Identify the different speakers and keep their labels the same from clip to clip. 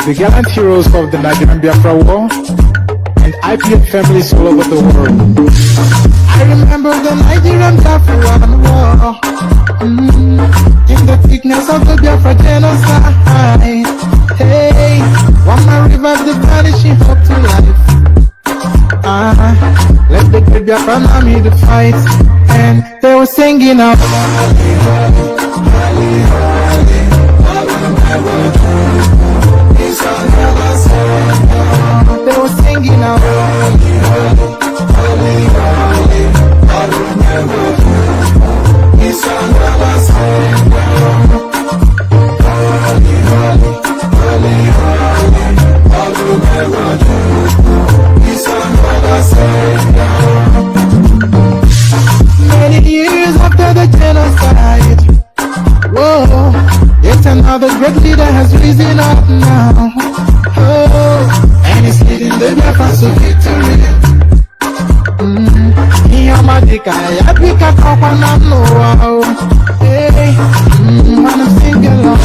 Speaker 1: the gallant heroes of the Nigerian Biafra War, and IPF families all over the world. I remember the Nigerian Biafra War, in the thickness of the Biafra genocide. Hey, one man revived the vanishing hope to life. Let the great Biafra army to fight, and they were singing out. They were singing out. Many years after the genocide, whoa, yet another great leader has risen up now. Oh, and he's leading the Biafra to victory. Nnamdi, Abika, Kapanano, hey, man, I'm singing along.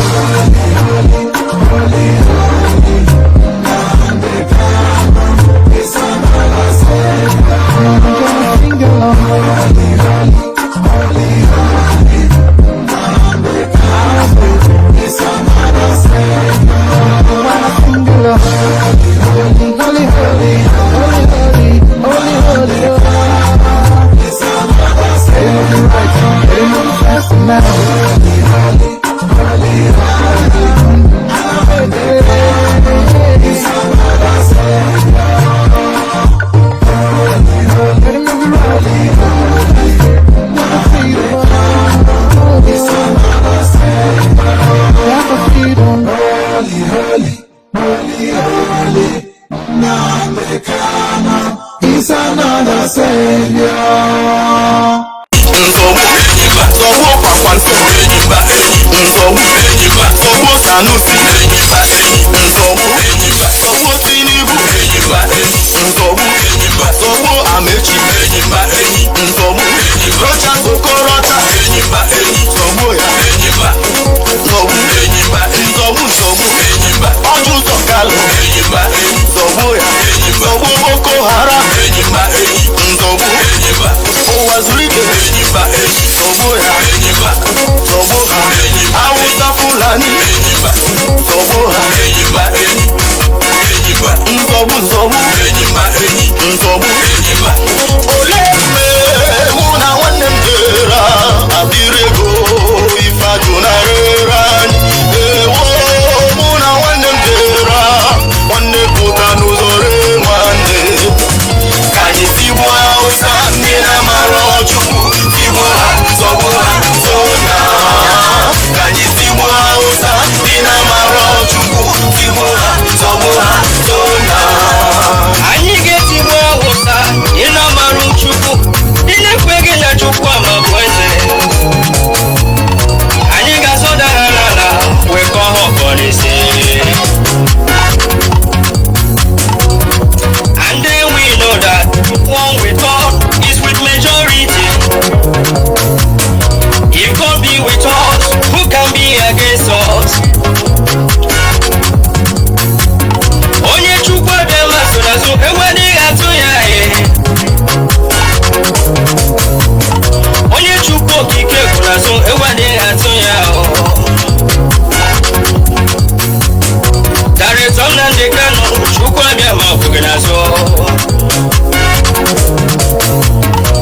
Speaker 1: He's another savior.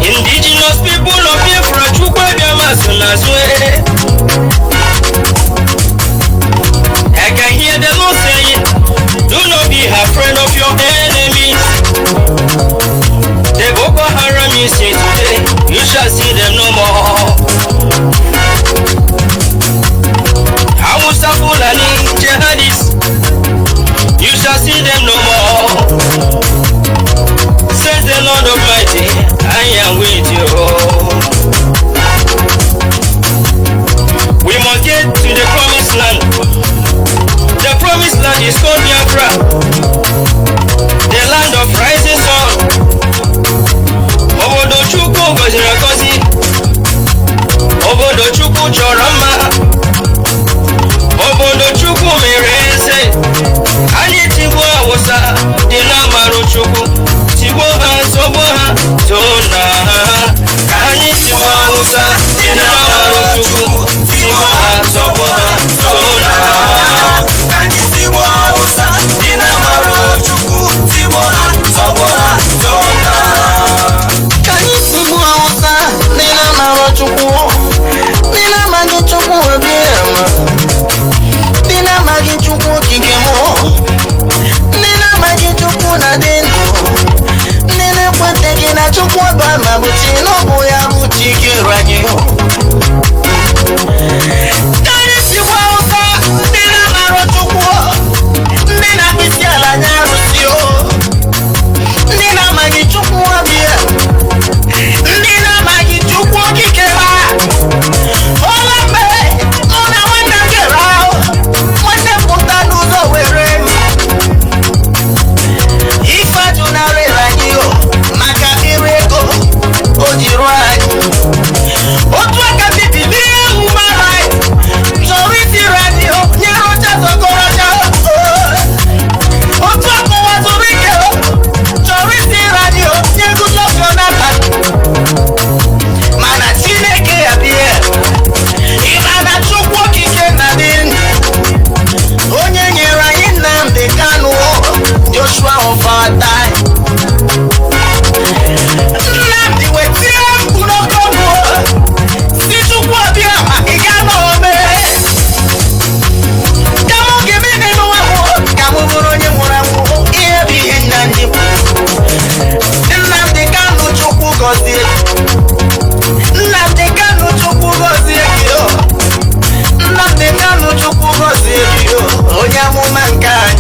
Speaker 1: Indigenous people of Biafra, I can hear the Lord saying, do not be afraid of your enemies. The Boko Haram you see today, you shall see them no more. Hausa Fulani jihadists, you shall see them no more. Says the Lord Almighty, I am with you. We must get to the promised land. The promised land is called Biafra, the land of rising sun. Obodo Chukwu gọziri agọzi, obodo Chukwu chọrọ mma, obodo Chukwu mere eze.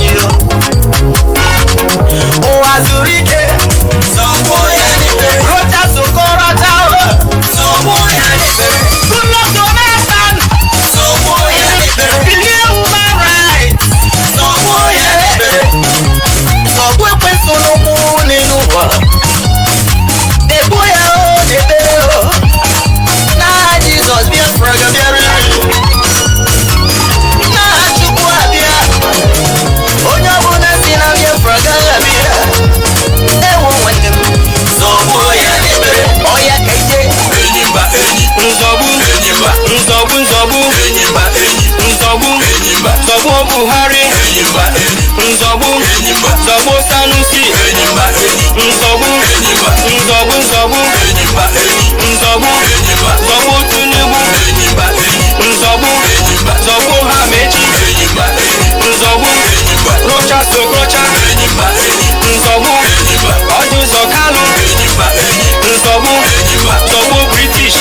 Speaker 2: you. Oh, Azurike, someone anywhere. Rota Sokorata, someone anywhere. Good luck to Nathan, someone anywhere. Believe human rights, someone anywhere. So we pay so no more in the world. The boy out the bell. Nah, Jesus be a frog of your Nzobu Buhari, Nzobu Sanusi, Nzobu Tinubu, Nzobu Hameji, Nzobu Rocha Sokrocha, Nzobu Oduzo Kanu, Nzobu British,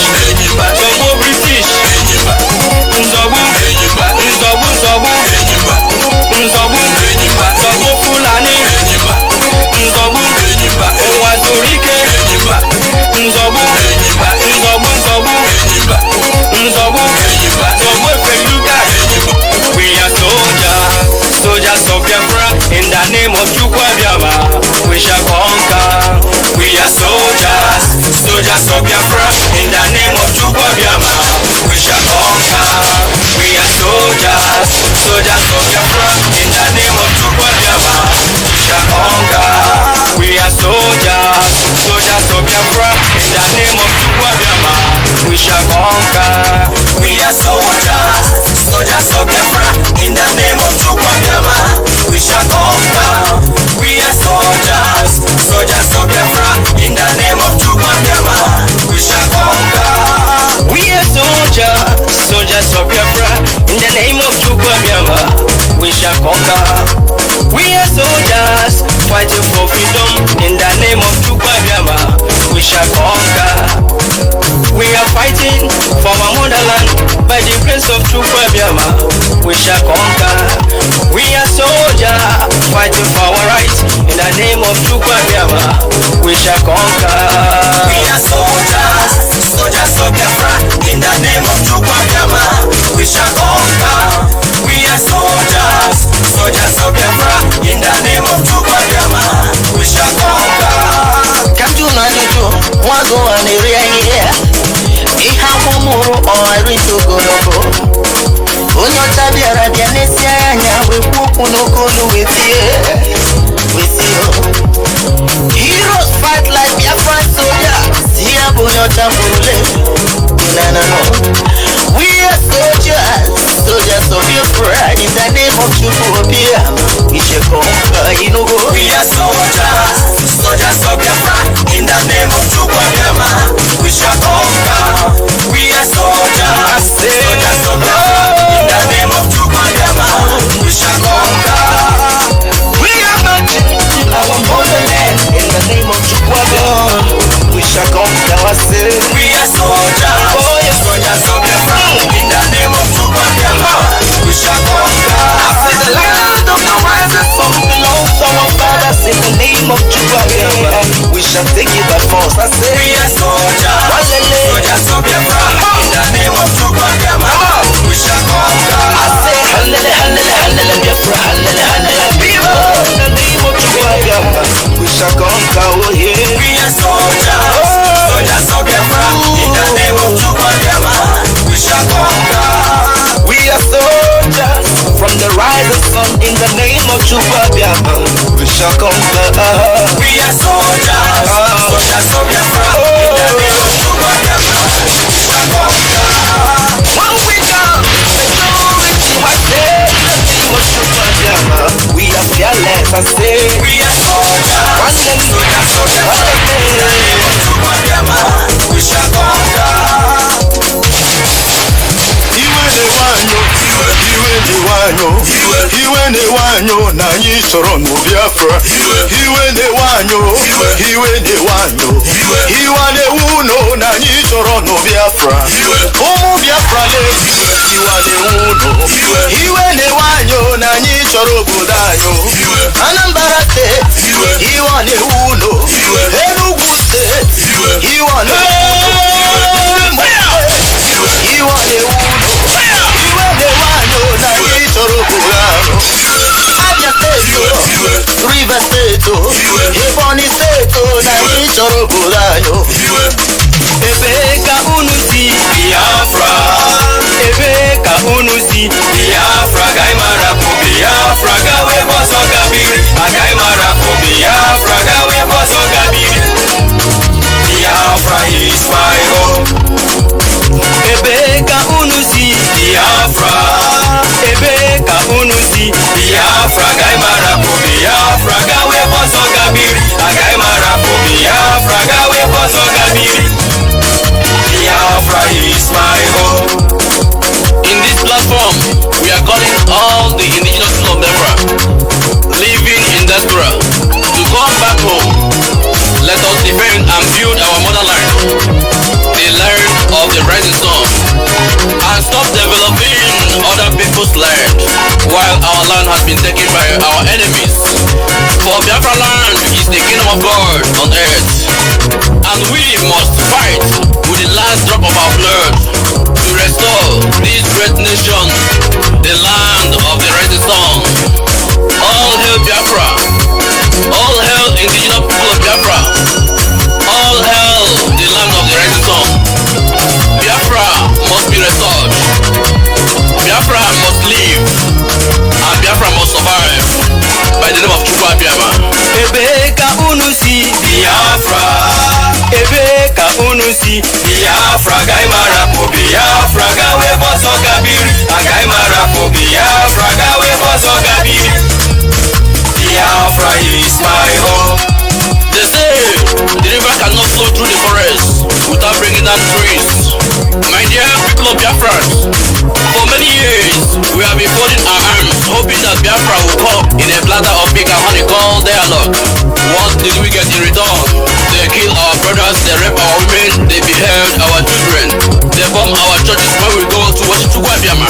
Speaker 2: Nzobu Fulani, Nzobu Wazurike, Nzobu Feluka. We are soldiers of Biafra. In the name of Chukwabiama, we shall conquer. We are soldiers of Biafra. In the name of Chukwabiama, we shall conquer. We are soldiers of Biafra. In the name of Chukwabiama, we shall conquer. We are soldiers of Biafra. In the name of Chukwabiama, we shall conquer. We are soldiers of Biafra. In the name of Chukwabiama, we shall conquer. We are soldiers of Biafra. In the name of Chukwabiama, we shall conquer. We are soldiers of Biafra. In the name of Chukwabiama, we shall conquer. We are soldiers fighting for freedom. In the name of Chukwabiama, we shall conquer. We are fighting for our motherland. By the grace of Chukwabiama, we shall conquer. We are soldiers fighting for our rights. In the name of Chukwabiama, we shall conquer. We are soldiers of Biafra. In the name of Chukwabiama, we shall conquer. We are soldiers of Biafra. In the name of Chukwabiama, we shall conquer. Come to Nanijo, one go on the area. Ihamuru or Ritogorobo. Uno Tabiara Dianesia, we walk on Okolo with you. Heroes fight like Biafra soldiers. Here, Bono Tambule. We are soldiers of Biafra. In the name of Chukwabiama, we shall conquer. We are soldiers of Biafra. In the name of Chukwabiama, we shall conquer. We are soldiers of Biafra. In the name of Chukwabiama, we shall conquer. We are marching to our motherland. In the name of Chukwabiama, we shall conquer ourselves. We are soldiers of Biafra. In the name of Chukwabiama, we shall conquer. I say the land of the rising sun belongs to our fathers. In the name of Chukwabiama, we shall take it by force. I say we are soldiers of Biafra. In the name of Chukwabiama, we shall conquer. I say Hallelujah, Biafra, Hallelujah, people. In the name of Chukwabiama, we shall conquer. Oh yeah, we are soldiers of Biafra. In the name of Chukwabiama, we shall conquer. We are soldiers from the rising sun. In the name of Chukwabiama, we shall conquer. We are soldiers of Biafra. In the name of Chukwabiama, we shall conquer. When we come, we are fearless. I say we are soldiers of Biafra. In the name of Chukwabiama, we shall conquer.
Speaker 3: Iwe ne-wanyo na anyị chọrọ n'Biafra. Iwe ne-wanyo iwe na-ewu no na anyị chọrọ n'Biafra. Ụmụ Biafra iwe na-ewe anyị na anyị chọrọ obodo anyị. Anambra steeti iwe na-ewe ụlọ, Enugu steeti iwe na-ewe ụlọ, iwe na-ewe anyị na anyị chọrọ obodo anyị. Abia steeti, Rivers steeti, Ebonyi steeti na anyị chọrọ obodo anyị.
Speaker 2: Ebe ka unu si Biafra, ebe ka unu si Biafra, gai marapu Biafra, gawe boso gabiri, gai marapu Biafra, gawe boso gabiri. Biafra is my home. Ebe ka unu si Biafra, ebe ka unu si Biafra, gai marapu Biafra, gawe boso gabiri, gai marapu Biafra, gawe boso gabiri. Biafra is my home.
Speaker 4: In this platform, we are calling all the indigenous people of Biafra living in diaspora to come back home. Let us defend and build our motherland, the land of the rising sun, and stop developing other people's land while our land has been taken by our enemies. For Biafra land is the kingdom of God on earth, and we must fight with the last drop of our blood to restore this great nation, the land of the rising sun. All hail Biafra! All hail indigenous people of Biafra! All hail the land of the rising sun! Biafra must be restored. Biafra must live, and Biafra must survive by the name of Chukwu Abiyama.
Speaker 2: Ebe ka unu si Biafra, ebe ka unu si Biafra, gai marapu Biafra, gawe boso gabiri, gai marapu Biafra, gawe boso gabiri. Biafra is my home.
Speaker 4: They say the river cannot flow through the forest without bringing down trees. My dear people of Biafra, for many years we have been folding our arms, hoping that Biafra will come in a platter of big and honey called dialogue. What did we get in return? They kill our brothers, they rape our women, they behead our children, they bomb our churches when we go to worship Chukwu Abiyama.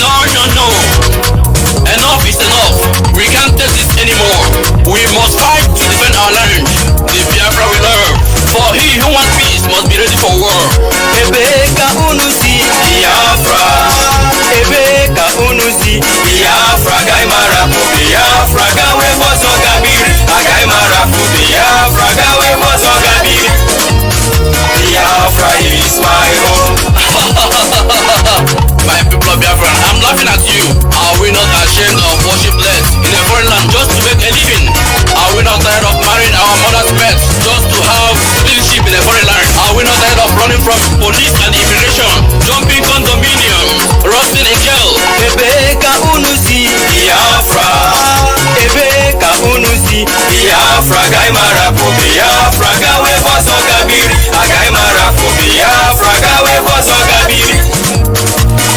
Speaker 4: No. Enough is enough. We can't take this anymore. We must fight to defend our land, the Biafra we love. For he who wants peace must be ready for war.
Speaker 2: Ebe ka unu si Biafra, ebe ka unu si Biafra, gai marapu Biafra, gawe boso gabiri, gai marapu Biafra, gawe boso gabiri. Biafra is my home.
Speaker 4: My people of Biafra, I'm laughing at you. Are we not ashamed of worship less in a foreign land just to make a living? Are we not tired of marrying our mother's pets just to have citizenship in a foreign land? Are we not tired of running from police and immigration, jumping condominium, rusting in jail?
Speaker 2: Ebe ka unu si Biafra, ebe ka unu si Biafra, gai marapu Biafra, gawe boso gabiri, gai marapu Biafra, gawe boso gabiri.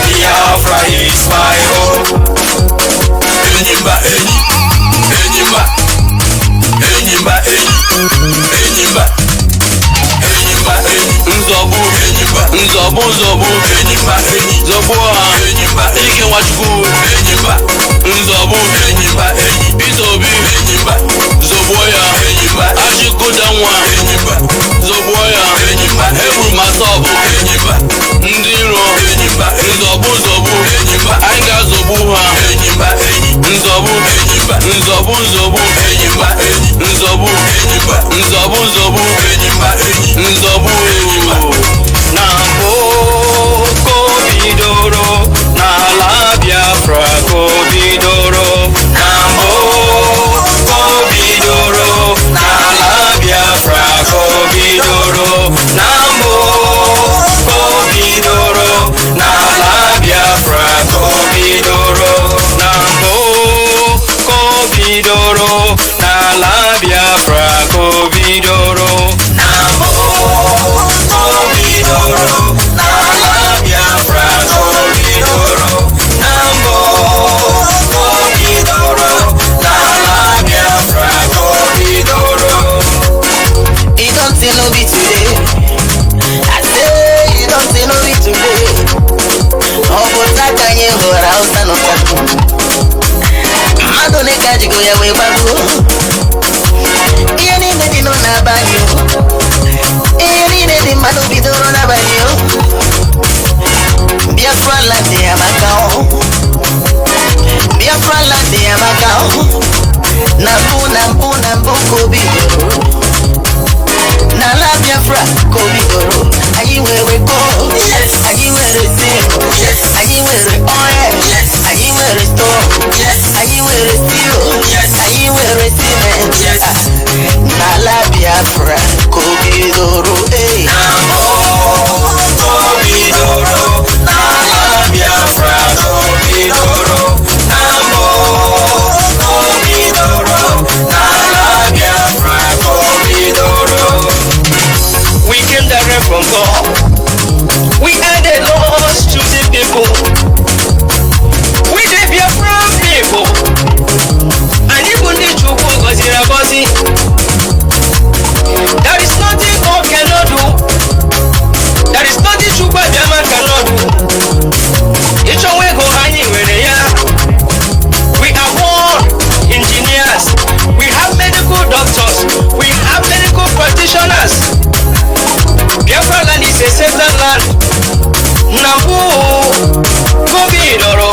Speaker 2: Biafra is my home.
Speaker 3: Enyimba enyi, enyimba, enyimba enyi, enyimba, enyimba enyi,
Speaker 4: Nzọbụ,
Speaker 3: enyimba,
Speaker 4: nzọbụ,
Speaker 3: enyimba enyi,
Speaker 4: zọbụ ha,
Speaker 3: enyimba
Speaker 4: ike Nwachukwu,
Speaker 3: enyimba,
Speaker 4: nzọbụ,
Speaker 3: enyimba enyi,
Speaker 4: Peter Obi,
Speaker 3: enyimba,
Speaker 4: zọgbuo ya,
Speaker 3: enyimba,
Speaker 4: achịkọta nwa,
Speaker 3: enyimba,
Speaker 4: zọgbuo ya,
Speaker 3: enyimba,
Speaker 4: eburu ma sọbụ,
Speaker 3: enyimba,
Speaker 4: ndị iro,
Speaker 3: enyimba,
Speaker 4: nzọbụ,
Speaker 3: enyimba,
Speaker 4: anyị ga-azọgbu ha,
Speaker 3: enyimba enyi,
Speaker 4: nzọbụ,
Speaker 3: enyimba,
Speaker 4: nzọbụ,
Speaker 3: enyimba enyi,
Speaker 4: nzọbụ,
Speaker 3: enyimba, enyimba enyi,
Speaker 4: nzọbụ,
Speaker 2: Na mbụ ka o bidoro, n'ala Biafra ka o bidoro. Na mbụ ka o bidoro, n'ala Biafra ka o bidoro. Na mbụ ka o bidoro, n'ala Biafra ka o bidoro. Na mbụ ka o bidoro, n'ala Biafra ka o bidoro. Na mbụ
Speaker 3: kajigo ya we babu. Iye ni nedi no na banyo. Iye ni nedi manu bidoro na banyo. Biafra lande ya makao. Biafra lande ya makao. Nambu kobidoro. Nala Biafra kobidoro. Ayi wewe go. Ayi wewe zero. Ayi wewe oil. Ayi wewe store. Ayi wewe steel. Ayi wewe cement. Nala Biafra kobidoro. Hey. Kobidoro. Nala Biafra kobidoro.
Speaker 2: We came direct from God. We added laws to the people. We did be from people. And even the true was in a body. There is nothing God cannot do. There is nothing true but the man cannot do. It's a way go anywhere they are. We are born engineers. We have medical doctors. We have medical practitioners. Biafra land is a settled land. Nambu kobidoro.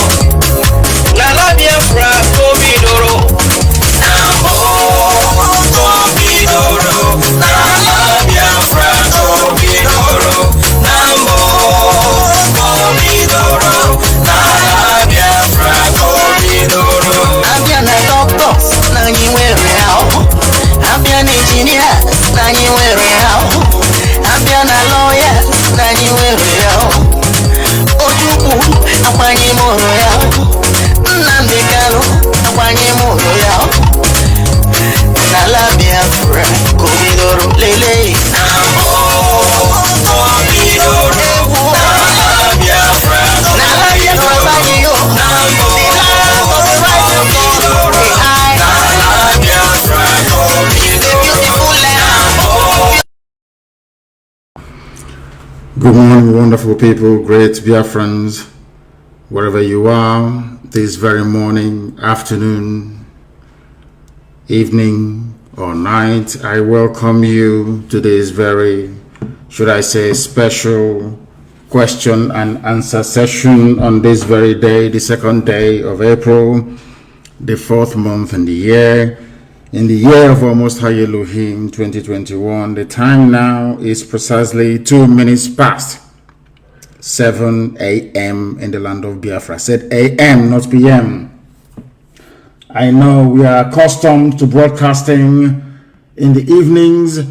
Speaker 2: Nala Biafra kobidoro. Nambu kobidoro. Nala Biafra kobidoro. Nambu kobidoro. Nala Biafra kobidoro.
Speaker 3: Abiana doctors, na you wear out. Abiana engineers, na you wear out. Abiana lawyers, na you wear out. Ojuku, apanyi moro yao. Nnamdi Kanu, apanyi moro yao. Nala Biafra kobidoro lele. Kobidoro. Nala Biafra. Nala Biafra banyo.
Speaker 1: Good morning, wonderful people, great Biafrans, wherever you are, this very morning, afternoon, evening, or night. I welcome you to this very, should I say, special question and answer session on this very day, the second day of April, the fourth month in the year of almost High Elohim 2021. The time now is precisely 2 minutes past 7 a.m. in the land of Biafra. I said a.m., not p.m. I know we are accustomed to broadcasting in the evenings,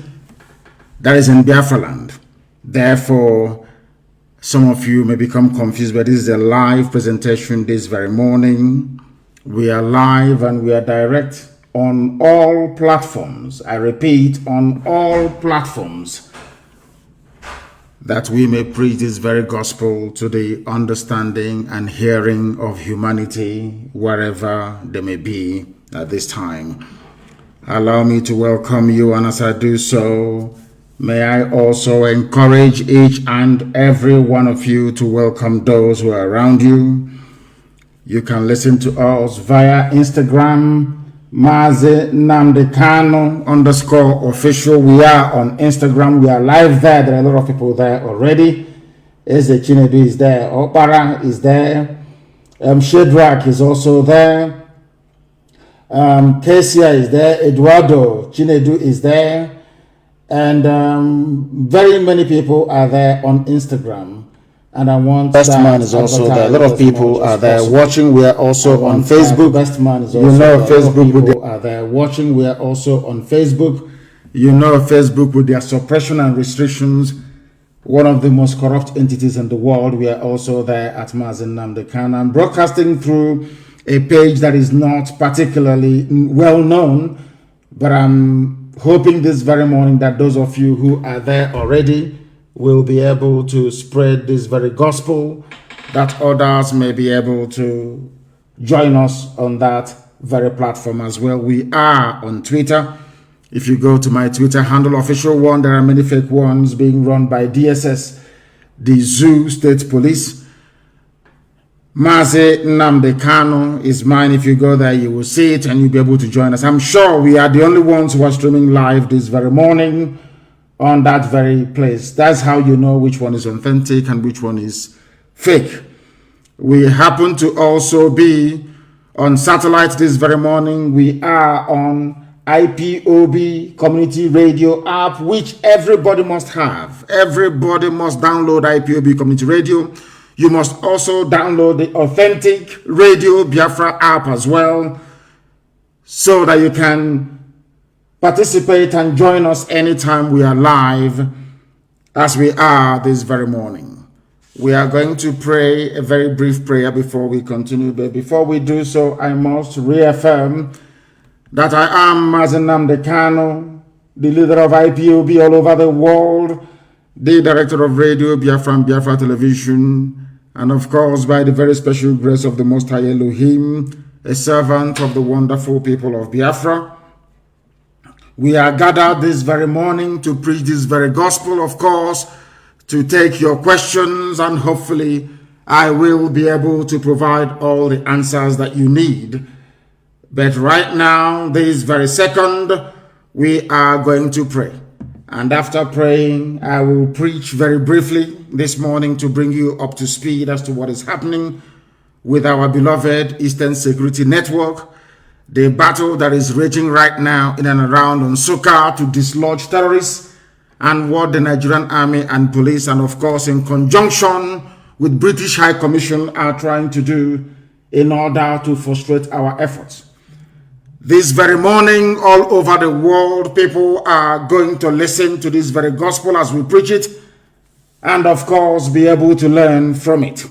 Speaker 1: that is in Biafra land. Therefore, some of you may become confused, but this is a live presentation this very morning. We are live and we are direct on all platforms. I repeat, on all platforms, that we may preach this very gospel to the understanding and hearing of humanity wherever they may be at this time. Allow me to welcome you, and as I do so, may I also encourage each and every one of you to welcome those who are around you. You can listen to us via Instagram, Mazi Nnamdi Kanu _official. We are on Instagram. We are live there. There are a lot of people there already. Eze Chinedu is there. Opara is there. Shedrack is also there. Kesia is there. Eduardo Chinedu is there. And very many people are there on Instagram. And I want
Speaker 5: Best Man is also there. A lot of people are there watching. We are also on Facebook.
Speaker 1: Best Man is also
Speaker 5: there.
Speaker 1: Facebook people are there watching. We are also on Facebook. Facebook with their suppression and restrictions, one of the most corrupt entities in the world. We are also there at Mazi Nnamdi Kanu. I'm broadcasting through a page that is not particularly well known, but I'm hoping this very morning that those of you who are there already will be able to spread this very gospel, that others may be able to join us on that very platform as well. We are on Twitter. If you go to my Twitter handle, official one, there are many fake ones being run by DSS, the Zoo State Police.
Speaker 5: Mazi Nnamdi Kanu is mine. If you go there, you will see it and you'll be able to join us. I'm sure we are the only ones who are streaming live this very morning on that very place. That's how you know which one is authentic and which one is fake. We happen to also be on satellite this very morning. We are on IPOB Community Radio app, which everybody must have. Everybody must download IPOB Community Radio. You must also download the authentic Radio Biafra app as well, so that you can participate and join us anytime we are live, as we are this very morning. We are going to pray a very brief prayer before we continue, but before we do so, I must reaffirm that I am Mazi Nnamdi Kanu, the leader of IPOB all over the world, the director of Radio Biafra and Biafra Television, and of course, by the very special grace of the Most High Elohim, a servant of the wonderful people of Biafra. We are gathered this very morning to preach this very gospel, of course, to take your questions, and hopefully I will be able to provide all the answers that you need. But right now, this very second, we are going to pray. And after praying, I will preach very briefly this morning to bring you up to speed as to what is happening with our beloved Eastern Security Network, the battle that is raging right now in and around Nsukka to dislodge terrorists, and what the Nigerian Army and police, and of course in conjunction with British High Commission, are trying to do in order to frustrate our efforts. This very morning, all over the world, people are going to listen to this very gospel as we preach it, and of course be able to learn from it.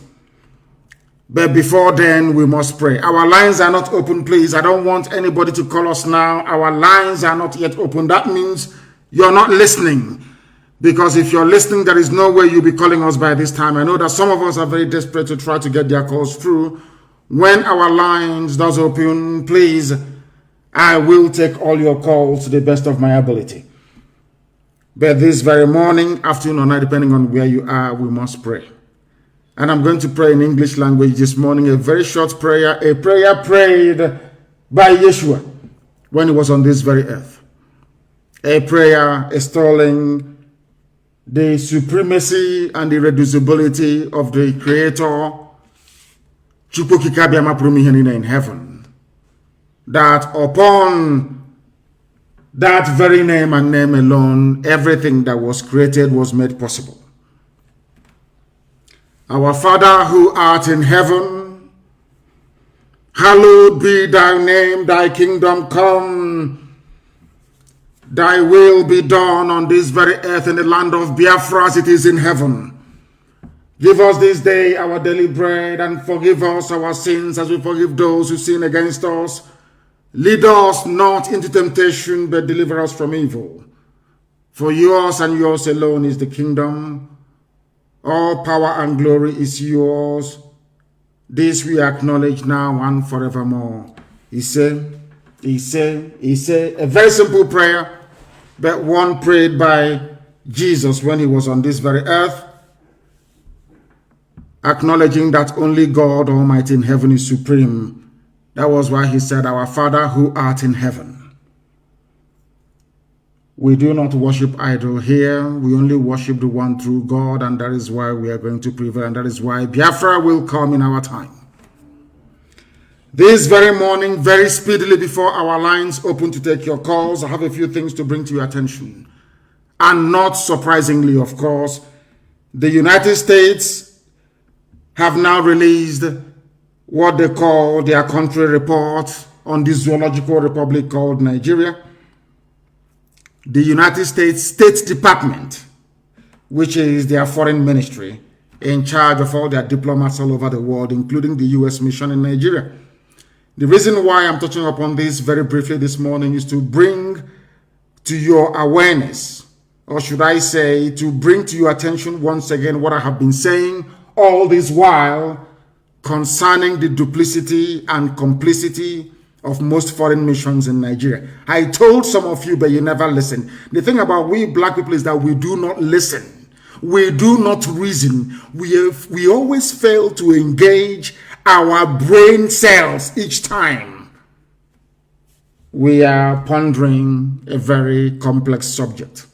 Speaker 5: But before then, we must pray. Our lines are not open, please. I don't want anybody to call us now. Our lines are not yet open. That means you're not listening. Because if you're listening, there is no way you'll be calling us by this time. I know that some of us are very desperate to try to get their calls through. When our lines does open, please, I will take all your calls to the best of my ability. But this very morning, afternoon or night, depending on where you are, we must pray. And I'm going to pray in English language this morning, a very short prayer, a prayer prayed by Yeshua when he was on this very earth. A prayer extolling the supremacy and irreducibility of the Creator, in heaven. That upon that very name and name alone, everything that was created was made possible. Our Father who art in heaven, hallowed be thy name, thy kingdom come, thy will be done on this very earth in the land of Biafra as it is in heaven. Give us this day our daily bread, and forgive us our sins as we forgive those who sin against us. Lead us not into temptation, but deliver us from evil. For yours and yours alone is the kingdom. All power and glory is yours. This we acknowledge now and forevermore. He said, a very simple prayer, but one prayed by Jesus when he was on this very earth, acknowledging that only God Almighty in heaven is supreme. That was why he said, Our Father who art in heaven. We do not worship idol here. We only worship the one true God, and that is why we are going to prevail, and that is why Biafra will come in our time. This very morning, very speedily before our lines open to take your calls, I have a few things to bring to your attention. And not surprisingly, of course, the United States have now released what they call their country report on this zoological republic called Nigeria. The United States State Department, which is their foreign ministry, in charge of all their diplomats all over the world, including the U.S. mission in Nigeria. The reason why I'm touching upon this very briefly this morning is to bring to your awareness, or should I say, to bring to your attention once again what I have been saying all this while concerning the duplicity and complicity of most foreign missions in Nigeria. I told some of you, but you never listen. The thing about we black people is that we do not listen. We do not reason. We always fail to engage our brain cells each time we are pondering a very complex subject.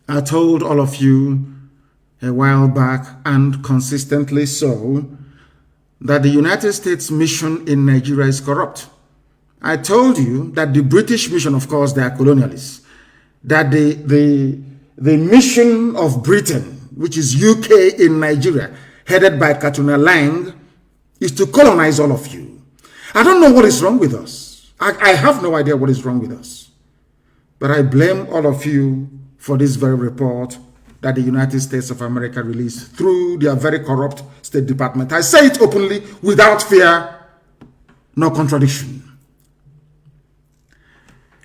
Speaker 5: I told all of you a while back, and consistently so, that the United States mission in Nigeria is corrupt. I told you that the British mission, of course, they are colonialists, that the mission of Britain, which is UK in Nigeria, headed by Katuna Lang, is to colonize all of you. I don't know what is wrong with us. I have no idea what is wrong with us. But I blame all of you for this very report that the United States of America released through their very corrupt State Department. I say it openly, without fear, no contradiction.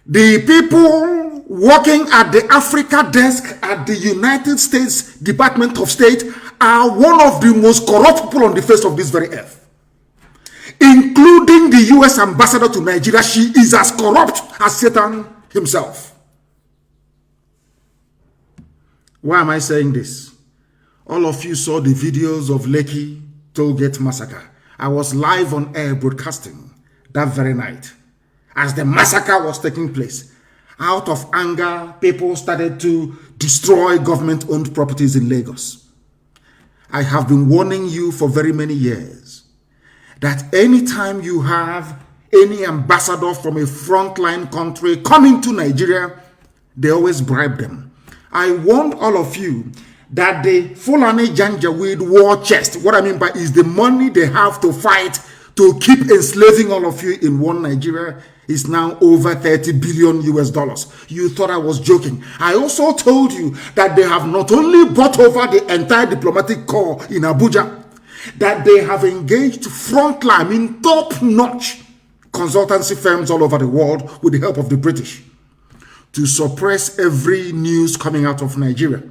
Speaker 5: The people working at the Africa desk at the United States Department of State are one of the most corrupt people on the face of this very earth. Including the US ambassador to Nigeria, she is as corrupt as Satan himself. Why am I saying this? All of you saw the videos of Lekki Tollgate massacre. I was live on air broadcasting that very night as the massacre was taking place. Out of anger, people started to destroy government-owned properties in Lagos. I have been warning you for very many years that anytime you have any ambassador from a frontline country coming to Nigeria, they always bribe them. I warned all of you that the Fulani Janjaweed war chest, what I mean by is the money they have to fight to keep enslaving all of you in one Nigeria, is now over 30 billion US dollars. You thought I was joking. I also told you that they have not only bought over the entire diplomatic corps in Abuja, that they have engaged frontline in top-notch consultancy firms all over the world with the help of the British to suppress every news coming out of Nigeria,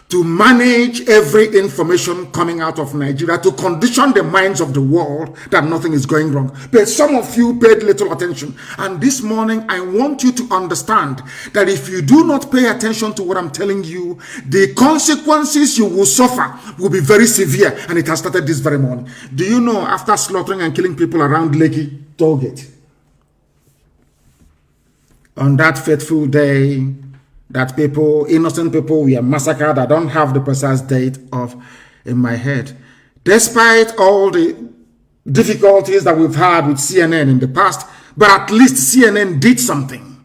Speaker 5: to manage every information coming out of Nigeria, to condition the minds of the world that nothing is going wrong. But some of you paid little attention. And this morning, I want you to understand that if you do not pay attention to what I'm telling you, the consequences you will suffer will be very severe. And it has started this very morning. Do you know, after slaughtering and killing people around Lekki Tollgate, on that fateful day, that people, innocent people, were massacred. I don't have the precise date in my head. Despite all the difficulties that we've had with CNN in the past, but at least CNN did something.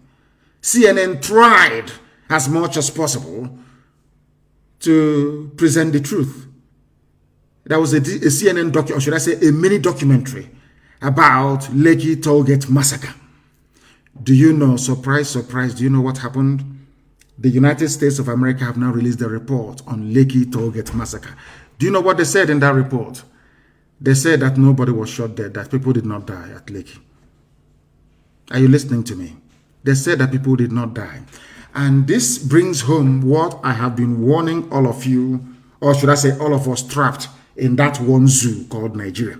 Speaker 5: CNN tried as much as possible to present the truth. There was a CNN documentary, or should I say a mini documentary about Lekki Tollgate massacre. Do you know, surprise, surprise, do you know what happened? The United States of America have now released a report on Lekki Tollgate massacre. Do you know what they said in that report? They said that nobody was shot dead, that people did not die at Lekki. Are you listening to me? They said that people did not die. And this brings home what I have been warning all of you, or should I say all of us trapped in that one zoo called Nigeria.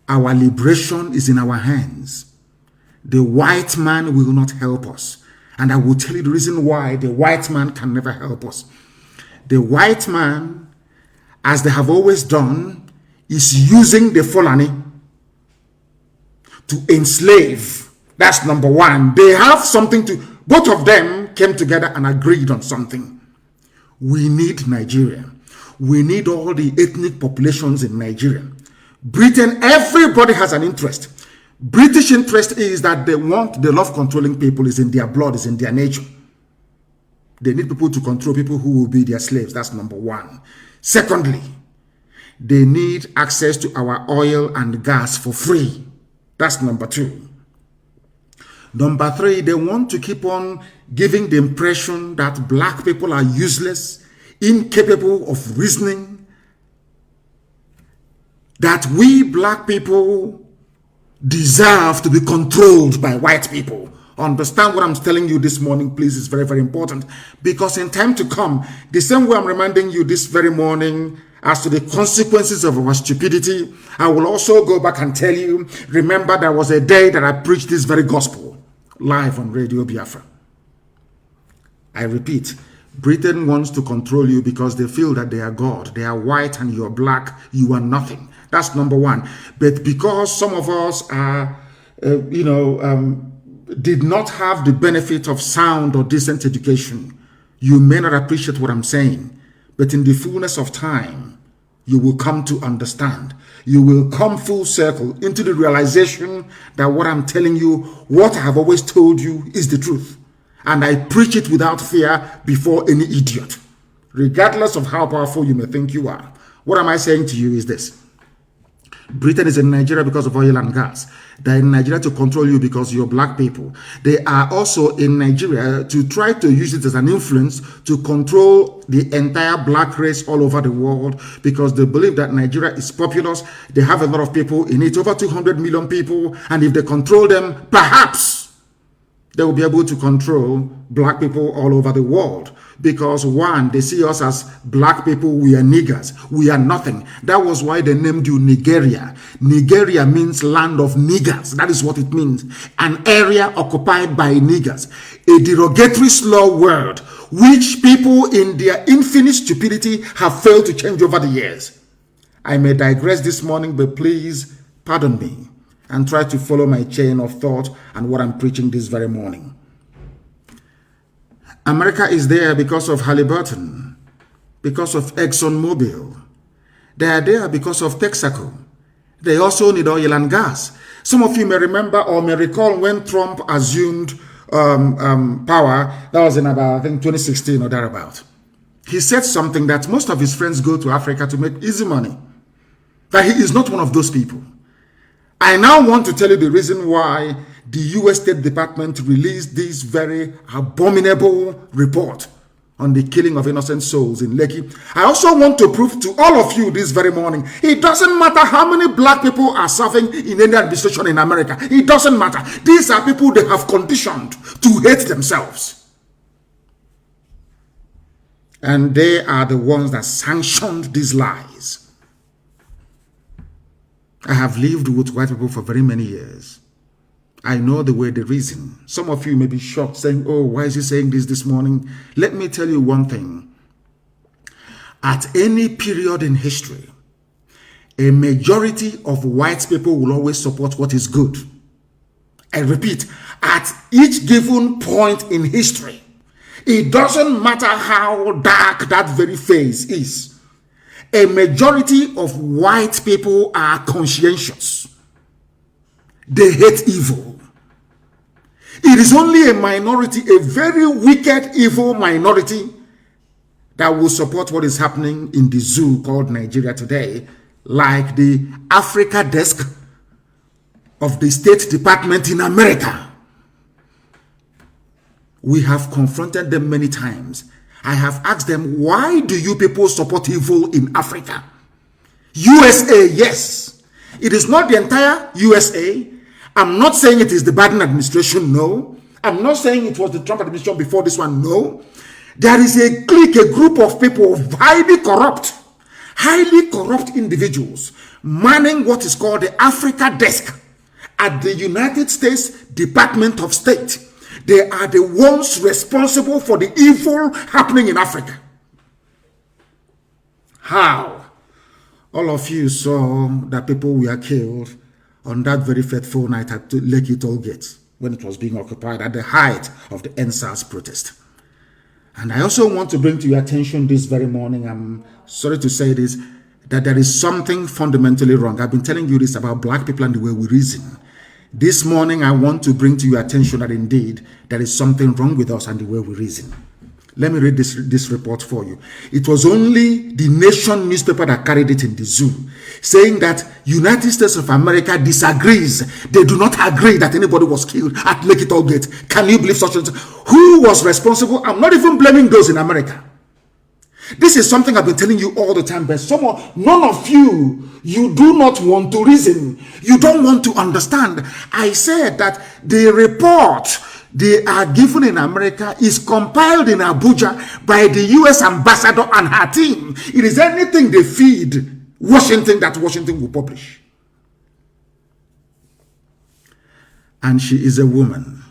Speaker 5: Our liberation is in our hands. The white man will not help us. And I will tell you the reason why the white man can never help us. The white man, as they have always done, is using the Fulani to enslave. That's number one. They have something to, both of them came together and agreed on something. We need Nigeria. We need all the ethnic populations in Nigeria. Britain, everybody has an interest. British interest is that they love controlling people, is in their blood, is in their nature. They need people to control people who will be their slaves. That's number one. Secondly, they need access to our oil and gas for free. That's number two. Number three, they want to keep on giving the impression that black people are useless, incapable of reasoning, that we black people deserve to be controlled by white people. Understand what I'm telling you this morning, please. It's very, very important. Because in time to come, the same way I'm reminding you this very morning as to the consequences of our stupidity, I will also go back and tell you, remember there was a day that I preached this very gospel live on Radio Biafra. I repeat, Britain wants to control you because they feel that they are God. They are white and you are black. You are nothing. That's number one. But because some of us are, did not have the benefit of sound or decent education, you may not appreciate what I'm saying. But in the fullness of time, you will come to understand. You will come full circle into the realization that what I'm telling you, what I have always told you, is the truth. And I preach it without fear before any idiot, regardless of how powerful you may think you are. What am I saying to you is this. Britain is in Nigeria because of oil and gas. They're in Nigeria to control you because you're black people. They are also in Nigeria to try to use it as an influence to control the entire black race all over the world, because they believe that Nigeria is populous. They have a lot of people in it, over 200 million people. And if they control them, perhaps they will be able to control black people all over the world. Because one, they see us as black people, we are niggers, we are nothing. That was why they named you Nigeria. Nigeria means land of niggers. That is what it means. An area occupied by niggers. A derogatory slur word, which people in their infinite stupidity have failed to change over the years. I may digress this morning, but please pardon me and try to follow my chain of thought and what I'm preaching this very morning. America is there because of Halliburton, because of ExxonMobil. They are there because of Texaco. They also need oil and gas. Some of you may remember or may recall when Trump assumed power. That was in about, I think, 2016 or thereabout. He said something that most of his friends go to Africa to make easy money. That he is not one of those people. I now want to tell you the reason why the U.S. State Department released this very abominable report on the killing of innocent souls in Lekki. I also want to prove to all of you this very morning, it doesn't matter how many black people are serving in any administration in America. It doesn't matter. These are people they have conditioned to hate themselves. And they are the ones that sanctioned these lies. I have lived with white people for very many years. I know the way they reason. Some of you may be shocked, saying, oh, why is he saying this morning? Let me tell you one thing. At any period in history, a majority of white people will always support what is good. I repeat, at each given point in history, it doesn't matter how dark that very phase is. A majority of white people are conscientious. They hate evil. It is only a minority, a very wicked, evil minority, that will support what is happening in the zoo called Nigeria today, like the Africa desk of the State Department in America. We have confronted them many times. I have asked them, why do you people support evil in Africa? USA, yes. It is not the entire USA. I'm not saying it is the Biden administration, no. I'm not saying it was the Trump administration before this one, no. There is a clique, a group of people, highly corrupt individuals, manning what is called the Africa desk at the United States Department of State. They are the ones responsible for the evil happening in Africa. How? All of you saw that people were killed on that very fateful night at Lekki Tollgate when it was being occupied at the height of the NSAS protest. And I also want to bring to your attention this very morning, I'm sorry to say this, that there is something fundamentally wrong. I've been telling you this about black people and the way we reason. This morning, I want to bring to your attention that indeed there is something wrong with us and the way we reason. Let me read this report for you. It was only the Nation newspaper that carried it in the zoo, saying that United States of America disagrees. They do not agree that anybody was killed at Lekki Tollgate. Can you believe such a thing? Who was responsible? I'm not even blaming those in America. This is something I've been telling you all the time, but none of you do not want to reason. You don't want to understand. I said that the report they are given in America is compiled in Abuja by the U.S. ambassador and her team. It is anything they feed Washington that Washington will publish. And she is a woman.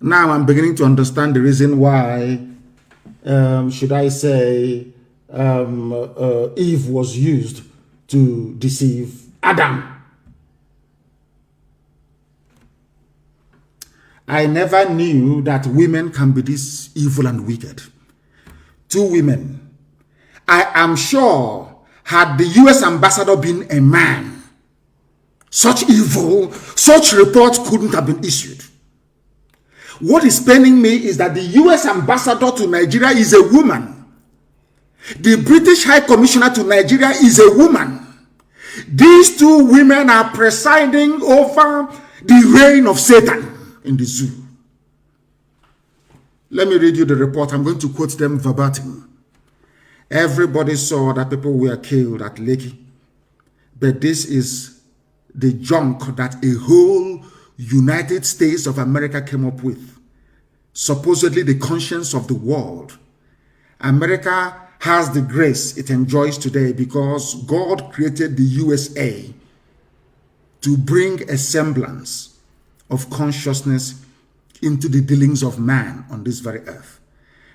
Speaker 5: Now I'm beginning to understand the reason why should I say, Eve was used to deceive Adam. I never knew that women can be this evil and wicked. 2 women. I am sure had the US ambassador been a man, such evil, such report couldn't have been issued. What is paining me is that the US ambassador to Nigeria is a woman. The British High Commissioner to Nigeria is a woman. These 2 women are presiding over the reign of Satan in the zoo. Let me read you the report. I'm going to quote them verbatim. Everybody saw that people were killed at Lekki, but this is the junk that a whole United States of America came up with. Supposedly the conscience of the world. America has the grace it enjoys today because God created the USA to bring a semblance of consciousness into the dealings of man on this very earth.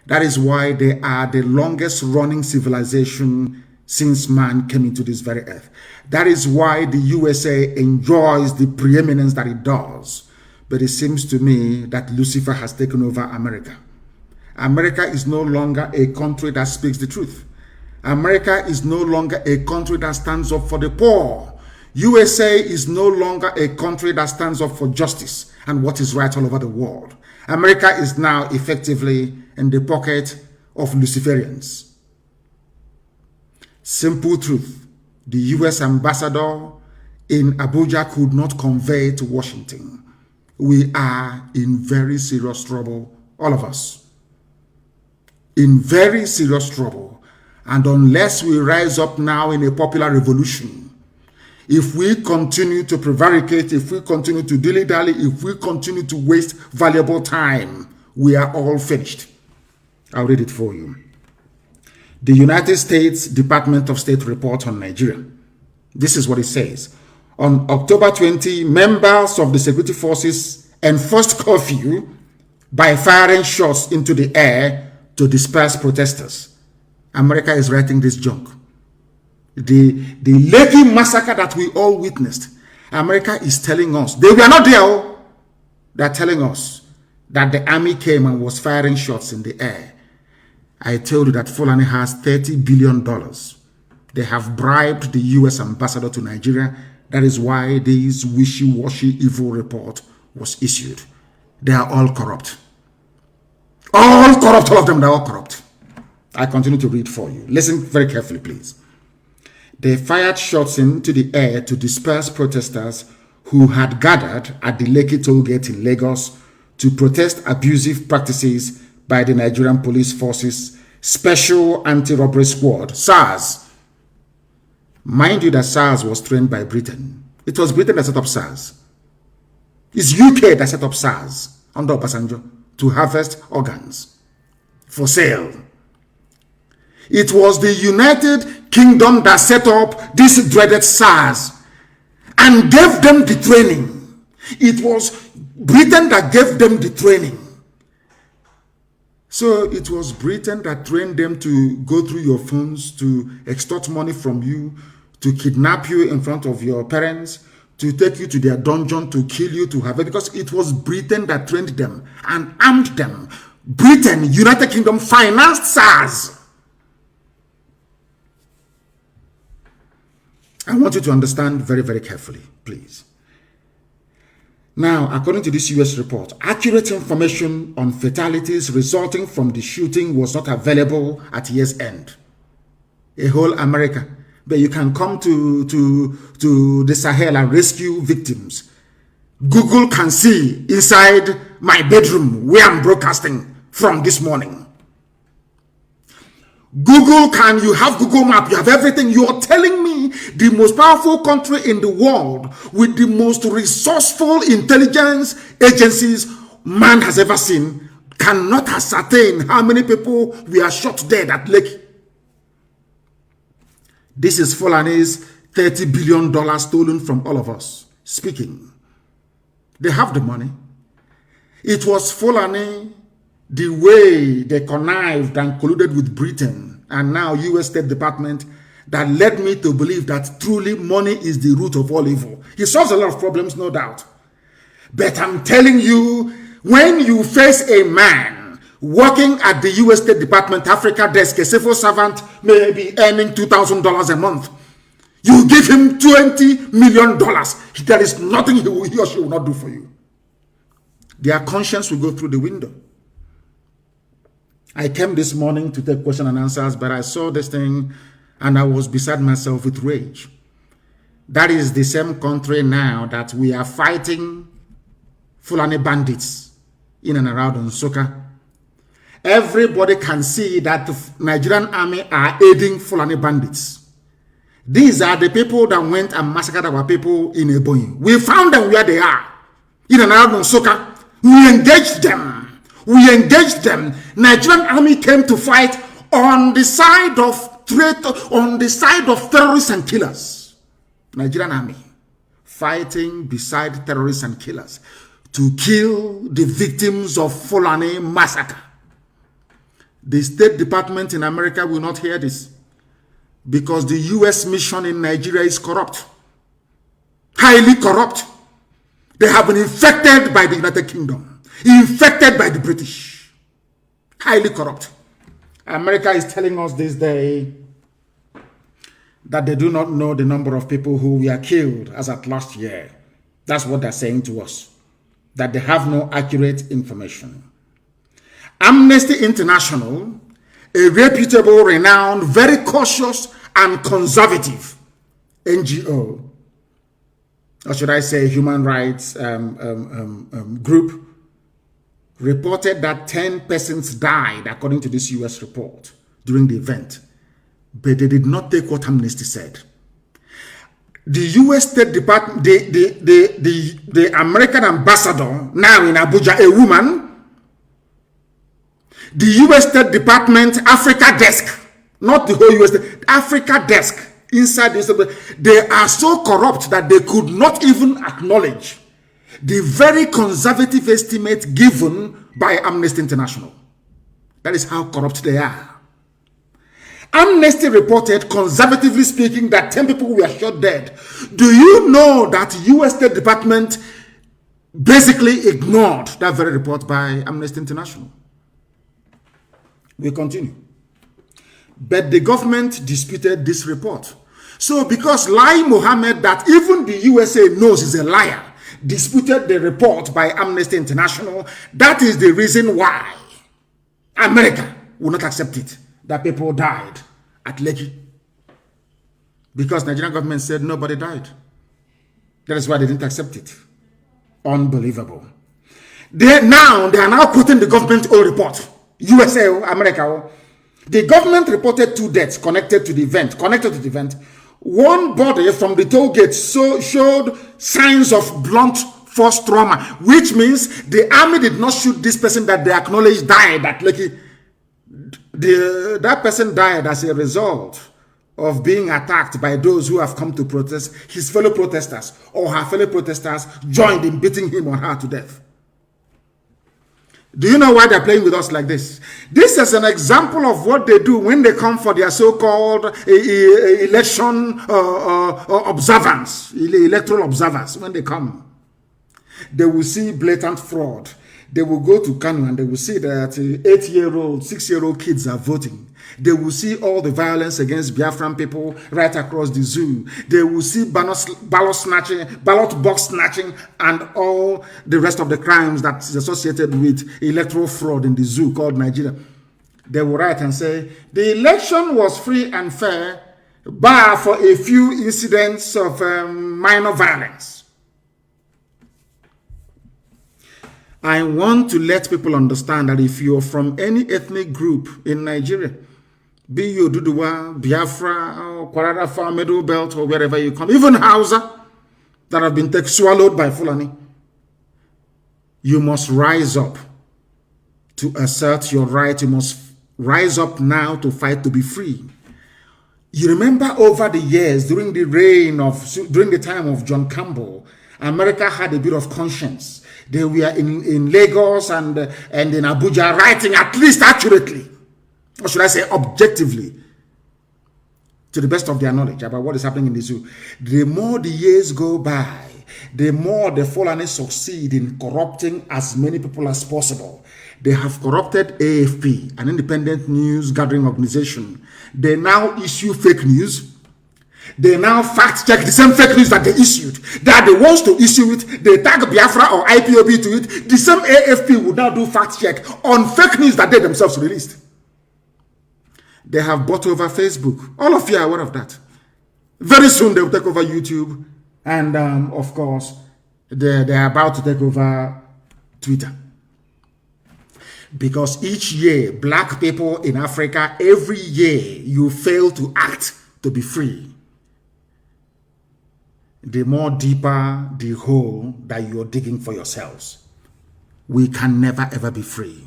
Speaker 5: That is why they are the longest running civilization since man came into this very earth. That is why the USA enjoys the preeminence that it does. But it seems to me that Lucifer has taken over America. America is no longer a country that speaks the truth. America is no longer a country that stands up for the poor. USA is no longer a country that stands up for justice and what is right all over the world. America is now effectively in the pocket of Luciferians. Simple truth. The US ambassador in Abuja could not convey to Washington. We are in very serious trouble, all of us. In very serious trouble. And unless we rise up now in a popular revolution, if we continue to prevaricate, if we continue to dilly-dally, if we continue to waste valuable time, we are all finished. I'll read it for you. The United States Department of State report on Nigeria. This is what it says. On October 20, members of the security forces enforced curfew by firing shots into the air to disperse protesters. America is writing this junk. The Lekki massacre that we all witnessed, America is telling us, they were not there. They're telling us that the army came and was firing shots in the air. I told you that Fulani has $30 billion. They have bribed the US ambassador to Nigeria. That is why this wishy-washy evil report was issued. They are all corrupt. All corrupt, all of them, they're all corrupt. I continue to read for you. Listen very carefully, please. They fired shots into the air to disperse protesters who had gathered at the Lekki toll gate in Lagos to protest abusive practices by the Nigerian Police Forces Special Anti-Robbery Squad, SARS. Mind you that SARS was trained by Britain. It was Britain that set up SARS. It's UK that set up SARS under Obasanjo to harvest organs for sale. It was the United Kingdom that set up this dreaded SARS and gave them the training. It was Britain that gave them the training. So it was Britain that trained them to go through your phones, to extort money from you, to kidnap you in front of your parents, to take you to their dungeon, to kill you, to have it, because it was Britain that trained them and armed them. Britain, United Kingdom, financed SARS. I want you to understand very, very carefully, please. Now, according to this US report, accurate information on fatalities resulting from the shooting was not available at year's end. A whole America. But you can come to the Sahel and rescue victims. Google can see inside my bedroom where I'm broadcasting from this morning. Google can, you have Google Map, you have everything. You're telling me the most powerful country in the world with the most resourceful intelligence agencies man has ever seen cannot ascertain how many people were shot dead at Lake. This is Fulani's $30 billion stolen from all of us. Speaking. They have the money. It was Fulani, the way they connived and colluded with Britain, and now US State Department, that led me to believe that truly money is the root of all evil. He solves a lot of problems, no doubt. But I'm telling you, when you face a man working at the U.S. State Department Africa desk, a civil servant may be earning $2,000 a month, you give him $20 million, there is nothing he or she will not do for you. Their conscience will go through the window. I came this morning to take question and answers, but I saw this thing and I was beside myself with rage. That is the same country now that we are fighting Fulani bandits in and around Nsukka. Everybody can see that the Nigerian army are aiding Fulani bandits. These are the people that went and massacred our people in Ebonyi. We found them where they are, in and around Nsukka. We engaged them. We engaged them. Nigerian army came to fight on the side of terrorists and killers. Nigerian army fighting beside terrorists and killers to kill the victims of Fulani massacre. The State Department in America will not hear this because the U.S. mission in Nigeria is corrupt, highly corrupt. They have been infected by the United Kingdom, infected by the British, highly corrupt. America is telling us this day that they do not know the number of people who were killed as at last year. That's what they're saying to us, that they have no accurate information. Amnesty International, a reputable, renowned, very cautious and conservative NGO, or should I say human rights group, reported that 10 persons died according to this US report during the event, but they did not take what Amnesty said. The US State Department, the American ambassador now in Abuja, a woman, the US State Department Africa desk, not the whole US, Africa desk inside this, they are so corrupt that they could not even acknowledge the very conservative estimate given by Amnesty International. That is how corrupt they are. Amnesty reported, conservatively speaking, that 10 people were shot dead. Do you know that US State Department basically ignored that very report by Amnesty International? We continue. But the government disputed this report. So because Lai Mohammed, that even the USA knows is a liar, disputed the report by Amnesty International, that is the reason why America will not accept it, that people died at Lekki. Because Nigerian government said nobody died. That is why they didn't accept it. Unbelievable. They are now quoting the government own report. USA, America. The government reported 2 deaths connected to the event. One body from the toll gate showed signs of blunt force trauma, which means the army did not shoot this person that they acknowledged died at Lekki. That person died as a result of being attacked by those who have come to protest. His fellow protesters or her fellow protesters joined in beating him or her to death. Do you know why they're playing with us like this? This is an example of what they do when they come for their so-called election observance, electoral observers. When they come, they will see blatant fraud. They will go to Kanu and they will see that 8-year-old, 6-year-old kids are voting. They will see all the violence against Biafran people right across the zoo. They will see ballot box snatching, and all the rest of the crimes that is associated with electoral fraud in the zoo called Nigeria. They will write and say, the election was free and fair, bar for a few incidents of minor violence. I want to let people understand that if you're from any ethnic group in Nigeria, be you Duduwa, Biafra, or Kwararafa, Middle Belt, or wherever you come, even Hausa, that have been swallowed by Fulani, you must rise up to assert your right. You must rise up now to fight to be free. You remember over the years, during the time of John Campbell, America had a bit of conscience. They were in Lagos and in Abuja writing at least accurately, or should I say objectively, to the best of their knowledge about what is happening in the zoo. The more the years go by, the more the Fulani succeed in corrupting as many people as possible. They have corrupted AFP, an independent news gathering organization. They now issue fake news. They now fact check the same fake news that they issued. They are the ones to issue it. They tag Biafra or IPOB to it. The same AFP would now do fact check on fake news that they themselves released. They have bought over Facebook. All of you are aware of that. Very soon they will take over YouTube. And of course, they are about to take over Twitter. Because each year, black people in Africa, every year, you fail to act to be free. The more deeper the hole that you're digging for yourselves. We can never ever be free.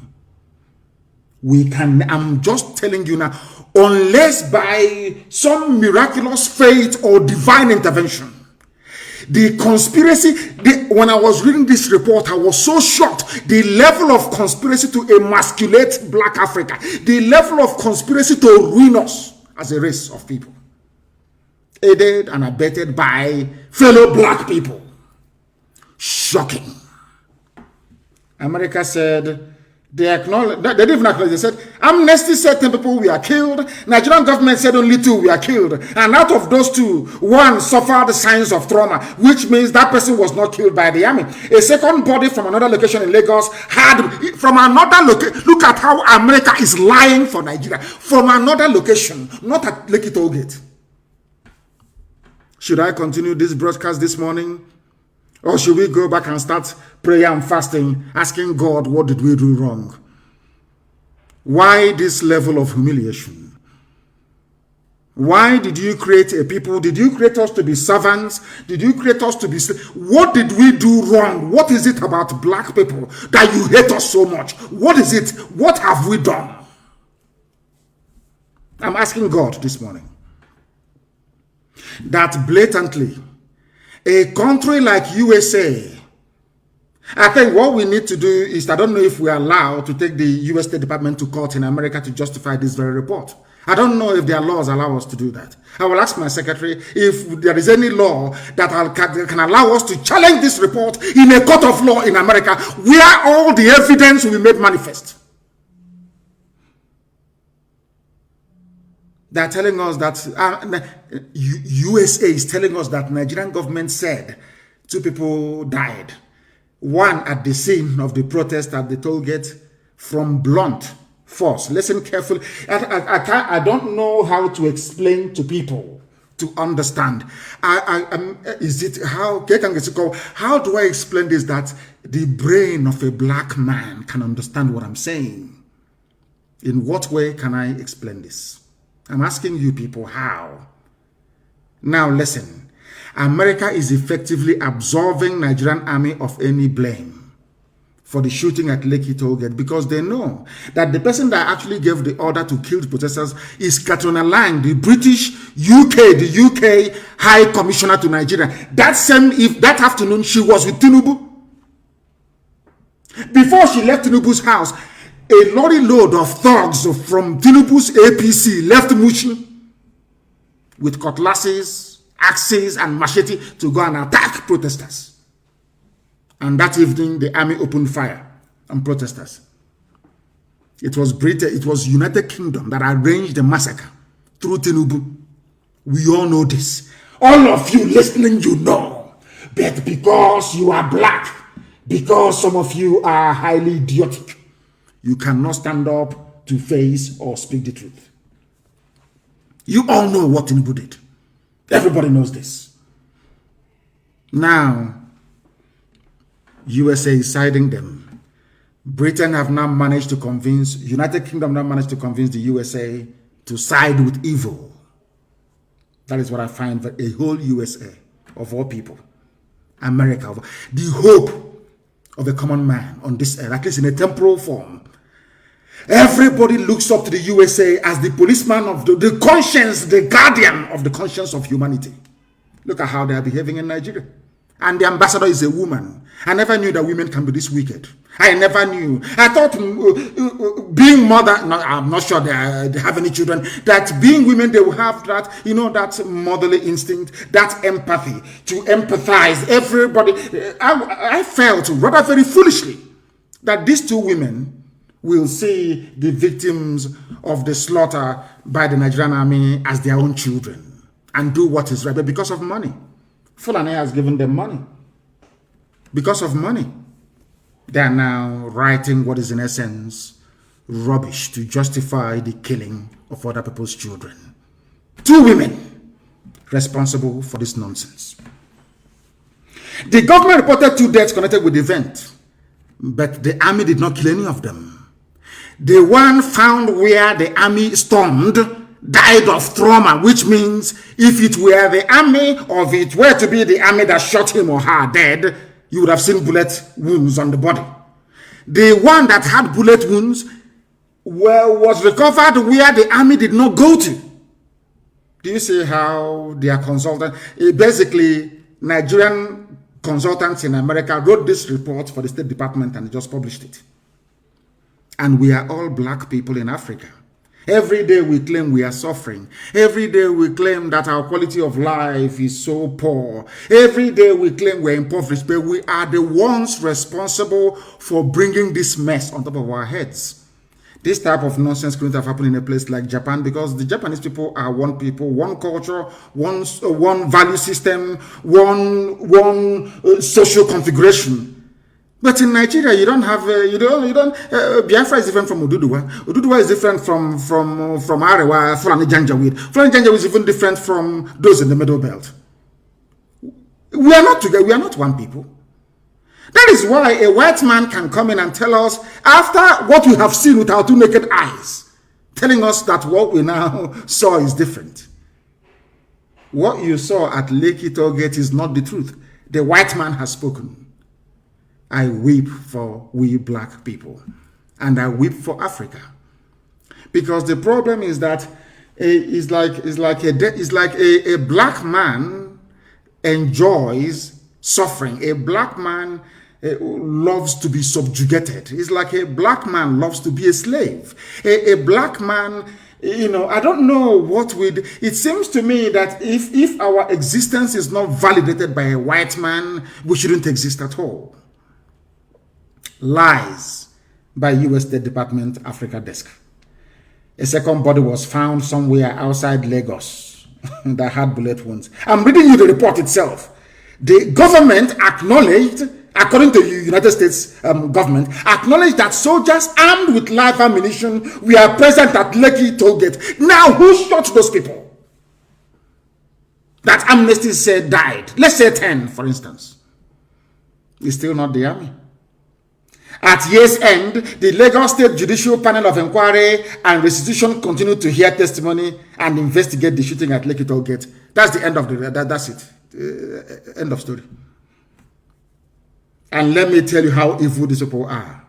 Speaker 5: I'm just telling you now, unless by some miraculous fate or divine intervention, the conspiracy, when I was reading this report, I was so shocked. The level of conspiracy to emasculate black Africa, the level of conspiracy to ruin us as a race of people, aided and abetted by fellow black people. Shocking. America said, they didn't even acknowledge. They said, Amnesty said 10 people were killed. Nigerian government said only 2 were killed. And out of those 2, 1 suffered signs of trauma, which means that person was not killed by the army. A second body from another location in Lagos had, from another location, look at how America is lying for Nigeria. From another location, not at Lekki Toll Gate. Should I continue this broadcast this morning? Or should we go back and start prayer and fasting, asking God, what did we do wrong? Why this level of humiliation? Why did you create a people? Did you create us to be servants? Did you create us to be... What did we do wrong? What is it about black people that you hate us so much? What is it? What have we done? I'm asking God this morning that blatantly, a country like USA, I think what we need to do is, I don't know if we are allowed to take the US State Department to court in America to justify this very report. I don't know if their laws allow us to do that. I will ask my secretary if there is any law that can allow us to challenge this report in a court of law in America where all the evidence will be made manifest. They're telling us that USA is telling us that Nigerian government said 2 people died. 1 at the scene of the protest at the toll gate from blunt force. Listen carefully. I don't know how to explain to people to understand. How do I explain this that the brain of a black man can understand what I'm saying? In what way can I explain this? I'm asking you people how. Now listen, America is effectively absolving Nigerian army of any blame for the shooting at Lekki Toll Gate because they know that the person that actually gave the order to kill the protesters is Katrina Lang, the UK High Commissioner to Nigeria. That afternoon she was with Tinubu. Before she left Tinubu's house, a lorry load of thugs from Tinubu's APC left Mushi with cutlasses, axes, and machete to go and attack protesters. And that evening, the army opened fire on protesters. It was Britain, it was United Kingdom that arranged the massacre through Tinubu. We all know this. All of you listening, you know. But because you are black, because some of you are highly idiotic, you cannot stand up to face or speak the truth. You all know what Tinubu did. Everybody knows this. Now, USA is siding them. Britain have now managed to convince, United Kingdom now managed to convince the USA to side with evil. That is what I find, a whole USA, of all people, America, the hope of the common man on this earth, at least in a temporal form. Everybody looks up to the USA as the policeman of the conscience, the guardian of the conscience of humanity. Look at how they are behaving in Nigeria. and the ambassador is a woman. I never knew that women can be this wicked. I never knew. I thought being mother, no, I'm not sure they have any children, that being women, they will have that, that motherly instinct, that empathy, to empathize. Everybody, I felt rather very foolishly that these two women will see the victims of the slaughter by the Nigerian army as their own children and do what is right. But because of money, Fulani has given them money. Because of money, they are now writing what is in essence rubbish to justify the killing of other people's children. Two women responsible for this nonsense. The government reported 2 deaths connected with the event, but the army did not kill any of them. The one found where the army stormed died of trauma, which means if it were the army or if it were to be the army that shot him or her dead, you would have seen bullet wounds on the body. The one that had bullet wounds was recovered where the army did not go to. Do you see how their consultant, basically Nigerian consultants in America wrote this report for the State Department and just published it. And we are all black people in Africa. Every day we claim we are suffering. Every day we claim that our quality of life is so poor. Every day we claim we're impoverished, but we are the ones responsible for bringing this mess on top of our heads. This type of nonsense couldn't have happened in a place like Japan because the Japanese people are one people, one culture, one value system, one social configuration. But in Nigeria, you don't have, Biafra is different from Oduduwa. Oduduwa is different from Arewa, Fulani Janjaweed. Fulani Janjaweed is even different from those in the Middle Belt. We are not together. We are not one people. That is why a white man can come in and tell us, after what we have seen with our 2 naked eyes, telling us that what we now saw is different. What you saw at Lekki Tollgate is not the truth. The white man has spoken. I weep for we black people, and I weep for Africa, because the problem is that it's like a black man enjoys suffering. A black man loves to be subjugated. It's like a black man loves to be a slave. A black man, I don't know what it seems to me that if our existence is not validated by a white man, we shouldn't exist at all. Lies by U.S. State Department Africa Desk. A second body was found somewhere outside Lagos that had bullet wounds. I'm reading you the report itself. The government acknowledged, according to the United States government, acknowledged that soldiers armed with live ammunition were present at Lekki Tollgate. Now, who shot those people that Amnesty said died? Let's say 10, for instance. It's still not the army. At year's end, the Lagos State Judicial Panel of Inquiry and Restitution continued to hear testimony and investigate the shooting at Lekki Tollgate. That's the end of that's it. End of story. And let me tell you how evil these people are.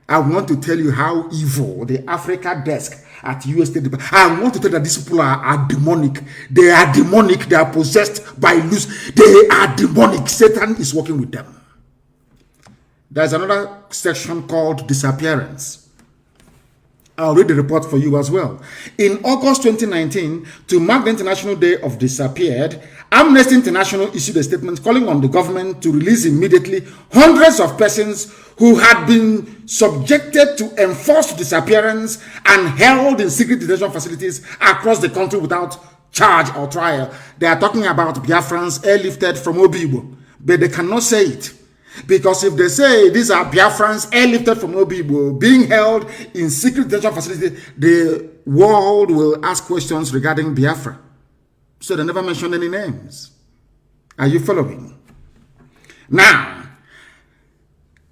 Speaker 5: I want to tell you how evil the Africa desk at US State Department. I want to tell you that these people are demonic. They are demonic. They are possessed by loose. They are demonic. Satan is working with them. There's another section called disappearance. I'll read the report for you as well. In August 2019, to mark the International Day of Disappeared, Amnesty International issued a statement calling on the government to release immediately hundreds of persons who had been subjected to enforced disappearance and held in secret detention facilities across the country without charge or trial. They are talking about Biafrans airlifted from Obibo, but they cannot say it. Because if they say these are Biafrans airlifted from Obibo being held in secret detention facilities, the world will ask questions regarding Biafra. So they never mention any names. Are you following? Now,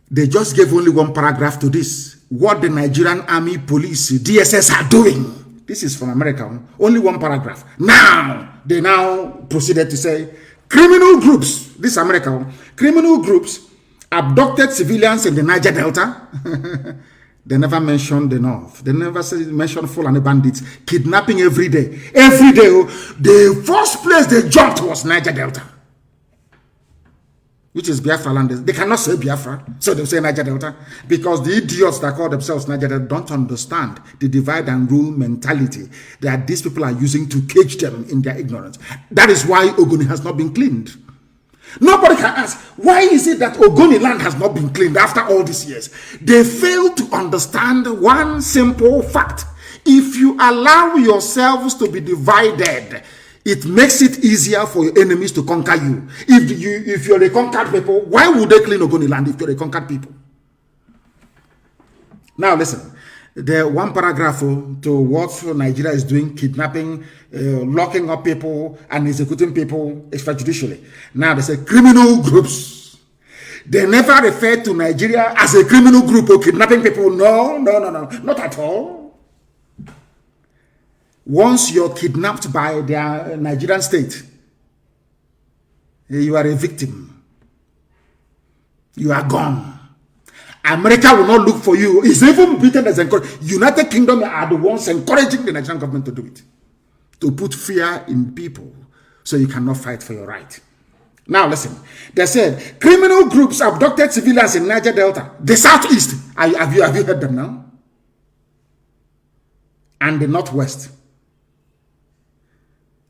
Speaker 5: they just gave only one paragraph to this. What the Nigerian Army, Police, DSS are doing. This is from America. Only one paragraph. Now, they now proceeded to say, criminal groups, this is America, criminal groups abducted civilians in the Niger Delta. They never mentioned the North. They never mentioned Fulani bandits kidnapping every day. Every day, the first place they jumped was Niger Delta. which is Biafra land. They cannot say Biafra, so they say Niger Delta, because the idiots that call themselves Niger Delta don't understand the divide and rule mentality that these people are using to cage them in their ignorance. That is why Ogoni has not been cleaned. Nobody can ask, why is it that Ogoni land has not been cleaned after all these years? They fail to understand one simple fact. If you allow yourselves to be divided, it makes it easier for your enemies to conquer you. If you're a conquered people, why would they clean Ogoni land if you're a conquered people? Now listen, the one paragraph to what Nigeria is doing, kidnapping, locking up people and executing people extrajudicially. Now they say criminal groups. They never refer to Nigeria as a criminal group or kidnapping people. No, not at all. Once you're kidnapped by the Nigerian state, you are a victim. You are gone. America will not look for you. It's even Britain as encouraged. United Kingdom are the ones encouraging the Nigerian government to do it. To put fear in people so you cannot fight for your right. Now listen. They said, criminal groups abducted civilians in Niger Delta. The Southeast. Have you heard them now? And the Northwest.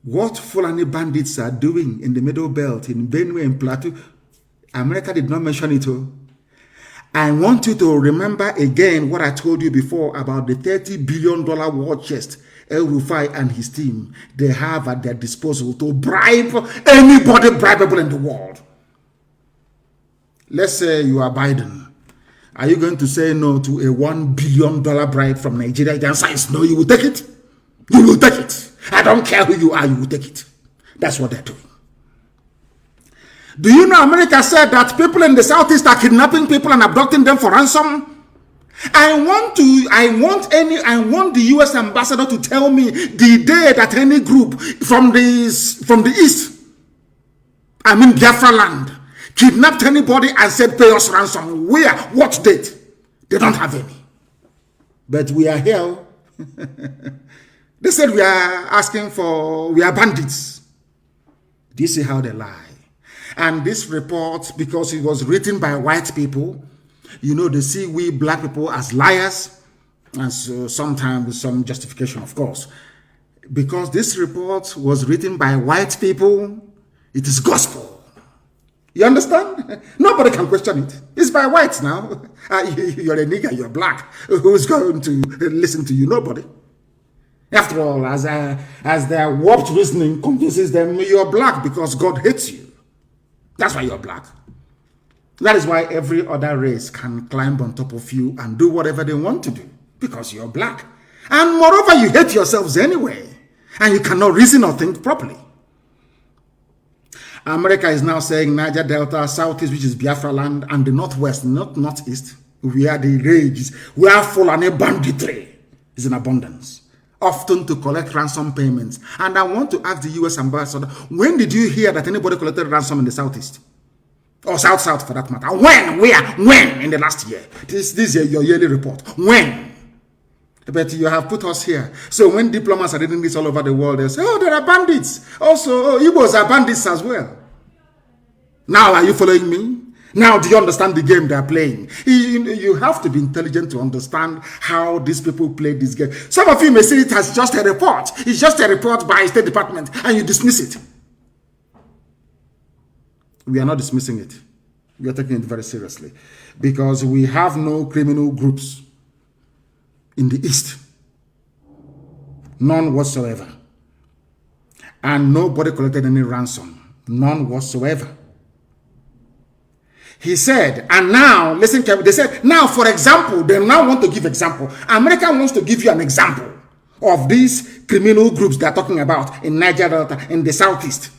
Speaker 5: What Fulani bandits are doing in the Middle Belt, in Benue and Plateau, America did not mention it. I want you to remember again what I told you before about the $30 billion war chest El Rufai and his team, they have at their disposal to bribe anybody bribable in the world. Let's say you are Biden. Are you going to say no to a $1 billion bribe from Nigeria? The answer is no, you will take it. You will take it. I don't care who you are, you will take it. That's what they're doing. Do you know America said that people in the Southeast are kidnapping people and abducting them for ransom? I want the US ambassador to tell me the day that any group from the East, I mean Biafra land, kidnapped anybody and said pay us ransom. Where? What date? They don't have any. But we are here. They said we are bandits. Do you see how they lie? And this report, because it was written by white people, you know, they see we black people as liars, and so sometimes with some justification, of course. Because this report was written by white people, it is gospel. You understand? Nobody can question it. It's by whites now. You're a nigger, you're black. Who's going to listen to you? Nobody. After all, as their warped reasoning convinces them, you're black because God hates you. That's why you're black. That is why every other race can climb on top of you and do whatever they want to do, because you're black. And moreover, you hate yourselves anyway, and you cannot reason or think properly. America is now saying Niger Delta, Southeast, which is Biafra land, and the Northwest, not Northeast, we are the rages. We are full and banditry is in abundance, often to collect ransom payments. And I want to ask the US ambassador, when did you hear that anybody collected ransom in the Southeast? Or South for that matter. When? Where? When? In the last year. This is your yearly report. When? But you have put us here. So when diplomats are reading this all over the world, they say, oh, there are bandits. Also, Igbos are bandits as well. Now, are you following me? Now, do you understand the game they are playing? You have to be intelligent to understand how these people play this game. Some of you may see it as just a report. It's just a report by State Department, and you dismiss it. We are not dismissing it. We are taking it very seriously, because we have no criminal groups in the East. None whatsoever. And nobody collected any ransom. None whatsoever. He said, and now, listen carefully, they said, now, for example, they now want to give example. America wants to give you an example of these criminal groups they're talking about in Niger Delta, in the Southeast.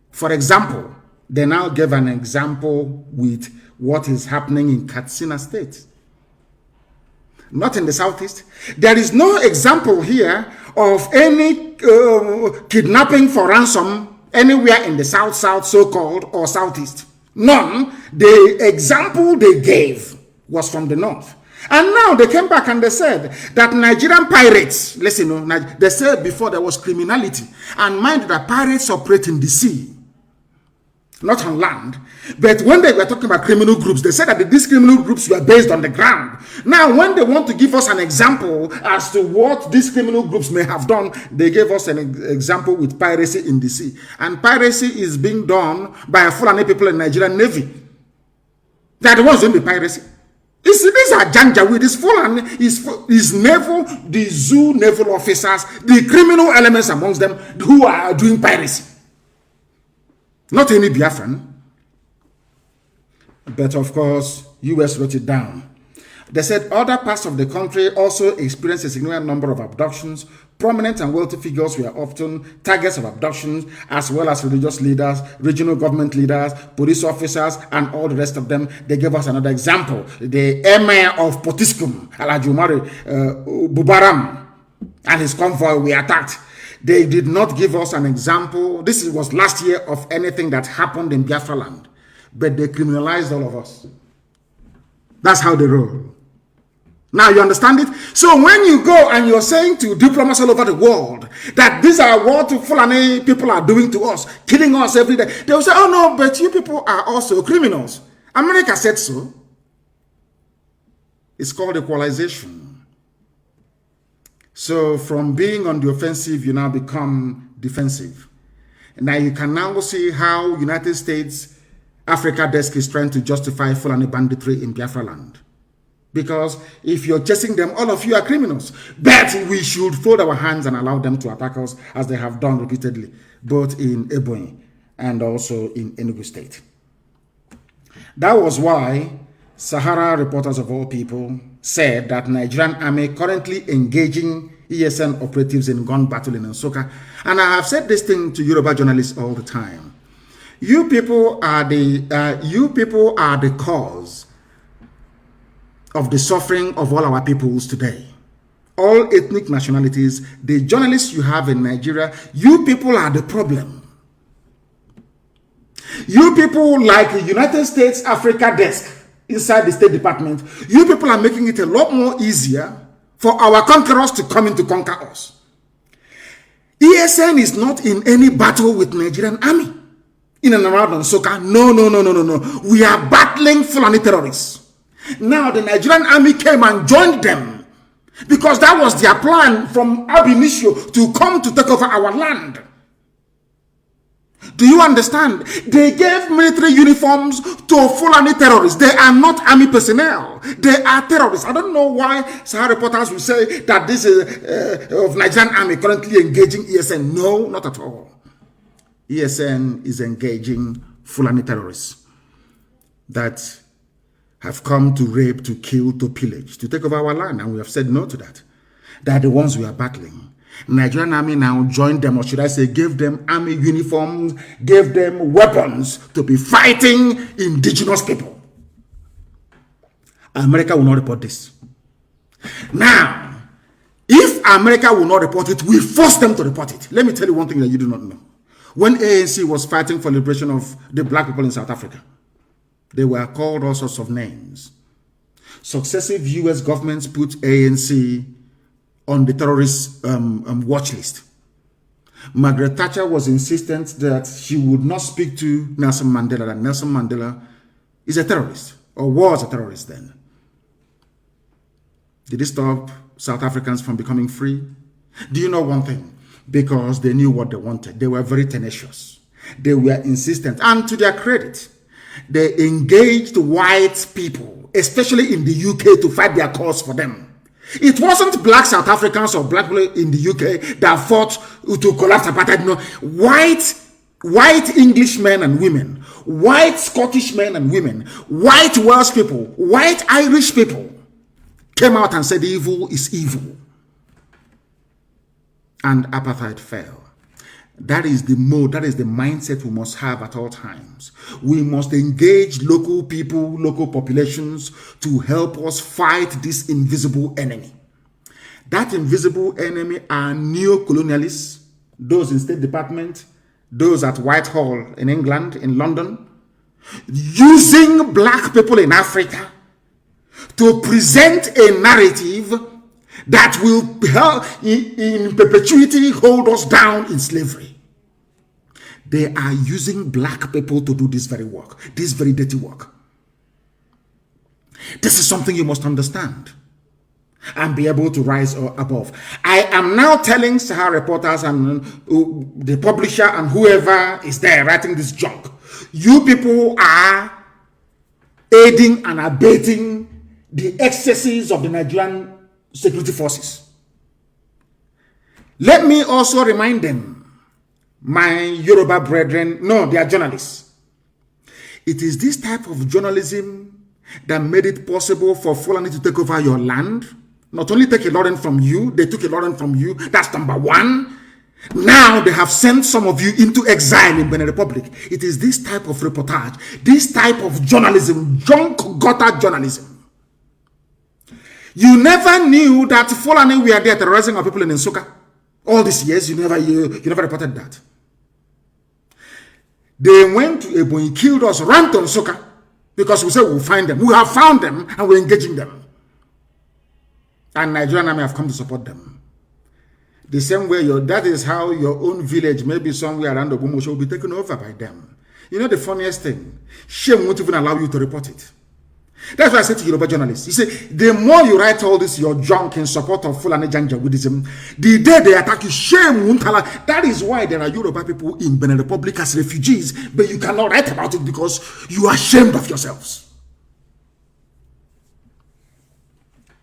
Speaker 5: For example, they now gave an example with what is happening in Katsina State. Not in the Southeast. There is no example here of any kidnapping for ransom anywhere in the South, so-called, or Southeast. None. The example they gave was from the North. And now they came back and they said that Nigerian pirates, listen, they said before there was criminality. And mind that pirates operate in the sea. not on land. But when they were talking about criminal groups, they said that these criminal groups were based on the ground. Now, when they want to give us an example as to what these criminal groups may have done, they gave us an example with piracy in the sea. And piracy is being done by Fulani people in Nigerian Navy. They are the ones doing the piracy. You see, these are Janjaweed, this Fulani, is naval, the zoo naval officers, the criminal elements amongst them who are doing piracy. Not any Biafran. But of course, US wrote it down. They said other parts of the country also experienced a significant number of abductions. Prominent and wealthy figures were often targets of abductions, as well as religious leaders, regional government leaders, police officers, and all the rest of them. They gave us another example. The Emir of Potiskum, Alhaji Umar Bubaram, and his convoy were attacked. They did not give us an example. This was last year of anything that happened in Biafra land. But they criminalized all of us. That's how they roll. Now you understand it? So when you go and you're saying to diplomats all over the world that these are what Fulani people are doing to us, killing us every day, they will say, oh no, but you people are also criminals. America said so. It's called equalization. So from being on the offensive, you now become defensive. And now you can now see how United States Africa Desk is trying to justify Fulani banditry in Biafra land. Because if you're chasing them, all of you are criminals. But we should fold our hands and allow them to attack us as they have done repeatedly, both in Ebonyi and also in Enugu State. That was why Sahara reporters of all people said that Nigerian army currently engaging ESN operatives in gun battle in Nsukka. And I have said this thing to Yoruba journalists all the time. You people are the cause of the suffering of all our peoples today. All ethnic nationalities, the journalists you have in Nigeria, you people are the problem. You people like the United States Africa Desk inside the State Department, you people are making it a lot more easier for our conquerors to come in to conquer us. ESN is not in any battle with Nigerian army in and around Nsukka. No. We are battling Fulani terrorists. Now the Nigerian army came and joined them because that was their plan from ab initio, to come to take over our land. Do you understand? They gave military uniforms to Fulani terrorists. They are not army personnel. They are terrorists. I don't know why Sahara reporters will say that this is of Nigerian army currently engaging ESN. No, not at all. ESN is engaging Fulani terrorists that have come to rape, to kill, to pillage, to take over our land. And we have said no to that. They are the ones we are battling. Nigerian army now joined them, or should I say gave them army uniforms, gave them weapons to be fighting indigenous people. America will not report this. Now, if America will not report it, we force them to report it. Let me tell you one thing that you do not know. When ANC was fighting for liberation of the black people in South Africa, they were called all sorts of names. Successive US governments put ANC on the terrorist watch list. Margaret Thatcher was insistent that she would not speak to Nelson Mandela, that Nelson Mandela is a terrorist, or was a terrorist then. Did it stop South Africans from becoming free? Do you know one thing? Because they knew what they wanted. They were very tenacious. They were insistent. And to their credit, they engaged white people, especially in the UK, to fight their cause for them. It wasn't black South Africans or black people in the UK that fought to collapse apartheid. No, white English men and women, white Scottish men and women, white Welsh people, white Irish people came out and said evil is evil. And apartheid fell. That is the mode, that is the mindset we must have at all times. We must engage local people, local populations to help us fight this invisible enemy. That invisible enemy are neo-colonialists, those in State Department, those at Whitehall in England, in London, using black people in Africa to present a narrative that will in perpetuity hold us down in slavery. They are using black people to do this very work, this very dirty work. This is something you must understand and be able to rise above. I am now telling Sahara reporters and the publisher and whoever is there writing this junk, you people are aiding and abetting the excesses of the Nigerian security forces. Let me also remind them, my Yoruba brethren, no, they are journalists. It is this type of journalism that made it possible for Fulani to take over your land. Not only take a lot from you, they took a lot from you. That's number one. Now they have sent some of you into exile in Benin Republic. It is this type of reportage, this type of journalism, junk gutter journalism. You never knew that Fulani were there terrorizing our people in Nsukka. All these years, you never reported that. They went to Ebonyi, killed us, ran to Nsukka, because we said we'll find them. We have found them and we're engaging them. And Nigerian army have come to support them. The same way, that is how your own village, maybe somewhere around Ogumosho, will be taken over by them. You know the funniest thing? Shame won't even allow you to report it. That's why I say to Yoruba journalists, you see, the more you write all this, your junk in support of Fulani Janjaweedism, the day they attack you, shame won't allow. That is why there are Yoruba people in Benin Republic as refugees, but you cannot write about it because you are ashamed of yourselves.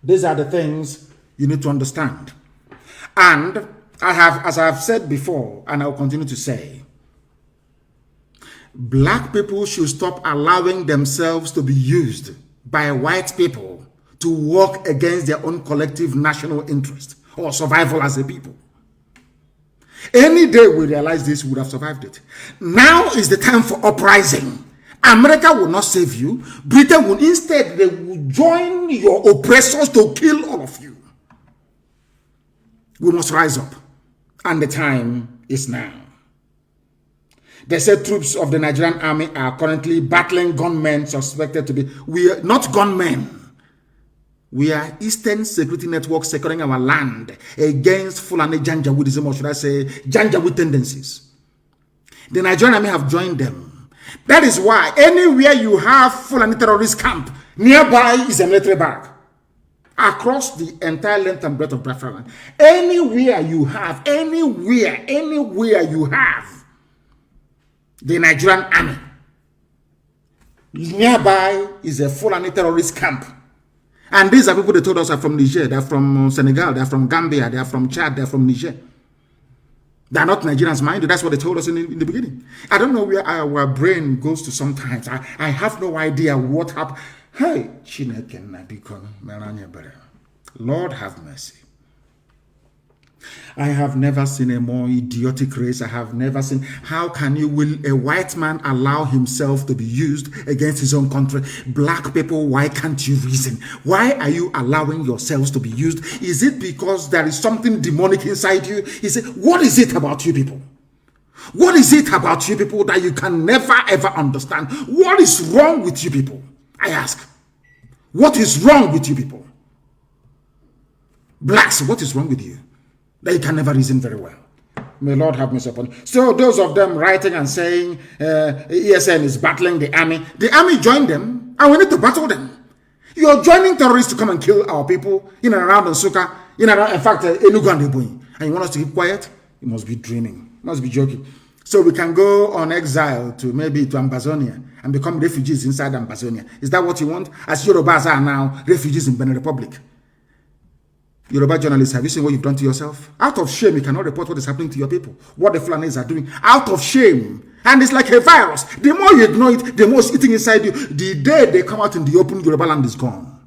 Speaker 5: These are the things you need to understand. And I have, as I have said before, and I will continue to say, black people should stop allowing themselves to be used by white people to work against their own collective national interest or survival as a people. Any day we realize this, we would have survived it. Now is the time for uprising. America will not save you. Britain will instead, they will join your oppressors to kill all of you. We must rise up. And the time is now. They said troops of the Nigerian army are currently battling gunmen suspected to be... We are not gunmen. We are Eastern Security Network securing our land against Fulani Janjaweedism, or should I say, Janjaweed tendencies. The Nigerian army have joined them. That is why anywhere you have Fulani terrorist camp, nearby is a military barrack. Across the entire length and breadth of Biafra land. Anywhere you have the Nigerian army, nearby is a Fulani terrorist camp. And these are people they told us are from Niger, they're from Senegal, they're from Gambia, they're from Chad, they're from Niger. They're not Nigerians, mind you. That's what they told us in the beginning. I don't know where our brain goes to sometimes. I have no idea what happened. Hey, Lord have mercy. I have never seen a more idiotic race. I have never seen. How will a white man allow himself to be used against his own country? Black people, why can't you reason? Why are you allowing yourselves to be used? Is it because there is something demonic inside you? What is it about you people? What is it about you people that you can never ever understand? What is wrong with you people? I ask. What is wrong with you people? Blacks, what is wrong with you? That you can never reason very well. May Lord have mercy upon you. So those of them writing and saying ESN is battling the army joined them and we need to battle them. You're joining terrorists to come and kill our people in and around Nsukka, in fact, Enugu and Ebonyi. And you want us to keep quiet? You must be dreaming. You must be joking. So we can go on exile to maybe to Ambazonia and become refugees inside Ambazonia. Is that what you want? As Yorubas are now refugees in Benin Republic. Yoruba journalists, have you seen what you've done to yourself? Out of shame, you cannot report what is happening to your people, what the Fulanis are doing. Out of shame. And it's like a virus. The more you ignore it, the more it's eating inside you. The day they come out in the open, Yoruba land is gone.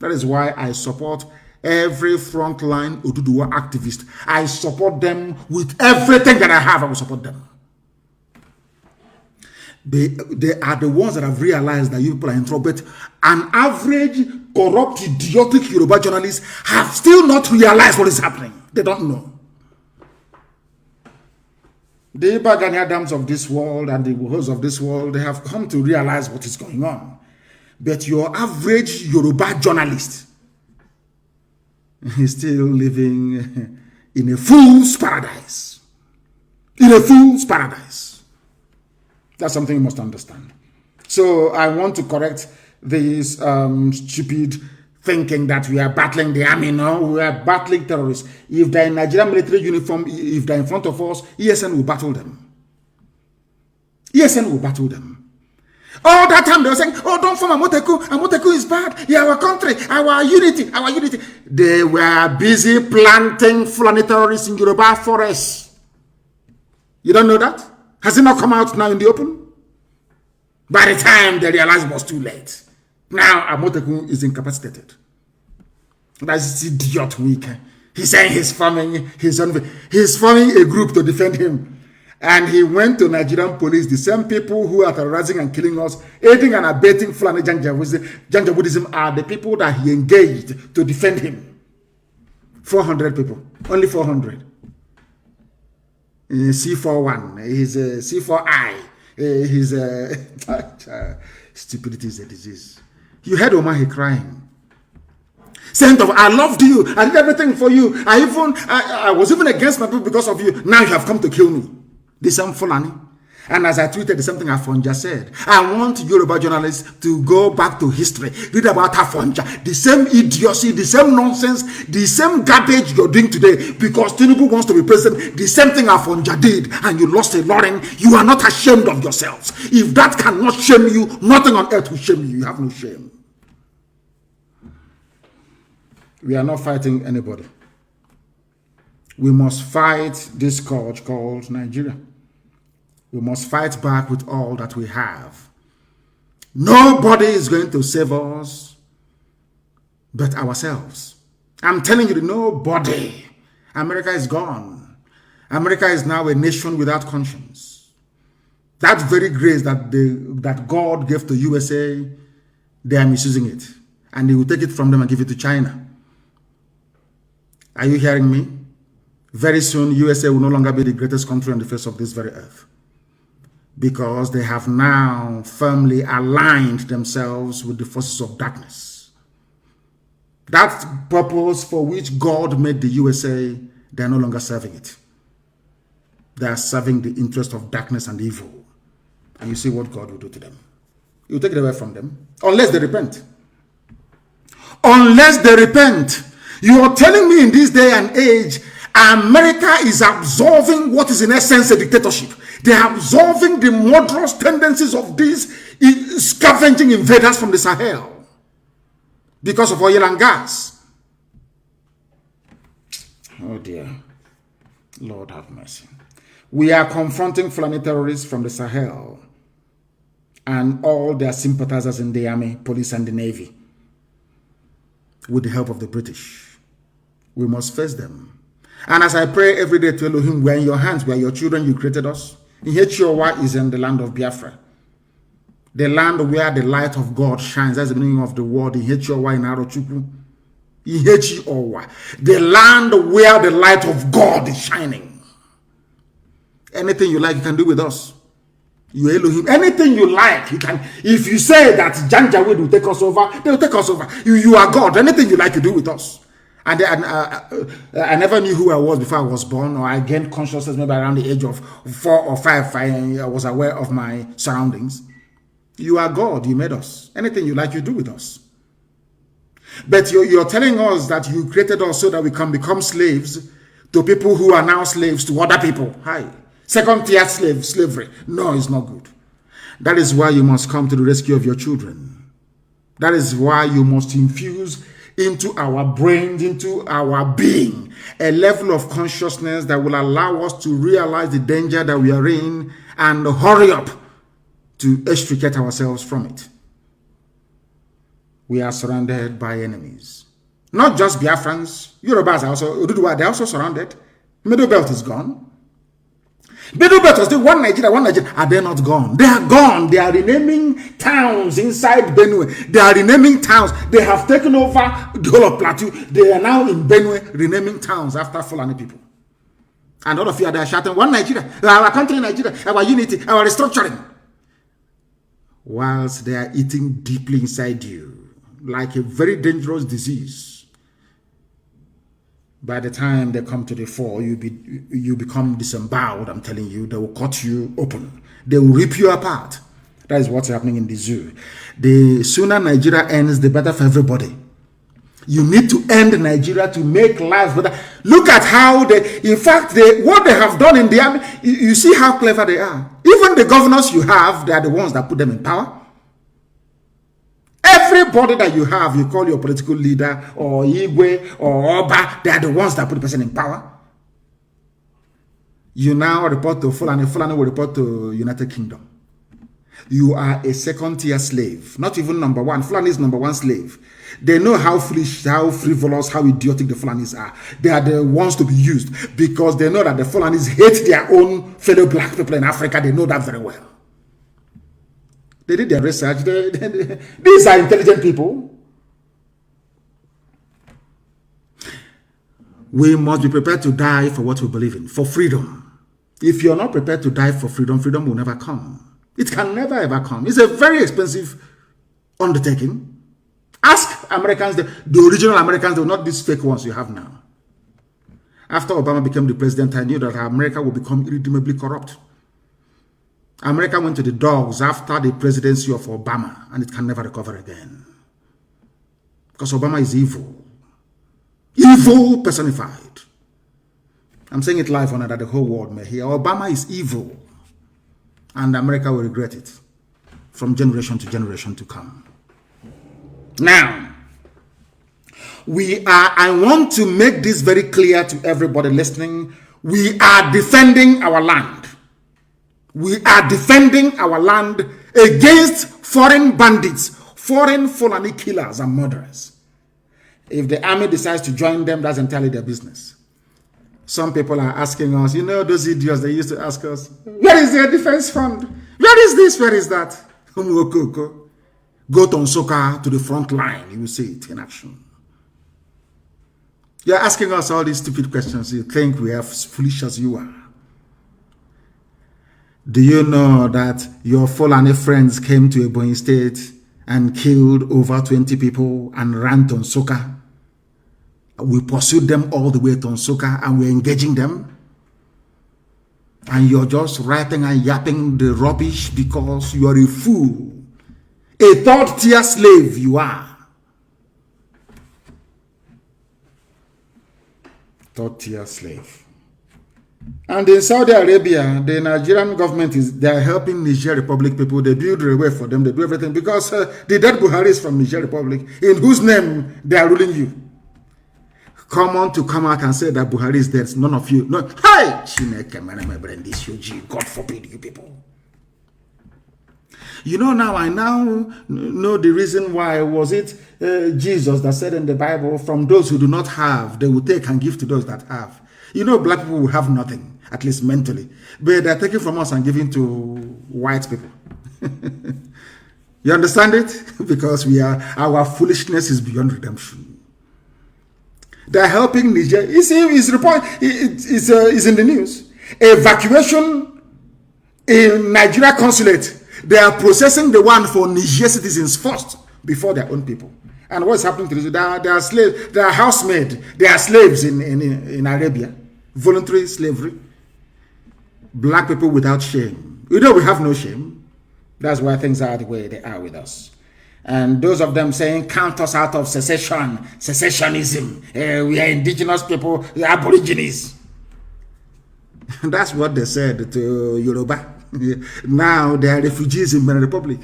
Speaker 5: That is why I support every frontline Oduduwa activist. I support them with everything that I have. I will support them. They are the ones that have realized that you people are in trouble. But an average, corrupt, idiotic Yoruba journalist have still not realized what is happening. They don't know. The Ibagani Adams of this world and the Wohos of this world, they have come to realize what is going on. But your average Yoruba journalist is still living in a fool's paradise. In a fool's paradise. That's something you must understand. So I want to correct this stupid thinking that we are battling the army. No, we are battling terrorists. If they're in Nigerian military uniform, if they're in front of us, ESN will battle them. ESN will battle them. All that time they were saying, oh, don't form Amoteku. Amoteku is bad. Yeah, our country, our unity, our unity. They were busy planting Fulani terrorists in Yoruba forests. You don't know that? Has it not come out now in the open? By the time they realized it was too late. Now Amoteku is incapacitated. That's idiot weak. He's saying he's forming a group to defend him. And he went to Nigerian police, the same people who are terrorizing and killing us, aiding and abetting Fulani Janjaweedism are the people that he engaged to defend him. 400 people. Only 400. C41. He's a C4I. He's a... Stupidity is a disease. You heard Omahi crying. Saying, I loved you. I did everything for you. I was even against my people because of you. Now you have come to kill me. The same Fulani. And as I tweeted, the same thing Afonja said. I want Yoruba journalists to go back to history. Read about Afonja. The same idiocy, the same nonsense, the same garbage you're doing today because Tinubu wants to be president. The same thing Afonja did and you lost a Lauren. You are not ashamed of yourselves. If that cannot shame you, nothing on earth will shame you. You have no shame. We are not fighting anybody. We must fight this scourge called Nigeria. We must fight back with all that we have. Nobody is going to save us but ourselves. I'm telling you, nobody. America is gone. America is now a nation without conscience. That very grace that God gave to USA, they are misusing it. And they will take it from them and give it to China. Are you hearing me? Very soon, USA will no longer be the greatest country on the face of this very earth. Because they have now firmly aligned themselves with the forces of darkness. That purpose for which God made the USA, they are no longer serving it. They are serving the interest of darkness and evil. And you see what God will do to them. He will take it away from them. Unless they repent. Unless they repent. You are telling me in this day and age, America is absorbing what is in essence a dictatorship. They are absorbing the murderous tendencies of these scavenging invaders from the Sahel because of oil and gas. Oh dear. Lord have mercy. We are confronting Fulani terrorists from the Sahel and all their sympathizers in the army, police, and the navy with the help of the British. We must face them. And as I pray every day to Elohim, we are in your hands, we are your children, you created us. Ihechiowa is in the land of Biafra. The land where the light of God shines. That's the meaning of the word. Ihechiowa in Arochukwu. Ihechiowa. The land where the light of God is shining. Anything you like, you can do with us. You Elohim. Anything you like, you can. If you say that Janjaweed will take us over, they will take us over. You are God. Anything you like, you do with us. And I never knew who I was before I was born, or I gained consciousness maybe around the age of 4 or 5. I was aware of my surroundings. You are God. You made us. Anything you like, you do with us. But you're telling us that you created us so that we can become slaves to people who are now slaves to other people. Hi. Second-tier slavery. No, it's not good. That is why you must come to the rescue of your children. That is why you must infuse into our brains, into our being, a level of consciousness that will allow us to realize the danger that we are in and hurry up to extricate ourselves from it. We are surrounded by enemies. Not just Biafrans, Yorubas are also, they're also surrounded. Middle Belt is gone. Middle Belt was the one Nigeria. Are they not gone? They are gone. They are renaming towns inside Benue. They are renaming towns. They have taken over the whole of Plateau. They are now in Benue renaming towns after Fulani people. And all of you are there shouting, one Nigeria, our country Nigeria, our unity, our restructuring. Whilst they are eating deeply inside you, like a very dangerous disease. By the time they come to the fore, you become disemboweled. I'm telling you, they will cut you open. They will rip you apart. That is what's happening in the zoo. The sooner Nigeria ends, the better for everybody. You need to end Nigeria to make life better. Look at how in fact, what they have done in the army, you see how clever they are. Even the governors you have, they are the ones that put them in power. Everybody that you have, you call your political leader or Igwe or Oba, they are the ones that put the person in power. You now report to Fulani, Fulani will report to United Kingdom. You are a second-tier slave, not even number one. Fulani is number one slave. They know how foolish, how frivolous, how idiotic the Fulanis are. They are the ones to be used because they know that the Fulanis hate their own fellow black people in Africa. They know that very well. They did their research. These are intelligent people. We must be prepared to die for what we believe in, for freedom. If you're not prepared to die for freedom, freedom will never come. It can never ever come. It's a very expensive undertaking. Ask Americans, the original Americans, not these fake ones you have now. After Obama became the president, I knew that America would become irredeemably corrupt. America went to the dogs after the presidency of Obama, and it can never recover again. Because Obama is evil. Evil personified. I'm saying it live on that the whole world may hear. Obama is evil. And America will regret it from generation to generation to come. Now, I want to make this very clear to everybody listening. We are defending our land. We are defending our land against foreign bandits, foreign Fulani killers and murderers. If the army decides to join them, that's entirely their business. Some people are asking us, you know, those idiots, they used to ask us, where is their defense fund? Where is this? Where is that? Go to Nsukka, to the front line. You will see it in action. You're asking us all these stupid questions. You think we are as foolish as you are. Do you know that your Fulani friends came to Ebonyi State and killed over 20 people and ran to Nsukka? We pursued them all the way to Nsukka and we're engaging them. And you're just writing and yapping the rubbish because you are a fool. A third-tier slave you are. Third-tier slave. And in Saudi Arabia, the Nigerian government they are helping Niger Republic people. They build railway for them. They do everything because the dead Buhari is from Niger Republic, in whose name they are ruling you. Come on to come out and say that Buhari is dead. None of you. No. Hi! God forbid you people. You know, now I know the reason why. Was it Jesus that said in the Bible, from those who do not have, they will take and give to those that have. You know, black people will have nothing, at least mentally. But they're taking from us and giving to white people. You understand it? Because our foolishness is beyond redemption. They're helping Niger. You see, it's in the news. Evacuation in Nigeria consulate. They are processing the one for Niger citizens first before their own people. And what's happening to this? They are slaves. They are housemaid. They are slaves in Arabia. Voluntary slavery. Black people without shame. You know we have no shame. That's why things are the way they are with us. And those of them saying, count us out of secession, secessionism. We are indigenous people, aborigines. That's what they said to Yoruba. Now they are refugees in Benin Republic.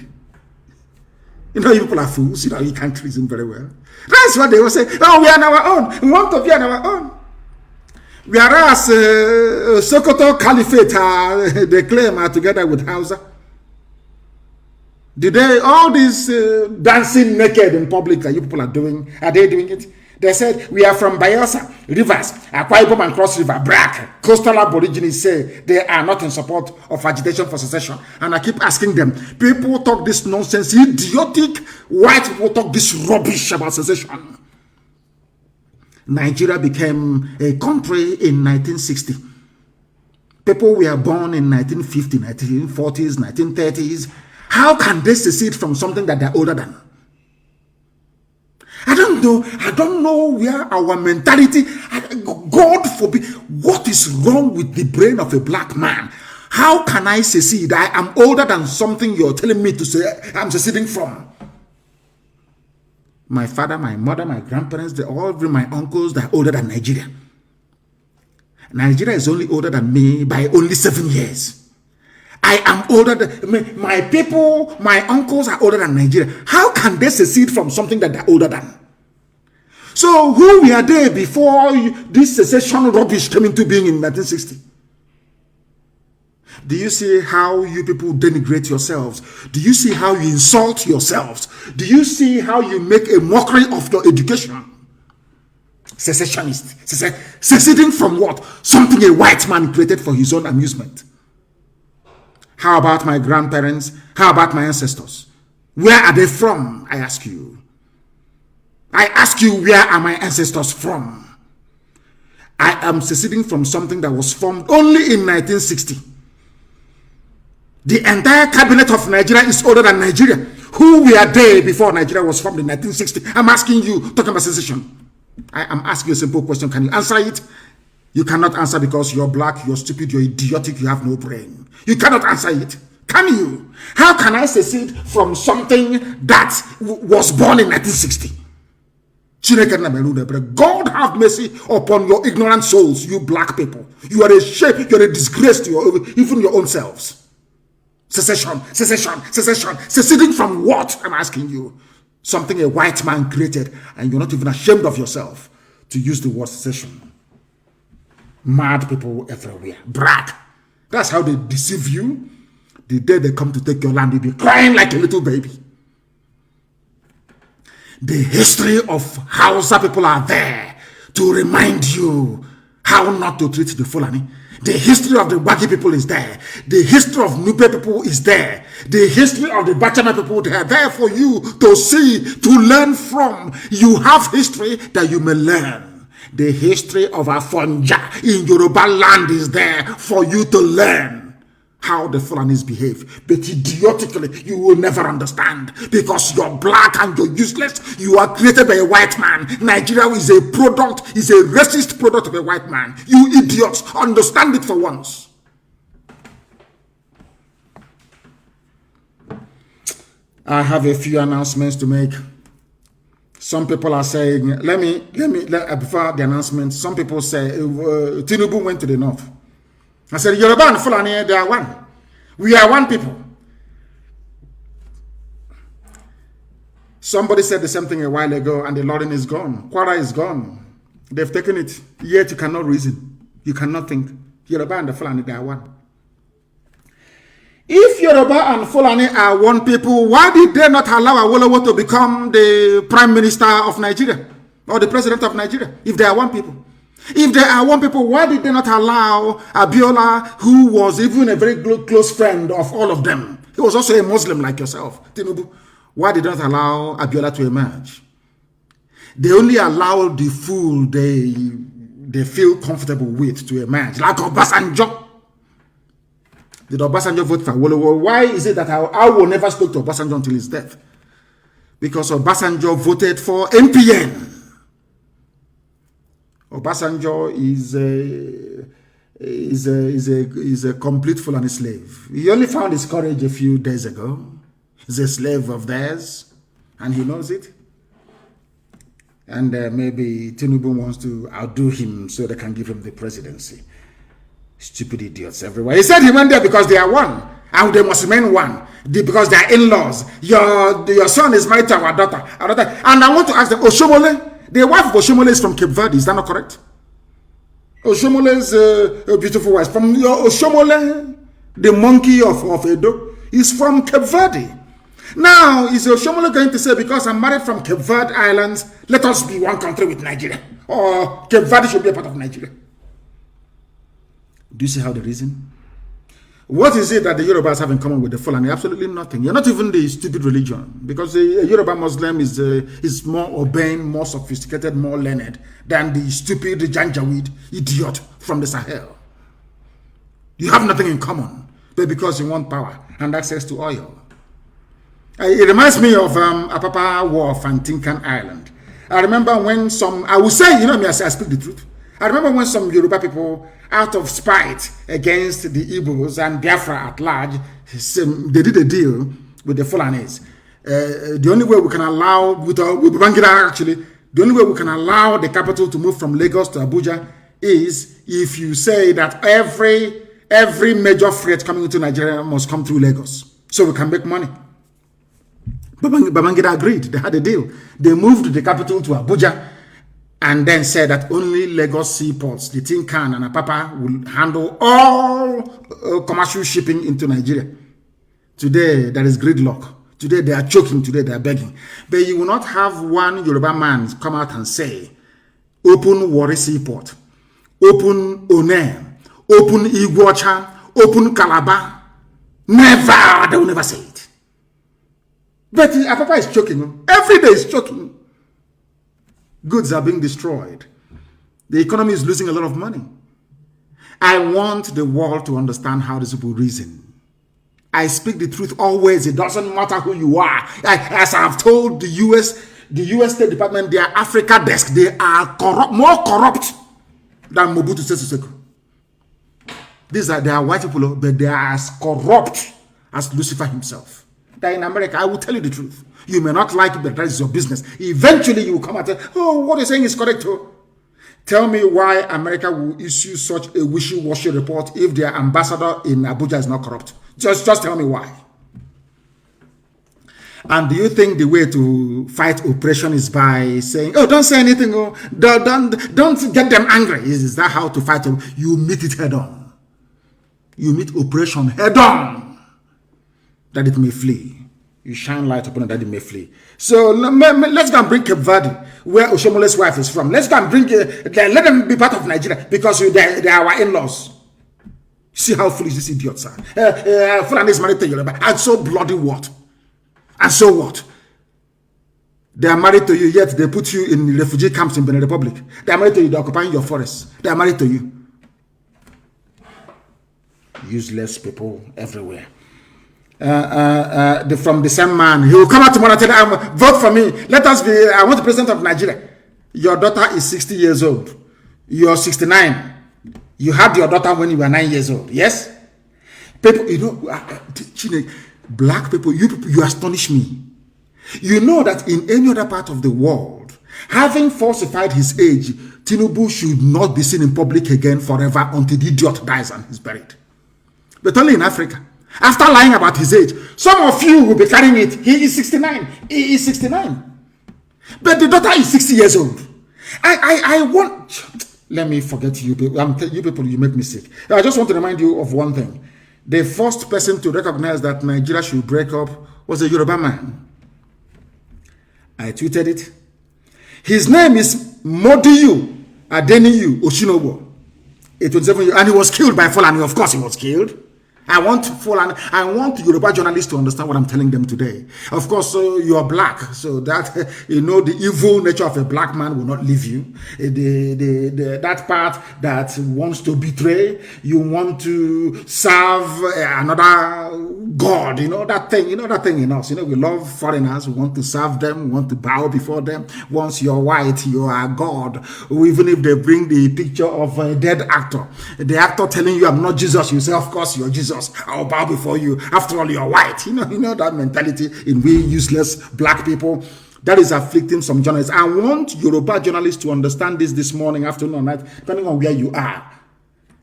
Speaker 5: You know, you people are fools. You know, you can't reason very well. That's what they will say. Oh, we are on our own. We want to be on our own. Whereas Sokoto Caliphate, they claim are together with Hausa. Did they, all these dancing naked in public that you people are doing, are they doing it? They said, we are from Bayelsa, Rivers, Akwa Ibom and Cross River, Brack. Coastal Aborigines say they are not in support of agitation for secession. And I keep asking them, people talk this nonsense, idiotic, white people talk this rubbish about secession. Nigeria became a country in 1960. People were born in 1950, 1940s, 1930s. How can they secede from something that they're older than? I don't know where our mentality, God forbid, what is wrong with the brain of a black man? How can I secede? I am older than something you're telling me to say I'm seceding from. My father, my mother, my grandparents, my uncles, they're older than Nigeria. Nigeria is only older than me by only 7 years. I am older than my people, my uncles are older than Nigeria. How can they secede from something that they're older than? So who were they before this secession rubbish came into being in 1960? Do you see how you people denigrate yourselves? Do you see how you insult yourselves? Do you see how you make a mockery of your education? Secessionist. Seceding from what? Something a white man created for his own amusement. How about my grandparents? How about my ancestors? Where are they from? I ask you. I ask you, where are my ancestors from? I am seceding from something that was formed only in 1960. The entire cabinet of Nigeria is older than Nigeria. Who were they before Nigeria was formed in 1960? I'm asking you, talking about secession. I am asking you a simple question. Can you answer it? You cannot answer because you're black, you're stupid, you're idiotic, you have no brain. You cannot answer it. Can you? How can I secede from something that was born in 1960? God have mercy upon your ignorant souls, you black people. You are a shame, you're a disgrace to even your own selves. Secession. Seceding from what? I'm asking you. Something a white man created, and you're not even ashamed of yourself to use the word secession. Mad people everywhere. Brag. That's how they deceive you. The day they come to take your land, you'll be crying like a little baby. The history of Hausa people are there to remind you how not to treat the Fulani. The history of the Wagi people is there. The history of Nupe people is there. The history of the Bachama people, they are there for you to see, to learn from. You have history that you may learn. The history of Afonja in Yoruba land is there for you to learn how the Fulanis behave. But idiotically, you will never understand because you're black and you're useless. You are created by a white man. Nigeria is a product, is a racist product of a white man. You idiots, understand it for once. I have a few announcements to make. Some people are saying, before the announcement, some people say, Tinubu went to the north. I said, Yoruba and Fulani, they are one. We are one people. Somebody said the same thing a while ago, and the Lordin is gone. Kwara is gone. They've taken it. Yet you cannot reason. You cannot think. Yoruba and the Fulani, they are one. If Yoruba and Fulani are one people, why did they not allow Awolowo to become the Prime Minister of Nigeria or the President of Nigeria if they are one people? If they are one people, why did they not allow Abiola, who was even a very close friend of all of them? He was also a Muslim like yourself, Tinubu. Why did they not allow Abiola to emerge? They only allow the fool they feel comfortable with to emerge, like Obasanjo. Did Obasanjo vote for Awolowo? Why is it that I will never speak to Obasanjo until his death? Because Obasanjo voted for NPN. Obasanjo is a complete Fulani slave. He only found his courage a few days ago. He's a slave of theirs, and he knows it. And maybe Tinubu wants to outdo him so they can give him the presidency. Stupid idiots everywhere. He said he went there because they are one, and they must remain one because they are in-laws. Your son is married to our daughter. And I want to ask them, Oshomole, the wife of Oshomole is from Cape Verde. Is that not correct? Oshomole is a beautiful wife. From Oshomole, the monkey of Edo, is from Cape Verde. Now, is Oshomole going to say, because I'm married from Cape Verde Islands, let us be one country with Nigeria? Or Cape Verde should be a part of Nigeria? Do you see how they reason? What is it that the Yorubas have in common with the Fulani? Absolutely nothing. You're not even the stupid religion. Because a Yoruba Muslim is more urbane, more sophisticated, more learned than the stupid Janjaweed idiot from the Sahel. You have nothing in common. But because you want power and access to oil. It reminds me of Apapa Wharf and Tinkan Island. I remember when some, I will say, you know me, I speak the truth. I remember when some Yoruba people, out of spite against the Igbos and Biafra at large, they did a deal with the Fulanis. The only way we can allow, with Babangida actually, the only way we can allow the capital to move from Lagos to Abuja is if you say that every major freight coming into Nigeria must come through Lagos, so we can make money. Babangida agreed. They had a deal. They moved the capital to Abuja and then said that only Lagos seaports, the Tinkan and Apapa, will handle all commercial shipping into Nigeria. Today, there is gridlock. Today, they are choking. Today, they are begging. But you will not have one Yoruba man come out and say, open Warri Seaport, open One, open Iguacha, open Calabar. Never. They will never say it. But Apapa is choking. Every day is choking. Goods are being destroyed. The economy is losing a lot of money. I want the world to understand how these people reason. I speak the truth always. It doesn't matter who you are. As I've told the U.S. State Department, their Africa desk, they are more corrupt than Mobutu Sese Seko. They are white people, but they are as corrupt as Lucifer himself. That in America, I will tell you the truth. You may not like it, but that is your business. Eventually, you will come and say, oh, what you're saying is correct. Oh. Tell me why America will issue such a wishy-washy report if their ambassador in Abuja is not corrupt. Just tell me why. And do you think the way to fight oppression is by saying, oh, don't say anything, oh, don't get them angry? Is that how to fight them? You meet it head on. You meet oppression head on, that it may flee. You shine light upon it that it may flee. So let's go and bring Cape Verde, where Oshomole's wife is from. Let's go and bring let them be part of Nigeria because they are our in-laws. See how foolish these idiots are. Fulani is married to Yoruba. And so bloody what? And so what? They are married to you, yet they put you in refugee camps in Benin Republic. They are married to you, they are occupying your forests. They are married to you. Useless people everywhere. From the same man, he will come out tomorrow and tell them, vote for me. I want the president of Nigeria. Your daughter is 60 years old. You're 69. You had your daughter when you were 9 years old. Yes? People, you know, black people, you astonish me. You know that in any other part of the world, having falsified his age, Tinubu should not be seen in public again forever until the idiot dies and is buried. But only in Africa. After lying about his age, some of you will be carrying it. He is 69. He is 69. But the daughter is 60 years old. I want... Let me forget you people. You people, you make me sick. I just want to remind you of one thing. The first person to recognize that Nigeria should break up was a Yoruba man. I tweeted it. His name is Modiyu Adeniyi Oshinowo. 27 years, and he was killed by Fulani. Of course, he was killed. I want Yoruba journalists to understand what I'm telling them today. Of course, you are black, so that you know the evil nature of a black man will not leave you. That part that wants to betray, you want to serve another god. You know that thing. You know that thing in us. You know we love foreigners. We want to serve them. We want to bow before them. Once you're white, you are God. Even if they bring the picture of a dead actor, the actor telling you, "I'm not Jesus," you say, "Of course you're Jesus. I'll bow before you. After all, you're white." You know that mentality in we useless black people that is afflicting some journalists. I want Yoruba journalists to understand this morning, afternoon, or night, depending on where you are.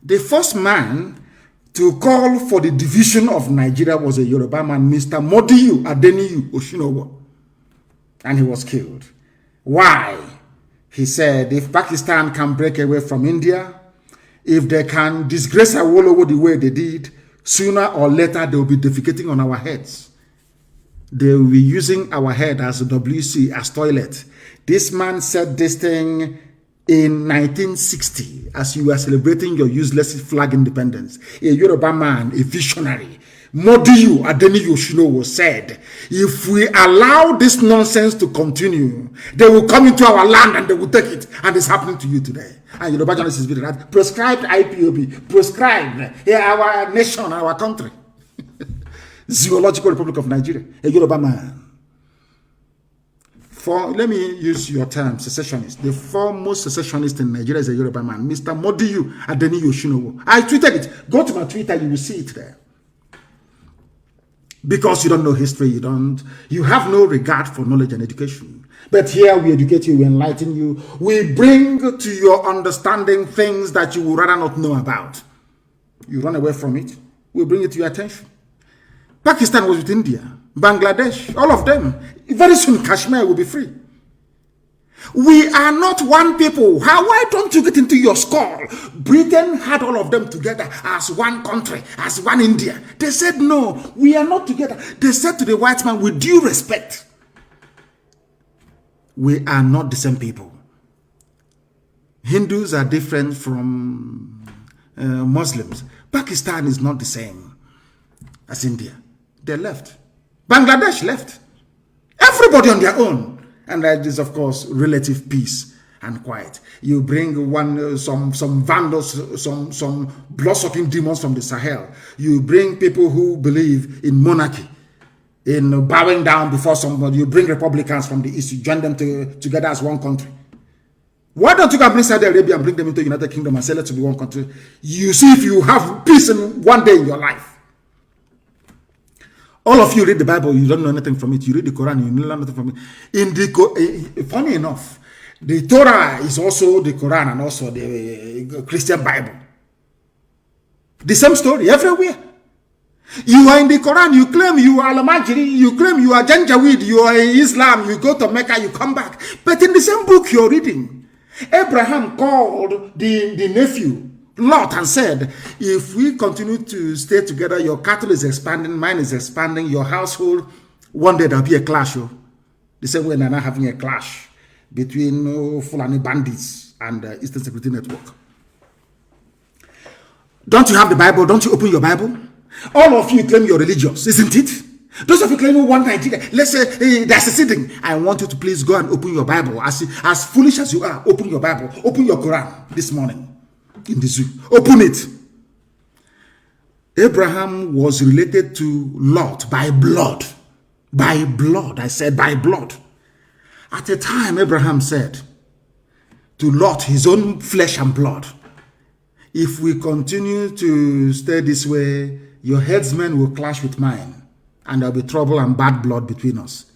Speaker 5: The first man to call for the division of Nigeria was a Yoruba man, Mr. Modiyu Adeniyi Oshinowo, and he was killed. Why? He said, if Pakistan can break away from India, if they can disgrace Awolowo the way they did, sooner or later, they will be defecating on our heads. They will be using our head as a WC, as toilet. This man said this thing in 1960, as you were celebrating your useless flag independence. A Yoruba man, a visionary, Modiyu Adeniyi Oshinowo said, if we allow this nonsense to continue, they will come into our land and they will take it. And it's happening to you today. And Yoruba journalists is very right. Prescribed IPOB, prescribed our nation, our country. Zoological Republic of Nigeria, a Yoruba man. let me use your term, secessionist. The foremost secessionist in Nigeria is a Yoruba man, Mr. Modiyu Adeni Yoshinowo. I tweeted it. Go to my Twitter, you will see it there. Because you don't know history, you have no regard for knowledge and education. But here we educate you, we enlighten you, we bring to your understanding things that you would rather not know about. You run away from it, we bring it to your attention. Pakistan was with India, Bangladesh, all of them. Very soon Kashmir will be free. We are not one people. Why don't you get into your skull? Britain had all of them together as one country, as one India. They said, no, we are not together. They said to the white man, with due respect, we are not the same people. Hindus are different from Muslims. Pakistan is not the same as India. They left. Bangladesh left. Everybody on their own. And that is, of course, relative peace and quiet. You bring some vandals, some blood-sucking demons from the Sahel. You bring people who believe in monarchy, in bowing down before somebody. You bring Republicans from the East. You join them together as one country. Why don't you go bring Saudi Arabia and bring them into the United Kingdom and sell it to be one country? You see if you have peace in one day in your life. All of you read the Bible, you don't know anything from it. You read the Quran, you don't know nothing from it. Funny enough, the Torah is also the Quran and also the Christian Bible. The same story everywhere. You are in the Quran, you claim you are Al-Majri, you claim you are Janjaweed, you are Islam, you go to Mecca, you come back. But in the same book you're reading, Abraham called the nephew Lot and said, if we continue to stay together, your cattle is expanding, mine is expanding, your household, one day there'll be a clash. The same way they're not having a clash between Fulani bandits and Eastern Security Network. Don't you have the Bible? Don't you open your Bible? All of you claim you're religious, isn't it? Those of you claiming one Nigeria, let's say they're seceding. I want you to please go and open your Bible. As foolish as you are, open your Bible, open your Quran this morning. In the zoo, open it. Abraham was related to Lot by blood. By blood, I said by blood. At a time, Abraham said to Lot, his own flesh and blood, if we continue to stay this way, your headsmen will clash with mine, and there'll be trouble and bad blood between us.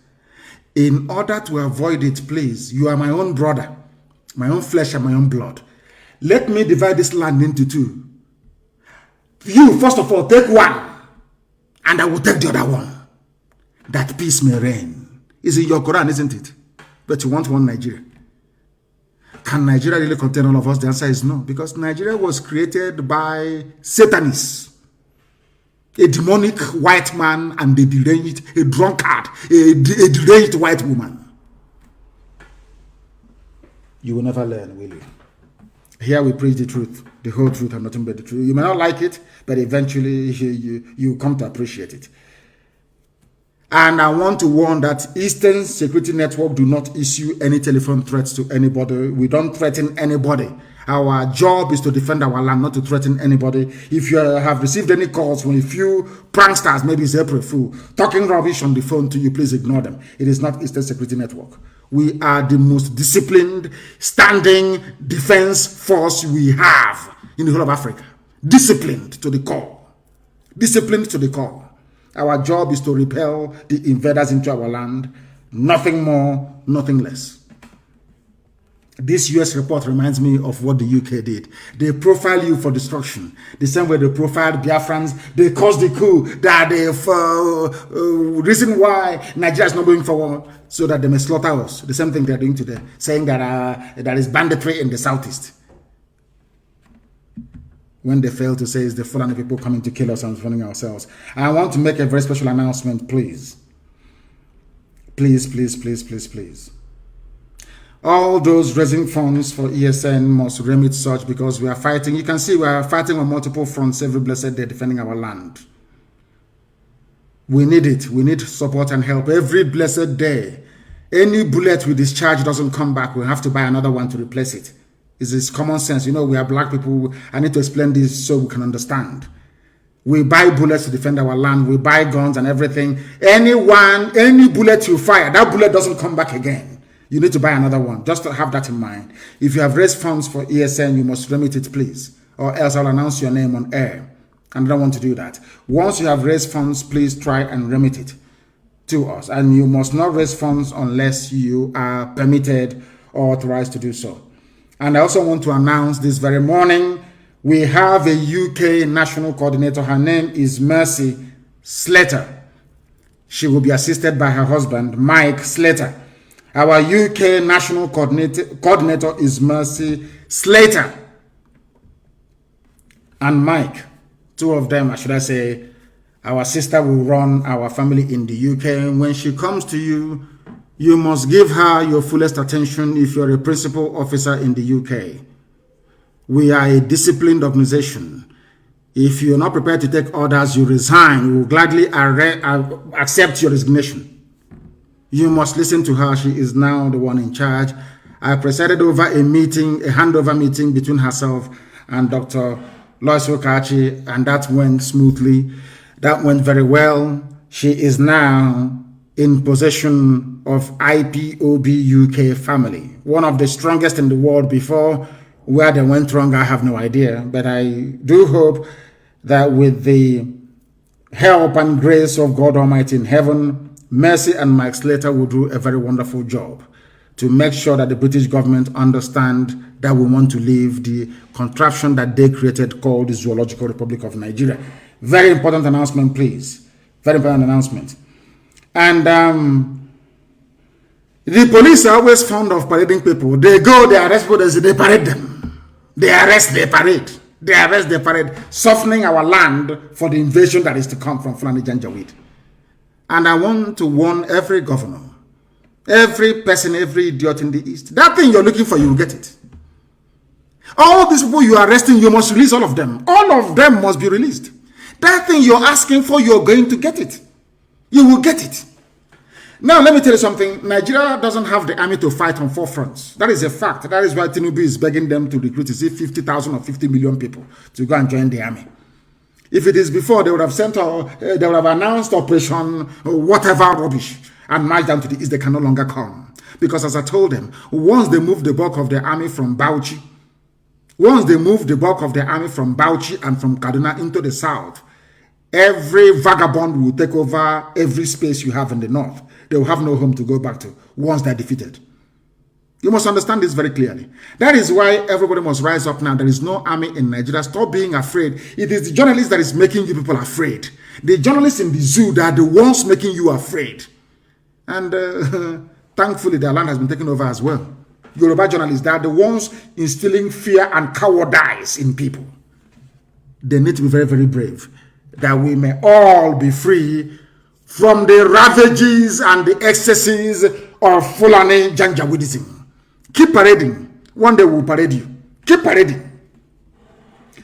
Speaker 5: In order to avoid it, please, you are my own brother, my own flesh and my own blood. Let me divide this land into two. You, first of all, take one, and I will take the other one, that peace may reign. It's in your Quran, isn't it? But you want one Nigeria. Can Nigeria really contain all of us? The answer is no, because Nigeria was created by Satanists, a demonic white man and a drunkard, a deranged white woman. You will never learn, will you? Here we preach the truth, the whole truth and nothing but the truth. You may not like it, but eventually you come to appreciate it. And I want to warn that Eastern Security Network do not issue any telephone threats to anybody. We don't threaten anybody. Our job is to defend our land, not to threaten anybody. If you have received any calls from a few pranksters, maybe it's April Fool, talking rubbish on the phone to you, please ignore them. It is not Eastern Security Network. We are the most disciplined, standing defense force we have in the whole of Africa. Disciplined to the core. Disciplined to the core. Our job is to repel the invaders into our land. Nothing more, nothing less. This US report reminds me of what the UK did. They profile you for destruction. The same way they profiled Biafrans. They caused the coup. That the reason why Nigeria is not going forward, so that they may slaughter us. The same thing they're doing today, saying that there is banditry in the southeast. When they fail to say it's the Fulani people coming to kill us and funding ourselves. I want to make a very special announcement, please. Please, please, please, please, please. All those raising funds for ESN must remit such, because we are fighting. You can see we are fighting on multiple fronts every blessed day, defending our land. We need it. We need support and help every blessed day. Any bullet we discharge doesn't come back. We have to buy another one to replace it. It's common sense. You know, we are black people. I need to explain this so we can understand. We buy bullets to defend our land. We buy guns and everything. Any bullet you fire, that bullet doesn't come back again. You need to buy another one. Just to have that in mind. If you have raised funds for ESN, you must remit it, please. Or else I'll announce your name on air. And I don't want to do that. Once you have raised funds, please try and remit it to us. And you must not raise funds unless you are permitted or authorized to do so. And I also want to announce this very morning, we have a UK national coordinator. Her name is Mercy Slater. She will be assisted by her husband, Mike Slater. Our UK national coordinator is Mercy Slater. And Mike, two of them, should I say, our sister will run our family in the UK. When she comes to you, you must give her your fullest attention if you're a principal officer in the UK. We are a disciplined organization. If you're not prepared to take orders, you resign. We will gladly accept your resignation. You must listen to her. She is now the one in charge. I presided over a meeting, a handover meeting between herself and Dr. Lois Okachi, and that went smoothly. That went very well. She is now in possession of IPOB UK family, one of the strongest in the world. Before, where they went wrong, I have no idea. But I do hope that with the help and grace of God Almighty in heaven, Mercy and Mike Slater will do a very wonderful job to make sure that the British government understand that we want to leave the contraption that they created called the Zoological Republic of Nigeria. Very important announcement, please. Very important announcement. And the police are always fond of parading people. They go, they arrest people, they parade them. They arrest, they parade. They arrest, they parade, softening our land for the invasion that is to come from Fulani Janjaweed. And I want to warn every governor, every person, every idiot in the East. That thing you're looking for, you will get it. All these people you are arresting, you must release all of them. All of them must be released. That thing you're asking for, you're going to get it. You will get it. Now, let me tell you something. Nigeria doesn't have the army to fight on 4 fronts. That is a fact. That is why Tinubu is begging them to recruit, 50,000 or 50 million people to go and join the army. If it is before, they would have sent, they would have announced operation whatever rubbish and marched down to the east. They can no longer come. Because as I told them, once they move the bulk of the army from Bauchi, and from Kaduna into the south, every vagabond will take over every space you have in the north. They will have no home to go back to once they're defeated. You must understand this very clearly. That is why everybody must rise up now. There is no army in Nigeria. Stop being afraid. It is the journalists that is making you people afraid. The journalists in the zoo that are the ones making you afraid. And thankfully, their land has been taken over as well. Yoruba journalists, they are the ones instilling fear and cowardice in people. They need to be very, very brave. That we may all be free from the ravages and the excesses of Fulani Janjaweedism. Keep parading. One day we'll parade you. Keep parading.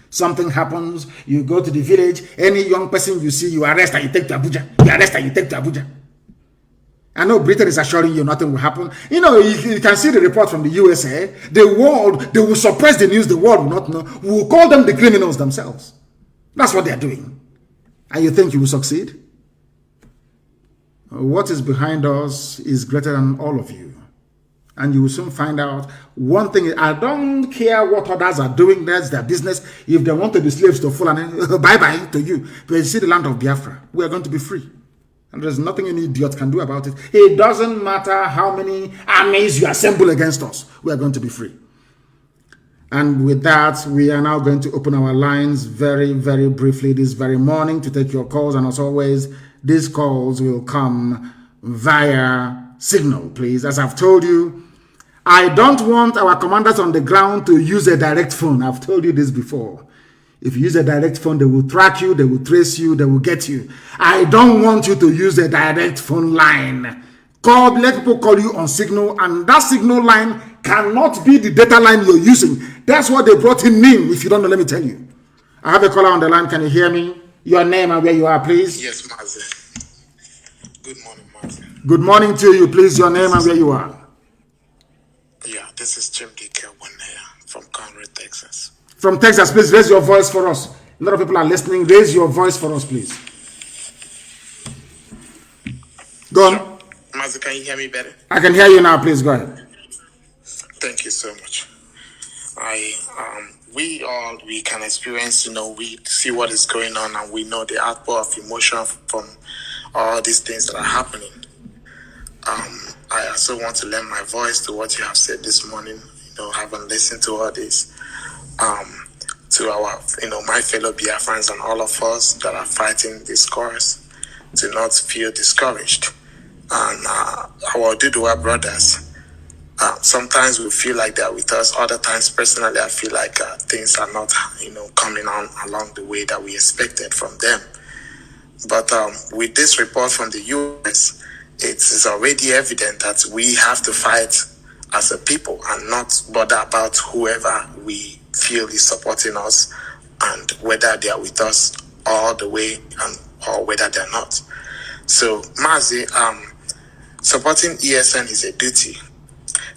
Speaker 5: Something happens, you go to the village, any young person you see, you arrest and you take to Abuja. You arrest and you take to Abuja. I know Britain is assuring you nothing will happen. You know, you can see the report from the USA. The world, they will suppress the news. The world will not know. We will call them the criminals themselves. That's what they are doing. And you think you will succeed? What is behind us is greater than all of you. And you will soon find out. One thing, I don't care what others are doing. That's their business. If they want to be slaves to Fulani, bye-bye to you. But you see the land of Biafra, we are going to be free. And there's nothing any idiot can do about it. It doesn't matter how many armies you assemble against us. We are going to be free. And with that, we are now going to open our lines very, very briefly this very morning to take your calls. And as always, these calls will come via signal, please. As I've told you, I don't want our commanders on the ground to use a direct phone. I've told you this before. If you use a direct phone, they will track you, they will trace you, they will get you. I don't want you to use a direct phone line. Let people call you on signal, and that signal line cannot be the data line you're using. That's what they brought in NIM. If you don't know, let me tell you. I have a caller on the line. Can you hear me? Your name and where you are, please.
Speaker 6: Yes, Mazi. Good morning, Mazi.
Speaker 5: Good morning to you, please. Your name and where you are.
Speaker 6: Yeah, this is Jim D.K. from Kanu, Texas.
Speaker 5: From Texas, please raise your voice for us. A lot of people are listening. Raise your voice for us, please. Go on.
Speaker 6: Mazi, Mazi, can you hear me better?
Speaker 5: I can hear you now. Please go ahead.
Speaker 6: Thank you so much. We can experience, we see what is going on, and we know the outpour of emotion from all these things that are happening. I also want to lend my voice to what you have said this morning, having listened to all this, to our, my fellow Biafrans and all of us that are fighting this cause, to not feel discouraged. And our Oduduwa brothers, sometimes we feel like they're with us. Other times, personally, I feel like things are not, coming on along the way that we expected from them. But with this report from the U.S., it is already evident that we have to fight as a people and not bother about whoever we feel is supporting us and whether they are with us all the way or whether they're not. So, Mazi, supporting ESN is a duty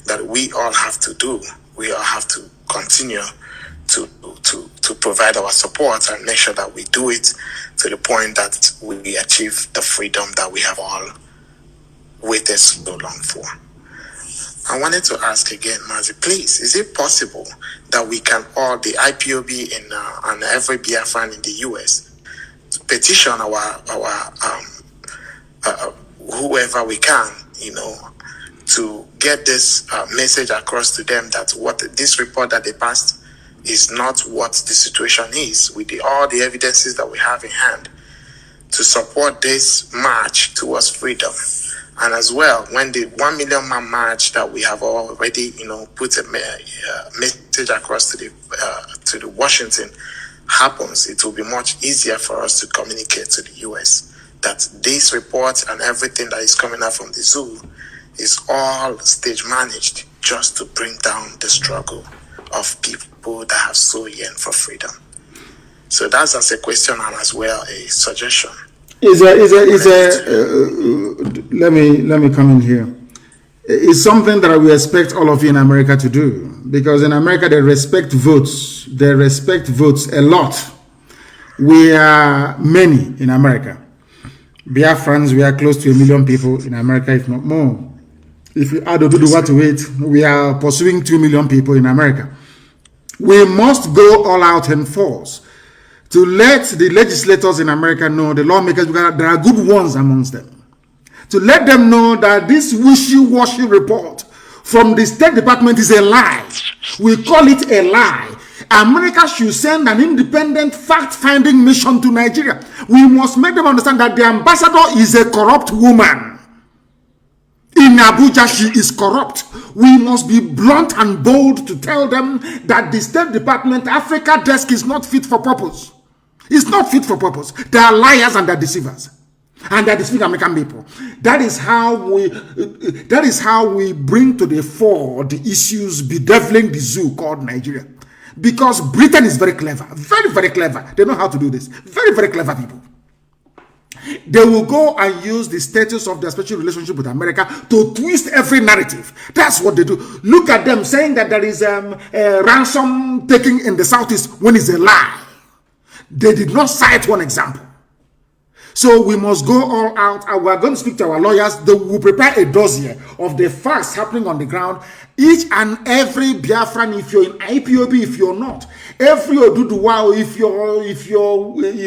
Speaker 6: that we all have to do. We all have to continue to provide our support and make sure that we do it to the point that we achieve the freedom that we have all waited so long for. I wanted to ask again, Mazi, please, is it possible that we can all, the IPOB and every Biafran in the US, petition our whoever we can, to get this message across to them that what this report that they passed is not what the situation is, with all the evidences that we have in hand, to support this march towards freedom. And as well, when the 1 million man march that we have already, put a message across to the Washington happens, it will be much easier for us to communicate to the US that this report and everything that is coming out from the zoo is all stage managed just to bring down the struggle of people that have so yearned for freedom. So that's as a question and as well a suggestion.
Speaker 5: Let me come in here. It's something that we expect all of you in America to do, because in America they respect votes. They respect votes a lot. We are many in America. Biafrans, we are close to 1 million people in America, if not more. If we add Oduduwa to it, we are pursuing 2 million people in America. We must go all out in force to let the legislators in America know, the lawmakers, because there are good ones amongst them, to let them know that this wishy-washy report from the State Department is a lie. We call it a lie. America should send an independent fact-finding mission to Nigeria. We must make them understand that the ambassador is a corrupt woman. In Abuja, she is corrupt. We must be blunt and bold to tell them that the State Department Africa desk is not fit for purpose. It's not fit for purpose. They are liars and they're deceivers. And they're deceiving American people. That is how we bring to the fore the issues bedeviling the zoo called Nigeria. Because Britain is very clever. Very, very clever. They know how to do this. Very, very clever people. They will go and use the status of their special relationship with America to twist every narrative. That's what they do. Look at them saying that there is a ransom taking in the Southeast when it's a lie. They did not cite one example. So we must go all out, and we are going to speak to our lawyers. They will prepare a dossier of the facts happening on the ground. Each and every Biafran, if you're in IPOB, if you're not, every Oduduwa, if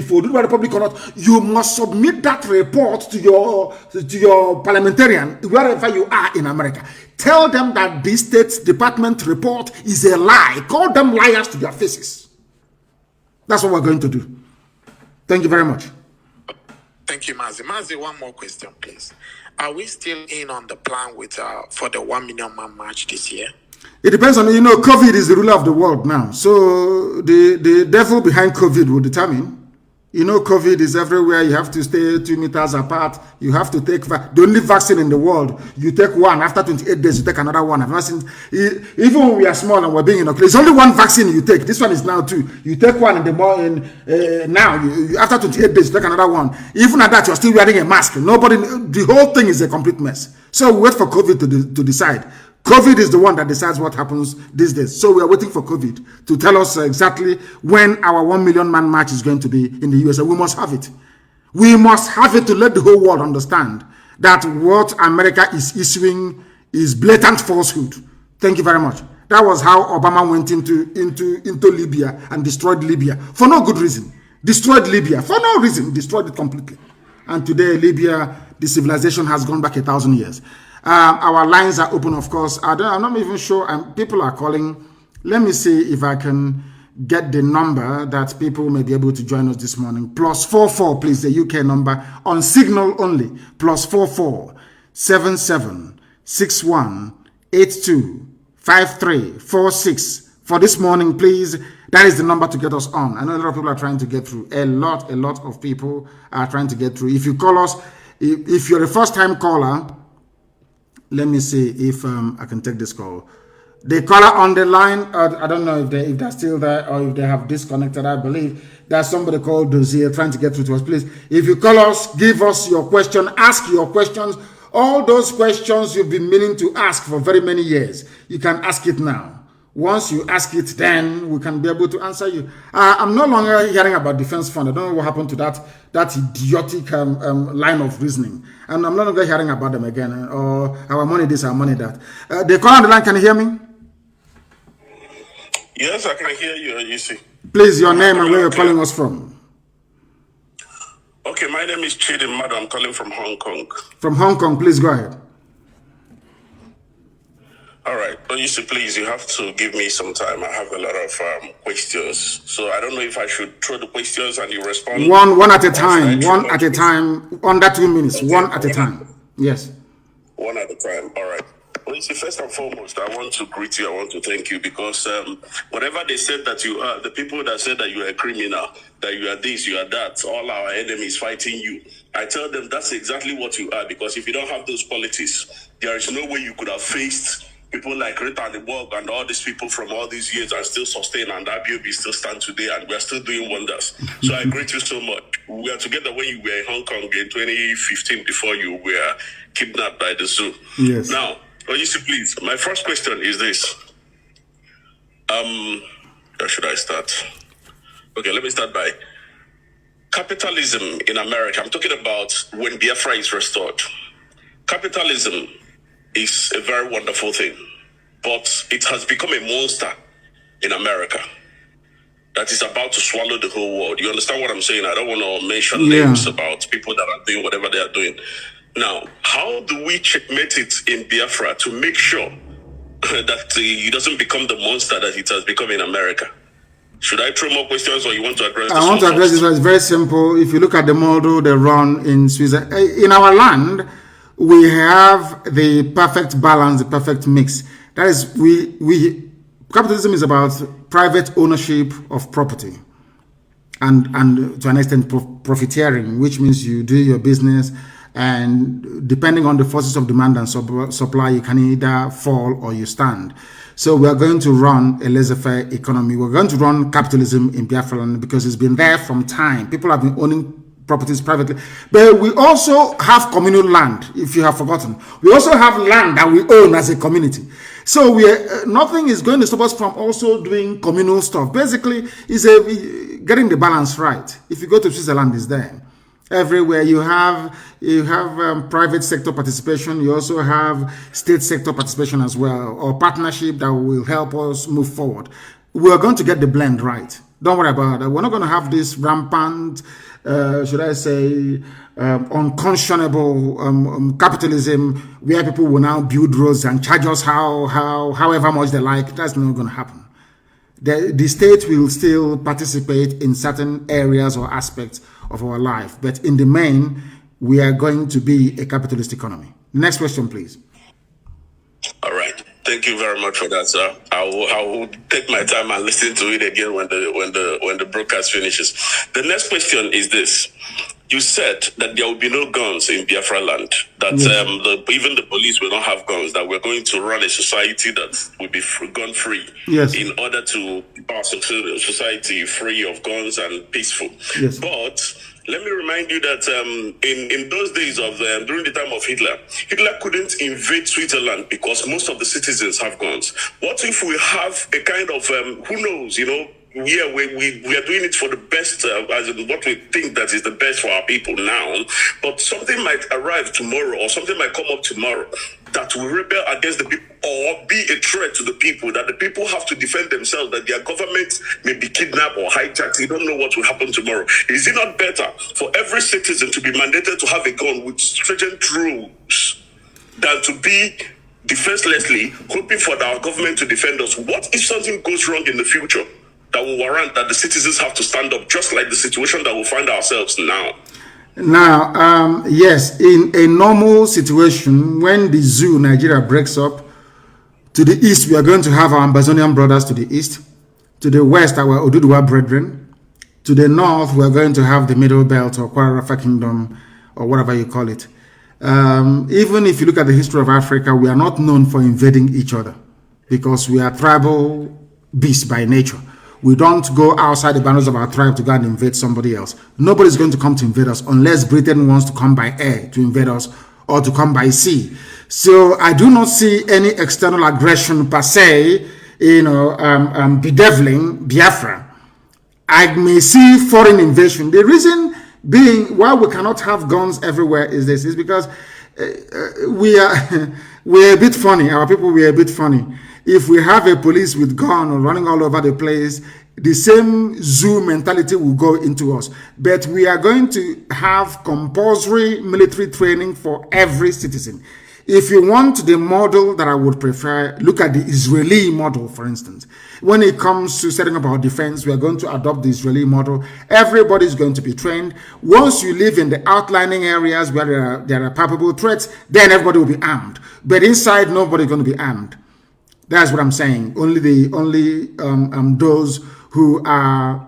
Speaker 5: Oduduwa Republic or not, you must submit that report to your parliamentarian wherever you are in America. Tell them that this State Department report is a lie. Call them liars to their faces. That's what we're going to do. Thank you very much.
Speaker 6: Thank you, Mazi. Mazi, one more question, please. Are we still in on the plan for the 1 million man march this year?
Speaker 5: It depends on, COVID is the ruler of the world now. So the devil behind COVID will determine. COVID is everywhere. You have to stay 2 meters apart. You have to take the only vaccine in the world. You take one. After 28 days, you take another one. I've not seen, even when we are small and we're being inoculated, it's only one vaccine you take. This one is now 2. You take one in the morning. Now, after 28 days, you take another one. Even at that, you're still wearing a mask. The whole thing is a complete mess. So we wait for COVID to decide. COVID is the one that decides what happens these days. So we are waiting for COVID to tell us exactly when our 1 million man march is going to be in the USA. We must have it. We must have it to let the whole world understand that what America is issuing is blatant falsehood. Thank you very much. That was how Obama went into Libya and destroyed Libya for no good reason. Destroyed Libya for no reason. Destroyed it completely. And today, Libya, the civilization has gone back 1,000 years. Our lines are open, of course. I'm not even sure. People are calling. Let me see if I can get the number that people may be able to join us this morning. +44, please, the UK number on Signal only. +44 77 61 82 5346 for this morning, please. That is the number to get us on. I know a lot of people are trying to get through. A lot of people are trying to get through. If you call us, if you're a first-time caller, let me see if I can take this call. The caller on the line, I don't know if they're still there or if they have disconnected. I believe there's somebody called Dozier trying to get through to us. Please, if you call us, give us your question, ask your questions. All those questions you've been meaning to ask for very many years, you can ask it now. Once you ask it, then we can be able to answer you. I'm no longer hearing about defense fund. I don't know what happened to that idiotic line of reasoning. And I'm no longer hearing about them again. Or our money this, our money that. The caller on the line, can you hear me?
Speaker 7: Yes, I can hear you, you see.
Speaker 5: Please, your name and where you're calling us from.
Speaker 7: Okay, my name is Chidi Mado. I'm calling from Hong Kong.
Speaker 5: From Hong Kong, please go ahead.
Speaker 7: All right. Well, you see, please, you have to give me some time. I have a lot of questions. So I don't know if I should throw the questions and you respond.
Speaker 5: One at a time. One at a time. Under 2 minutes. Okay. One at a time. Yes.
Speaker 7: One at a time. All right. Well, you see, first and foremost, I want to greet you. I want to thank you because whatever they said that you are, the people that said that you are a criminal, that you are this, you are that, all our enemies fighting you, I tell them that's exactly what you are, because if you don't have those qualities, there is no way you could have faced people like Rita and the Borg and all these people from all these years and still sustain, and IBOB still stand today, and we're still doing wonders. So I greet you so much. We were together when you were in Hong Kong in 2015 before you were kidnapped by the zoo.
Speaker 5: Yes.
Speaker 7: Now, Oyisi, please, my first question is this. Where should I start? Okay, let me start by capitalism in America. I'm talking about when Biafra is restored. Capitalism is a very wonderful thing, but it has become a monster in America that is about to swallow the whole world. You understand what I'm saying? I don't want to mention names about people that are doing whatever they are doing. Now, how do we checkmate it in Biafra to make sure that it doesn't become the monster that it has become in America? Should I throw more questions, or you want to address this?
Speaker 5: I want to address this one. It's very simple. If you look at the model they run in Switzerland, in our land, we have the perfect balance, the perfect mix. That is, capitalism is about private ownership of property and to an extent profiteering, which means you do your business, and depending on the forces of demand and supply, you can either fall or you stand. So we are going to run a laissez-faire economy. We're going to run capitalism in Biafra land because it's been there from time. People have been owning properties privately, but we also have communal land. If you have forgotten, we also have land that we own as a community. So nothing is going to stop us from also doing communal stuff. Basically, is getting the balance right. If you go to Switzerland, it's there. Everywhere you have private sector participation. You also have state sector participation as well, or partnership that will help us move forward. We are going to get the blend right. Don't worry about that. We're not going to have this rampant, should I say, unconscionable capitalism where people will now build roads and charge us however much they like. That's not going to happen. The state will still participate in certain areas or aspects of our life, but in the main, we are going to be a capitalist economy. Next question, please.
Speaker 7: All right. Thank you very much for that, sir. I will take my time and listen to it again when the broadcast finishes. The next question is this. You said that there will be no guns in Biafra land, that even the police will not have guns, that we're going to run a society that will be gun-free in order to keep our society free of guns and peaceful.
Speaker 5: Yes.
Speaker 7: But let me remind you that in those days of during the time of Hitler couldn't invade Switzerland because most of the citizens have guns. What if we have a kind of, who knows, yeah, we are doing it for the best, as in what we think that is the best for our people now. But something might arrive tomorrow, or something might come up tomorrow that will rebel against the people or be a threat to the people, that the people have to defend themselves, that their government may be kidnapped or hijacked. You don't know what will happen tomorrow. Is it not better for every citizen to be mandated to have a gun with stringent rules than to be defenselessly hoping for our government to defend us? What if something goes wrong in the future that will warrant that the citizens have to stand up, just like the situation that we find ourselves now?
Speaker 5: Now, yes, in a normal situation, when the zoo Nigeria breaks up, to the east we are going to have our Amazonian brothers to the east, to the west our Oduduwa brethren, to the north we are going to have the Middle Belt or Kwarafa Kingdom or whatever you call it. Even if you look at the history of Africa, we are not known for invading each other because we are tribal beasts by nature. We don't go outside the boundaries of our tribe to go and invade somebody else. Nobody's going to come to invade us unless Britain wants to come by air to invade us or to come by sea. So I do not see any external aggression per se, bedeviling Biafra. I may see foreign invasion. The reason being why we cannot have guns everywhere is because we are a bit funny. Our people, we are a bit funny. If we have a police with gun running all over the place, the same zoo mentality will go into us. But we are going to have compulsory military training for every citizen. If you want the model that I would prefer, look at the Israeli model, for instance. When it comes to setting up our defense, we are going to adopt the Israeli model. Everybody is going to be trained. Once you live in the outlining areas where there are palpable threats, then everybody will be armed. But inside, nobody is going to be armed. That's what I'm saying. Only those who are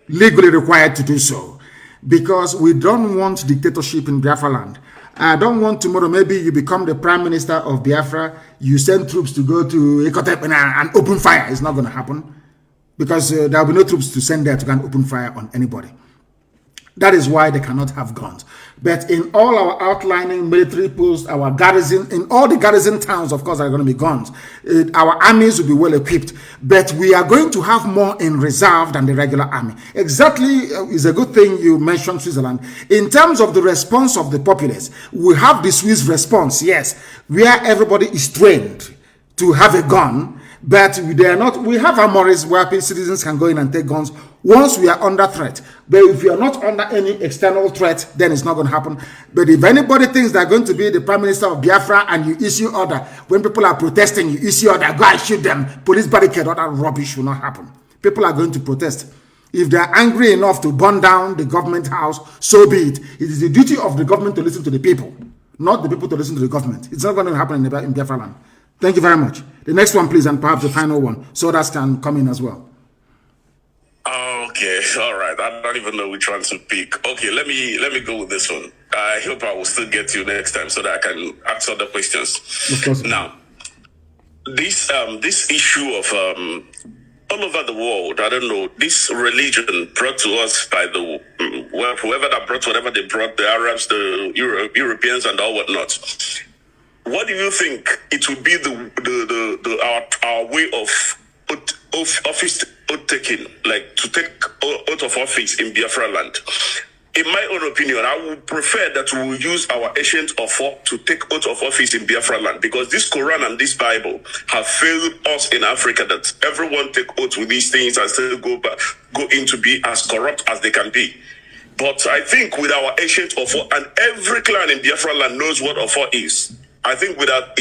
Speaker 5: legally required to do so, because we don't want dictatorship in Biafra land. I don't want tomorrow maybe you become the prime minister of Biafra, you send troops to go to Ekotep and open fire. It's not going to happen because there will be no troops to send there to go and open fire on anybody. That is why they cannot have guns. But in all our outlining military posts, our garrison, in all the garrison towns, of course, are going to be guns. Our armies will be well equipped. But we are going to have more in reserve than the regular army. Exactly, is a good thing you mentioned Switzerland. In terms of the response of the populace, we have the Swiss response, yes, where everybody is trained to have a gun. But they are not. We have armories where citizens can go in and take guns once we are under threat. But if we are not under any external threat, then it's not going to happen. But if anybody thinks they're going to be the prime minister of Biafra and you issue order, when people are protesting, you issue order, go and shoot them, police barricade, all that rubbish will not happen. People are going to protest. If they are angry enough to burn down the government house, so be it. It is the duty of the government to listen to the people, not the people to listen to the government. It's not going to happen in Biafra land. Thank you very much. The next one, please, and perhaps the final one, so that can come in as well.
Speaker 7: Okay, all right. I don't even know which one to pick. Okay, let me go with this one. I hope I will still get you next time so that I can answer the questions.
Speaker 5: Of course.
Speaker 7: Now, this issue of all over the world, I don't know, this religion brought to us by the whoever that brought whatever they brought, the Arabs, the Europeans, and all whatnot. What do you think it will be our way of office taking, like to take oath of office in Biafra land? In my own opinion, I would prefer that we will use our ancient offer to take oath of office in Biafra land, because this Quran and this Bible have failed us in Africa, that everyone take oath with these things and still go into be as corrupt as they can be. But I think with our ancient offer, and every clan in Biafra land knows what offer is. I think with our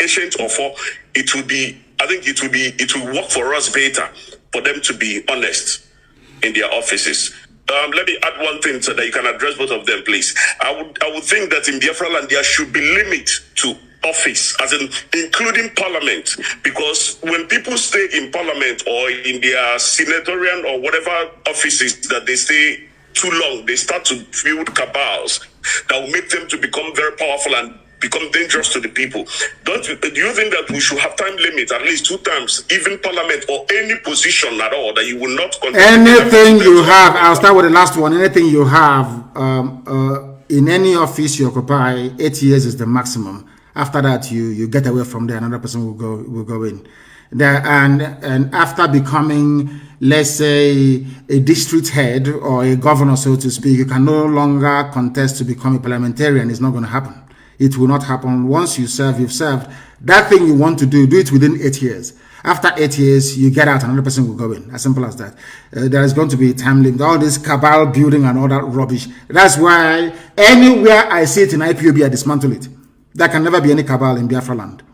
Speaker 7: ancient offer, it will work for us better for them to be honest in their offices. Let me add one thing so that you can address both of them, please. I would think that in Biafra land there should be limit to office, as in including parliament, because when people stay in parliament or in their senatorial or whatever offices that they stay too long, they start to build cabals that will make them to become very powerful and become dangerous to the people. Do you think that we should have time limit, at least 2 times, even parliament or any position at all, that you will not continue?
Speaker 5: Anything you have, I'll start with the last one. Anything you have in any office you occupy, 8 years is the maximum. After that, you get away from there. Another person will go in. And after becoming, let's say, a district head or a governor, so to speak, you can no longer contest to become a parliamentarian. It's not going to happen. It will not happen. Once you serve, you've served. That thing you want to do it within 8 years. After 8 years, you get out, another person will go in. As simple as that. There is going to be a time limit. All this cabal building and all that rubbish. That's why anywhere I see it in IPOB, I dismantle it. There can never be any cabal in Biafra land.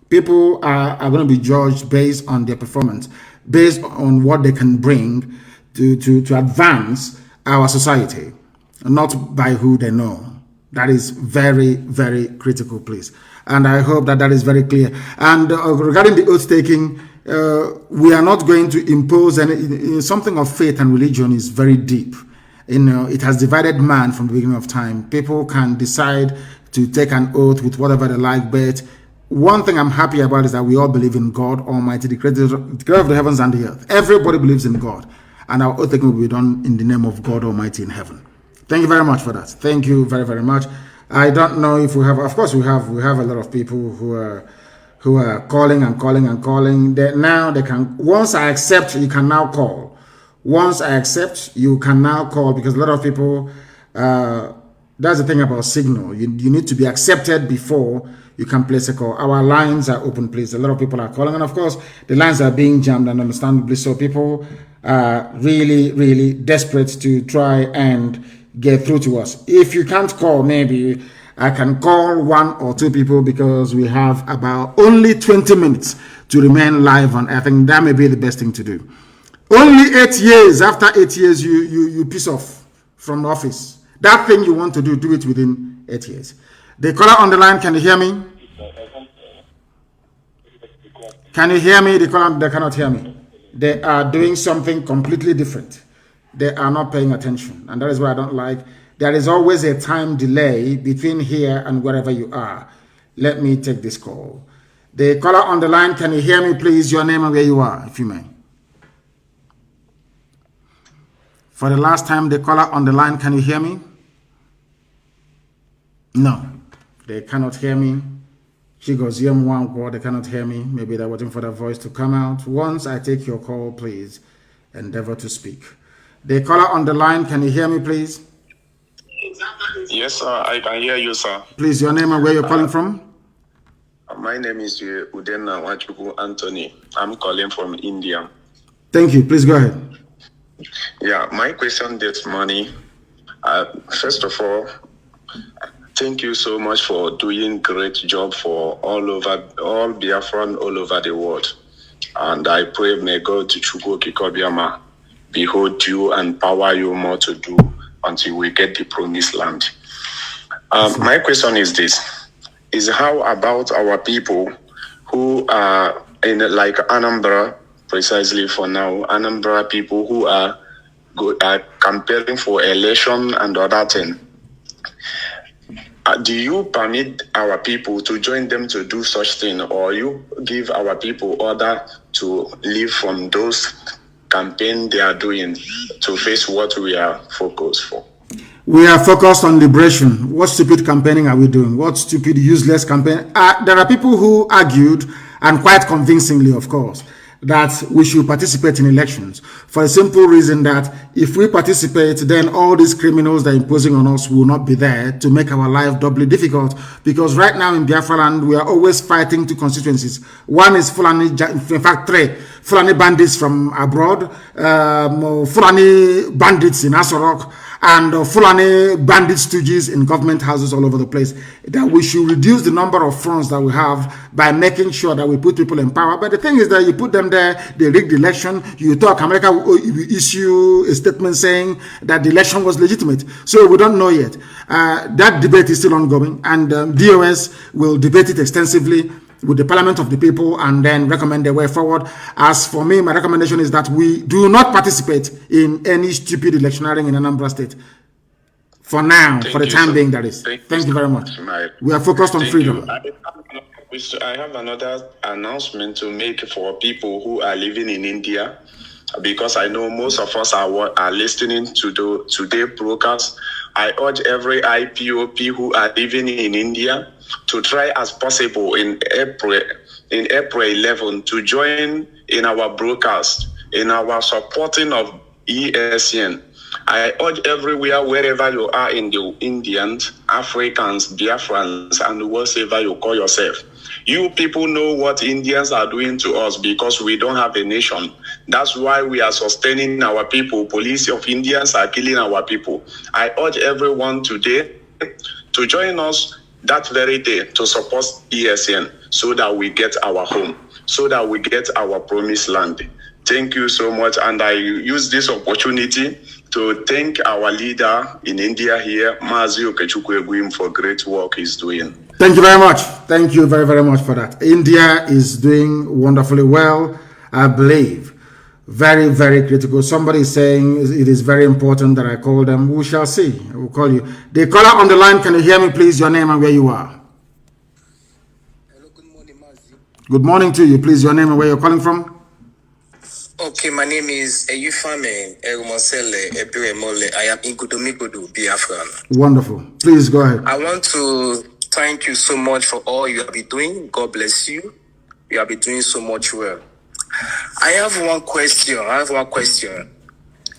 Speaker 5: People are going to be judged based on their performance, based on what they can bring to advance our society, not by who they know. That is very, very critical, please. And I hope that is very clear. And regarding the oath taking, we are not going to impose any. Something of faith and religion is very deep. It has divided man from the beginning of time. People can decide to take an oath with whatever they like, but one thing I'm happy about is that we all believe in God Almighty, the creator of the heavens and the earth. Everybody believes in God, and our oath taking will be done in the name of God Almighty in heaven. Thank you very much for that. Thank you very, very much. I don't know if we have. Of course, we have a lot of people who are calling and calling and calling. Now they can. Once I accept, you can now call. Once I accept, you can now call, because a lot of people. That's the thing about Signal. You need to be accepted before you can place a call. Our lines are open, please. A lot of people are calling, and of course, the lines are being jammed, and understandably so. People are really, really desperate to try and get through to us. If you can't call, maybe I can call 1 or 2 people, because we have about only 20 minutes to remain live on. I think that may be the best thing to do. Only 8 years. After 8 years, you piss off from the office. That thing you want to do it within 8 years. The caller on the line, can you hear me? Can you hear me? The caller, they cannot hear me. They are doing something completely different. They are not paying attention, and that is what I don't like. There is always a time delay between here and wherever you are. Let me take this call. The caller on the line, can you hear me, please? Your name and where you are, if you may. For the last time, the caller on the line, can you hear me? No, they cannot hear me. She goes, they cannot hear me. Maybe they're waiting for the voice to come out. Once I take your call, please endeavor to speak. The caller on the line, can you hear me, please?
Speaker 8: Yes, sir, I can hear you, sir.
Speaker 5: Please, your name and where you're calling from?
Speaker 8: My name is Udenna Wachuku Anthony. I'm calling from India.
Speaker 5: Thank you. Please go ahead.
Speaker 8: Yeah, my question this morning, first of all, thank you so much for doing great job for all Biafran all over the world. And I pray may God Chugo Kikobiama behold you and power you more to do until we get the promised land. My question is this, is how about our people who are in like Anambra, precisely for now, Anambra people who are campaigning for election and other thing. Do you permit our people to join them to do such thing, or you give our people order to leave from those campaign they are doing to face what we are focused for?
Speaker 5: We are focused on liberation. What stupid campaigning are we doing? What stupid, useless campaign? There are people who argued, and quite convincingly, of course, that we should participate in elections for the simple reason that if we participate, then all these criminals that are imposing on us will not be there to make our life doubly difficult. Because right now in Biafra land, we are always fighting 2 constituencies. One is Fulani, in fact 3, Fulani bandits from abroad, Fulani bandits in Asorok, and Fulani bandit stooges in government houses all over the place. That we should reduce the number of fronts that we have by making sure that we put people in power. But the thing is that you put them there, they rig the election, you talk, America will issue a statement saying that the election was legitimate. So we don't know yet. That debate is still ongoing, and DOS will debate it extensively with the Parliament of the People and then recommend the way forward. As for me, my recommendation is that we do not participate in any stupid electioneering in Anambra State. For now, for the time being, that is. Thank you very much. We are focused on freedom.
Speaker 8: I have another announcement to make for people who are living in India, because I know most of us are listening to today's broadcast. I urge every IPOP who are living in India to try as possible in April in April 11 to join in our broadcast, in our supporting of ESN. I urge everywhere, wherever you are in the Indians, Africans, Biafrans, and whatever you call yourself. You people know what Indians are doing to us because we don't have a nation. That's why we are sustaining our people. Police of Indians are killing our people. I urge everyone today to join us that very day to support ESN so that we get our home, so that we get our promised land. Thank you so much. And I use this opportunity to thank our leader in India here, Mazi for great work he's doing.
Speaker 5: Thank you very much. Thank you very, very much for that. India is doing wonderfully well, I believe. Very, very critical. Somebody is saying it is very important that I call them. We shall see. I will call you. The caller on the line, can you hear me, please? Your name and where you are.
Speaker 9: Hello, good morning, Mazi.
Speaker 5: Good morning to you, please. Your name and where you're calling from.
Speaker 9: Okay, my name is Eyufame Erumosele Ebiremole. I am in Gudomigodo, Biafran.
Speaker 5: Wonderful. Please go ahead.
Speaker 9: I want to thank you so much for all you have been doing. God bless you. You have been doing so much well. I have one question.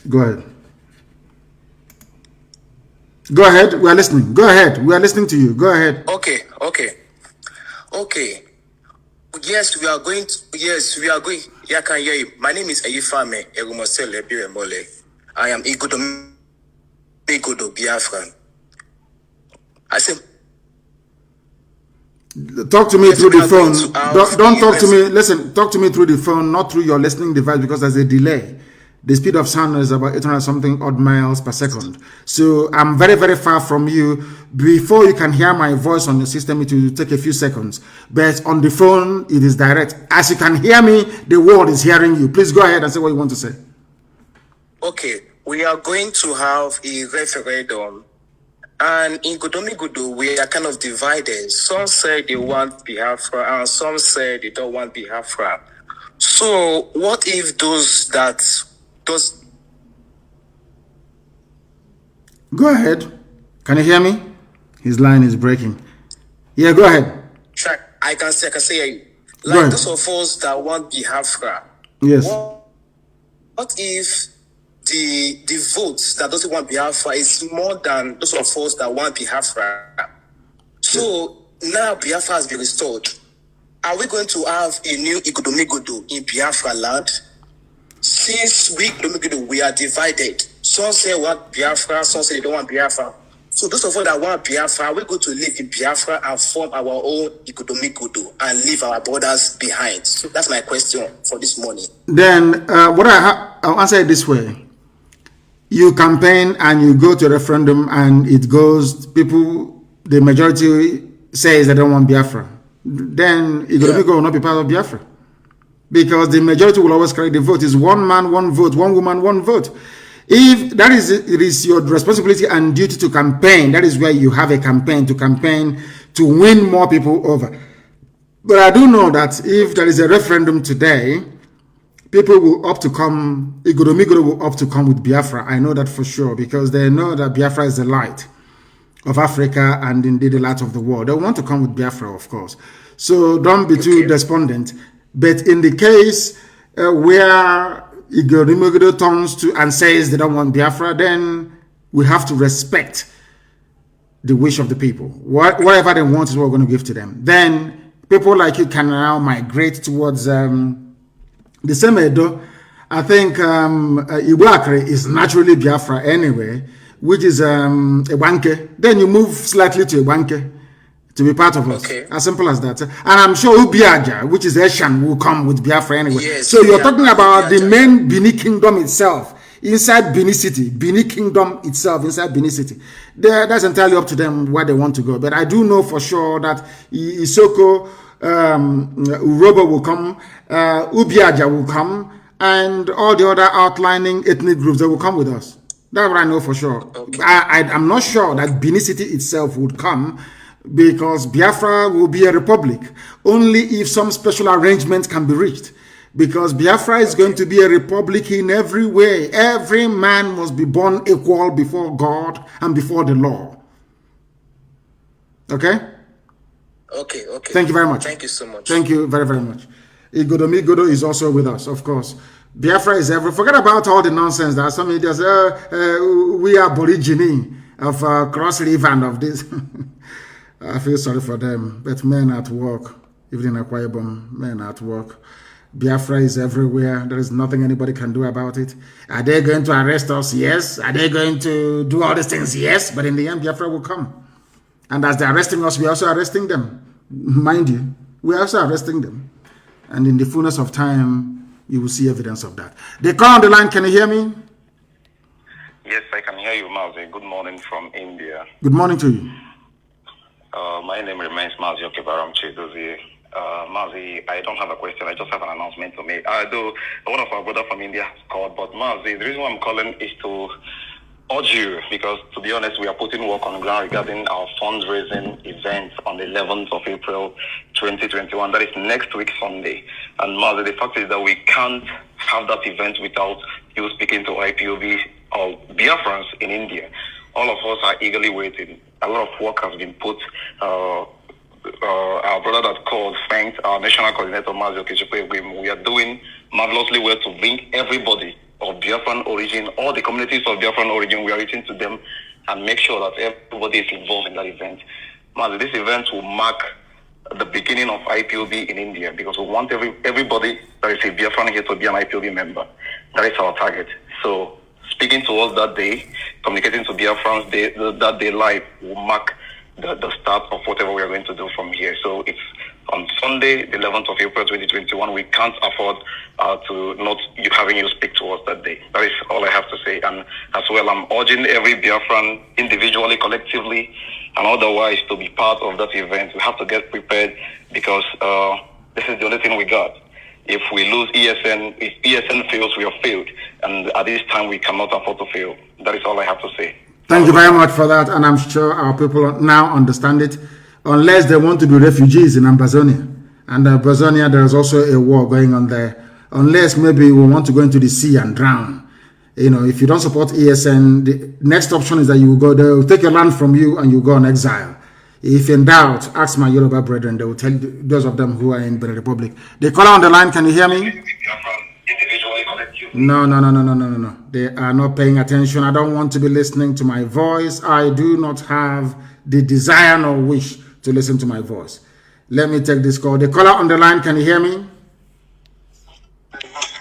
Speaker 5: Go ahead. Go ahead. We are listening. Go ahead. We are listening to you. Go ahead.
Speaker 9: Okay. Yes, we are going. Yeah, I can hear you. My name is Eyufame Erumosele Ebiremole. I am Igodo Biafran. I said,
Speaker 5: talk to me through the phone. Don't talk to me. Listen, talk to me through the phone, not through your listening device, because there's a delay. The speed of sound is about 800 something odd miles per second. So I'm very, very far from you. Before you can hear my voice on the system, it will take a few seconds. But on the phone, it is direct. As you can hear me, the world is hearing you. Please go ahead and say what you want to say.
Speaker 9: Okay, we are going to have a referendum. And in Gudomigodo, we are kind of divided. Some say they want Biafra, and some say they don't want Biafra. So what if those...
Speaker 5: Go ahead. Can you hear me? His line is breaking. Yeah, go ahead.
Speaker 9: I can say like those of us that want Biafra.
Speaker 5: Yes.
Speaker 9: What if the votes that doesn't want Biafra is more than those of us that want Biafra? So now Biafra has been restored. Are we going to have a new Igudomigodo in Biafra land? Since we are divided. Some say want Biafra, some say they don't want Biafra. So those of us that want Biafra, we're going to live in Biafra and form our own Igudomigodo and leave our borders behind. So that's my question for this morning.
Speaker 5: Then I'll answer it this way. You campaign and you go to a referendum and it goes, the majority says they don't want Biafra. Then Igudomigodo will not be part of Biafra. Because the majority will always carry the vote. It's one man, one vote, one woman, one vote. If that is, it is your responsibility and duty to campaign. That is where you have a campaign to win more people over. But I do know that if there is a referendum today, people will opt to come, Igudomigodo will opt to come with Biafra. I know that for sure, because they know that Biafra is the light of Africa and indeed the light of the world. They want to come with Biafra, of course. So don't be too despondent. But in the case where Igudomigodo turns to and says they don't want Biafra, then we have to respect the wish of the people. Whatever they want is what we're going to give to them. Then people like you can now migrate towards the same Edo. I think Ibuakre is naturally Biafra anyway, which is Ewanke. Then you move slightly to Ewanke to be part of us. As simple as that. And I'm sure Ubiaja, which is Eshan, will come with Biafra anyway.
Speaker 9: Yes,
Speaker 5: so you're talking about the main Bini Kingdom itself, inside Bini City. Bini Kingdom itself, inside Bini City. That's entirely up to them where they want to go. But I do know for sure that Isoko, Urobo will come, Ubiaja will come, and all the other outlining ethnic groups that will come with us. That's what I know for sure. I'm not sure that Bini City itself would come, because Biafra will be a republic only if some special arrangement can be reached, because Biafra is going to be a republic in every way. Every man must be born equal before God and before the law. Okay?
Speaker 9: Okay.
Speaker 5: Thank you very much.
Speaker 9: Thank you so much.
Speaker 5: Thank you very, very much. Igodomigodo is also with us, of course. Biafra is ever. Forget about all the nonsense that some media say, we are Aborigine of Cross River and of this. I feel sorry for them. But men at work, even in Akwa Ibom, men at work. Biafra is everywhere. There is nothing anybody can do about it. Are they going to arrest us? Yes. Are they going to do all these things? Yes. But in the end, Biafra will come. And as they're arresting us, we're also arresting them. Mind you, we're also arresting them. And in the fullness of time, you will see evidence of that. They call on the line. Can you hear me?
Speaker 10: Yes, I can hear you, Mazi. Good morning from India.
Speaker 5: Good morning to you.
Speaker 10: My name remains Mazi Okebaram Chidozie. Mazi, I don't have a question. I just have an announcement to make. Though one of our brothers from India has called, but Mazi, the reason why I'm calling is to urge you, because to be honest, we are putting work on the ground regarding our fundraising event on the 11th of April 2021. That is next week Sunday. And Mazi, the fact is that we can't have that event without you speaking to IPOB or Biafrans in India. All of us are eagerly waiting. A lot of work has been put. Our brother that called thanked our national coordinator, Mazi Okechukwu. We are doing marvelously well to bring everybody of Biafran origin, all the communities of Biafran origin, we are reaching to them and make sure that everybody is involved in that event. Mazi, this event will mark the beginning of IPOB in India, because we want everybody that is a Biafran here to be an IPOB member. That is our target. So speaking to us that day, communicating to Biafrans that day live will mark the start of whatever we are going to do from here. So it's on Sunday, the 11th of April 2021. We can't afford to not having you speak to us that day. That is all I have to say. And as well, I'm urging every Biafran, individually, collectively, and otherwise, to be part of that event. We have to get prepared, because this is the only thing we got. If we lose ESN, if ESN fails, we have failed. And at this time, we cannot afford to fail. That is all I have to say.
Speaker 5: Thank you very much for that. And I'm sure our people now understand it. Unless they want to be refugees in Amazonia. And Amazonia, there's also a war going on there. Unless maybe we want to go into the sea and drown. You know, if you don't support ESN, the next option is that you will go, they will take your land from you and you go on exile. If in doubt, ask my Yoruba brethren. They will tell you, those of them who are in the Republic. The caller on the line, can you hear me? No. They are not paying attention. I don't want to be listening to my voice. I do not have the desire nor wish to listen to my voice. Let me take this call. The caller on the line, can you hear me?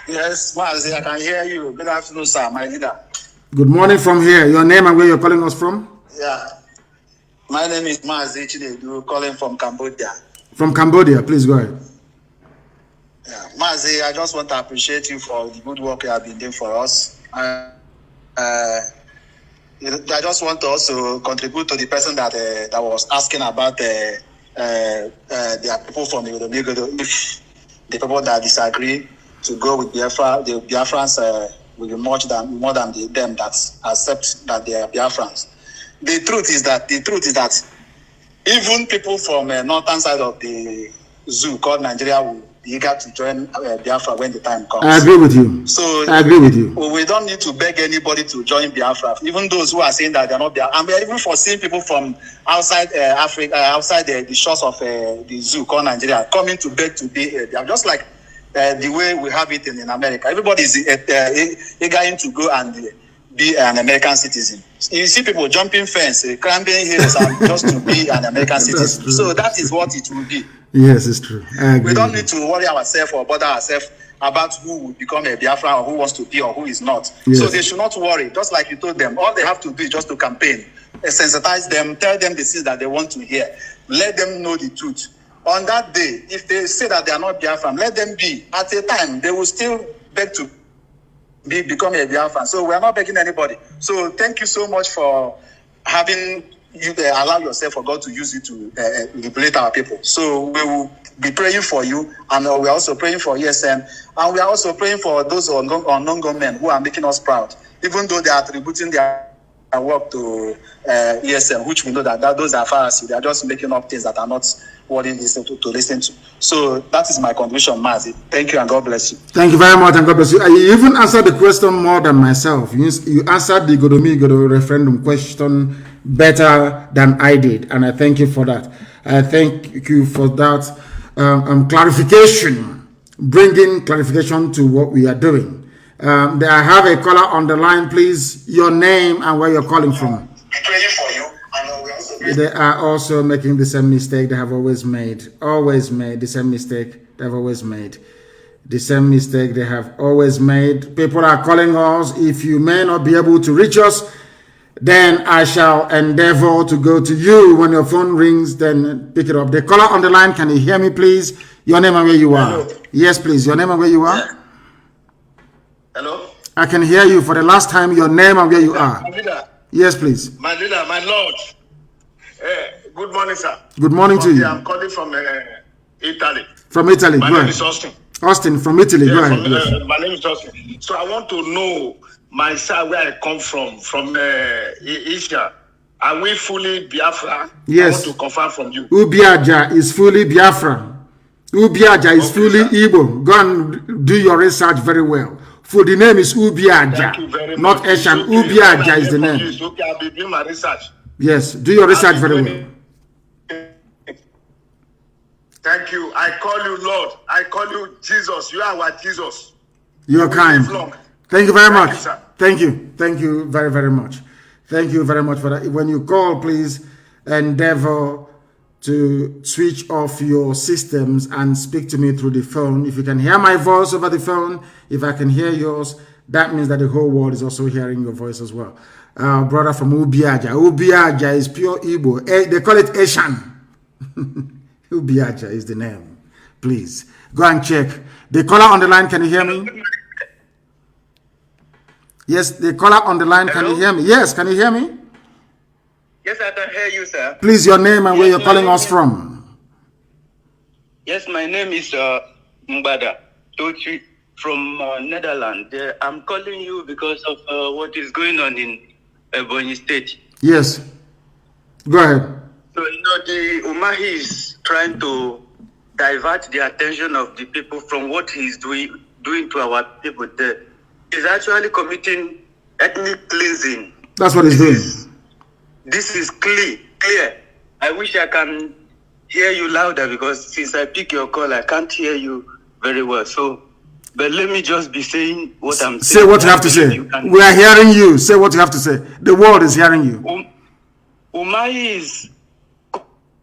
Speaker 11: Yes, Mazi, I can hear you. Good afternoon, sir, my leader.
Speaker 5: Good morning from here. Your name and where you're calling us from?
Speaker 11: Yeah. My name is Mazi Chinedu, calling from Cambodia.
Speaker 5: From Cambodia, please go ahead.
Speaker 11: Yeah. Mazi, I just want to appreciate you for the good work you have been doing for us. I just want to also contribute to the person that was asking about the people from Igodomigodo. If the people that disagree to go with Biafra, the Biafrans will be more than them that accept that they are Biafrans. The truth is that even people from northern side of the zoo called Nigeria will be eager to join Biafra when the time comes.
Speaker 5: I agree with you.
Speaker 11: So
Speaker 5: I agree with you.
Speaker 11: We don't need to beg anybody to join Biafra. Even those who are saying that they're not Biafra, and we're even foreseeing people from outside Africa, outside the shores of the zoo called Nigeria, coming to beg to be Biafra, just like the way we have it in America. Everybody is eager to go and be an American citizen. You see people jumping fence, climbing hills, and just to be an American citizen. So that is what it will be.
Speaker 5: Yes, it's true. I agree.
Speaker 11: We don't need to worry ourselves or bother ourselves about who will become a Biafra or who wants to be or who is not.
Speaker 5: Yes.
Speaker 11: So they should not worry. Just like you told them, all they have to do is just to campaign, sensitize them, tell them the things that they want to hear, let them know the truth. On that day, if they say that they are not Biafran, let them be. At a time, they will still beg to become a Biafran. So we are not begging anybody. So thank you so much for having you allow yourself for God to use you to liberate our people. So we will be praying for you, and we are also praying for ESN, and we are also praying for those unknown government who are making us proud, even though they are attributing their work to ESN, which we know that those are Pharisees. They are just making up things that are not worthy to listen to. So that is my contribution, Mazi. Thank you and God bless you.
Speaker 5: Thank you very much and God bless you. You even answered the question more than myself. You answered the Igodomigodo referendum question better than I did, and I thank you for that. I thank you for that clarification, bringing clarification to what we are doing. I have a caller on the line, please. Your name and where you're calling from. They are also making the same mistake they have always made. The same mistake they have always made. The same mistake they have always made. People are calling us. If you may not be able to reach us, then I shall endeavor to go to you. When your phone rings, then pick it up. The caller on the line, can you hear me, please? Your name and where you are. Hello. Yes, please. Your name and where you are.
Speaker 12: Yeah. Hello?
Speaker 5: I can hear you for the last time. Your name and where you are.
Speaker 12: My leader.
Speaker 5: Yes, please.
Speaker 12: My leader, my lord. Good morning, sir.
Speaker 5: Good morning to you.
Speaker 12: I'm calling from Italy.
Speaker 5: From Italy.
Speaker 12: My name is Austin.
Speaker 5: Austin from Italy. Go ahead.
Speaker 12: Yes. My name is Austin. So I want to know my side where I come from Asia. Are we fully Biafra?
Speaker 5: Yes.
Speaker 12: I want to confirm from you.
Speaker 5: Ubiaja is fully Biafra. Ubiaja is fully Igbo. Go and do your research very well. For the name is Ubiaja, not Asian. Ubiaja is the name.
Speaker 12: Okay, I'll be doing my research.
Speaker 5: Yes, do your research very well.
Speaker 12: Thank you. I call you Lord. I call you Jesus. You are our Jesus.
Speaker 5: You're kind. Thank you very much.
Speaker 12: You, sir.
Speaker 5: Thank you. Thank you very, very much. Thank you very much for that. When you call, please endeavor to switch off your systems and speak to me through the phone. If you can hear my voice over the phone, if I can hear yours, that means that the whole world is also hearing your voice as well. Brother from Ubiaja. Ubiaja is pure Igbo. They call it Asian. Ubiaja is the name. Please go and check. The caller on the line, can you hear me? Yes, the caller on the line, can you hear me? Yes, can you hear me?
Speaker 13: Yes, I can hear you, sir.
Speaker 5: Please, your name and where you're calling us from.
Speaker 13: Yes, my name is Mbada Tochi from Netherlands. I'm calling you because of what is going on in Ebonyi State.
Speaker 5: Yes. Go ahead.
Speaker 13: So, the Umahi is trying to divert the attention of the people from what he's doing to our people there. He's actually committing ethnic cleansing.
Speaker 5: That's what he's doing.
Speaker 13: This is clear. I wish I can hear you louder because since I pick your call, I can't hear you very well. So, but let me just be saying what I'm saying.
Speaker 5: Say what you have to say. We are hearing you. Say what you have to say. The world is hearing you.
Speaker 13: Umahi is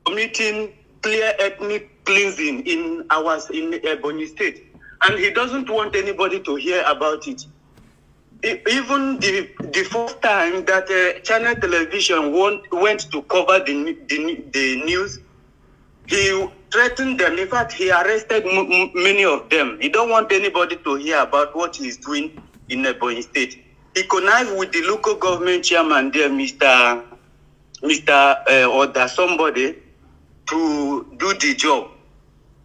Speaker 13: committing clear ethnic cleansing in Ebonyi State, and he doesn't want anybody to hear about it. Even the first time that Channel Television went to cover the news, he threatened them. In fact, he arrested many of them. He don't want anybody to hear about what he's doing in Ebonyi State. He connived with the local government chairman there, Mr. Or somebody, to do the job,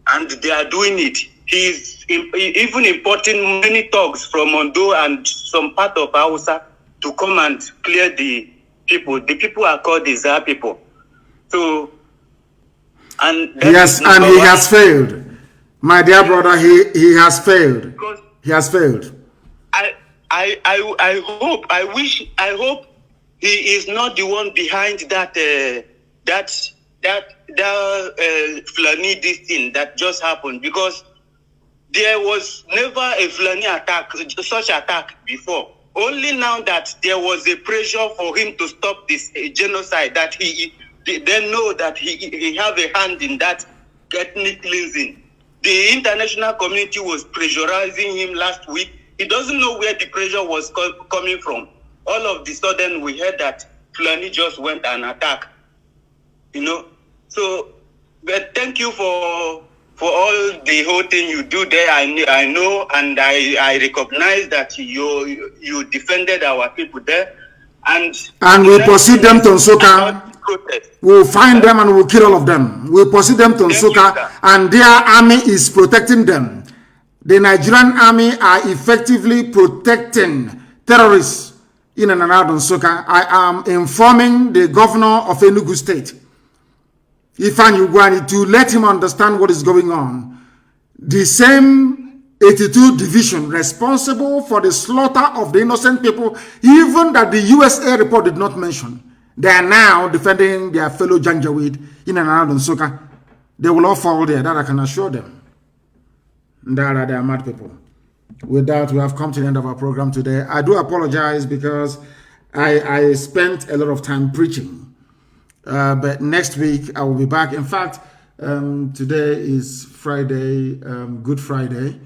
Speaker 13: and they are doing it. He's even importing many thugs from Ondo and some part of Hausa to come and clear the people. The people are called the Zar people. So, and
Speaker 5: yes, and he has failed. My dear brother, he has failed. He has failed.
Speaker 13: I hope he is not the one behind that Fulani this thing that just happened, because there was never a Fulani attack, such attack before. Only now that there was a pressure for him to stop this genocide, that he then know that he have a hand in that ethnic cleansing. The international community was pressurizing him last week. He doesn't know where the pressure was coming from. All of the sudden, we heard that Fulani just went and attacked. So, but thank you for all the whole thing you do there. I know, and I recognize that you defended our people there, and
Speaker 5: we'll proceed them to Nsukka. We'll find them and we'll kill all of them. We'll proceed them to Nsukka, and their army is protecting them. The Nigerian army are effectively protecting terrorists in and around Nsukka. I am informing the governor of Enugu State, Ifeanyi Ugwuanyi, to let him understand what is going on. The same 82 division responsible for the slaughter of the innocent people, even that the USA report did not mention. They are now defending their fellow Janjaweed in and around Nsukka. They will all fall there, that I can assure them. They are mad people. With that, we have come to the end of our program today. I do apologize because I spent a lot of time preaching. But next week, I will be back. In fact, today is Friday, Good Friday.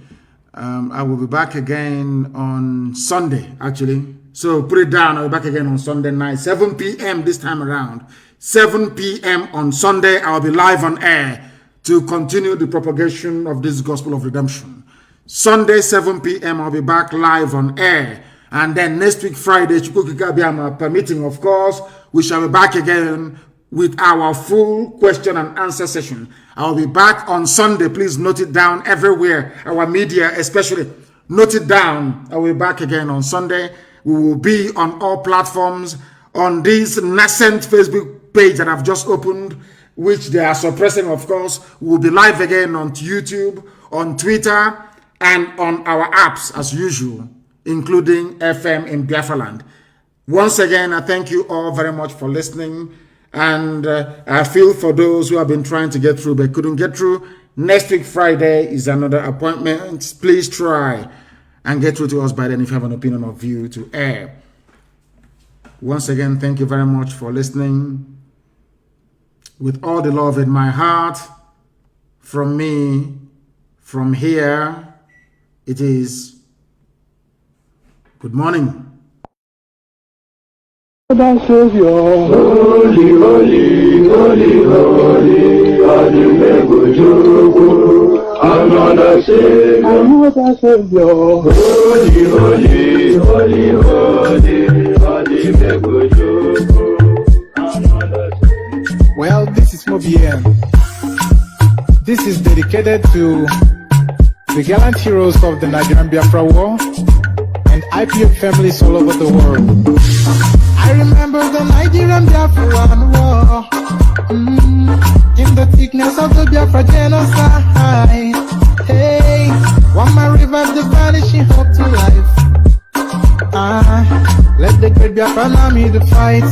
Speaker 5: I will be back again on Sunday, actually. So put it down. I'll be back again on Sunday night, 7 p.m. this time around. 7 p.m. on Sunday, I'll be live on air to continue the propagation of this gospel of redemption. Sunday, 7 p.m., I'll be back live on air. And then next week, Friday, Chukwukika permitting, of course, we shall be back again with our full question and answer session. I'll be back on Sunday. Please note it down everywhere. Our media, especially, note it down. I will be back again on Sunday. We will be on all platforms on this nascent Facebook page that I've just opened, which they are suppressing, of course. We will be live again on YouTube, on Twitter, and on our apps as usual, including FM in Biafra land. Once again, I thank you all very much for listening. And I feel for those who have been trying to get through but couldn't get through. Next week, Friday, is another appointment. Please try and get through to us by then if you have an opinion or view to air. Once again, thank you very much for listening. With all the love in my heart, from me, from here, it is good morning.
Speaker 1: Thy Savior, holy, holy, holy, holy, another Savior, another Savior, holy, holy, holy, holy, well, this is Mobien. This is dedicated to the gallant heroes of the Nigerian Biafra War and IPF families all over the world. I remember the Nigerian Biafran War, in the thickness of the Biafra genocide. Hey, one man revived the vanishing hope to life. Let the great Biafran army to fight,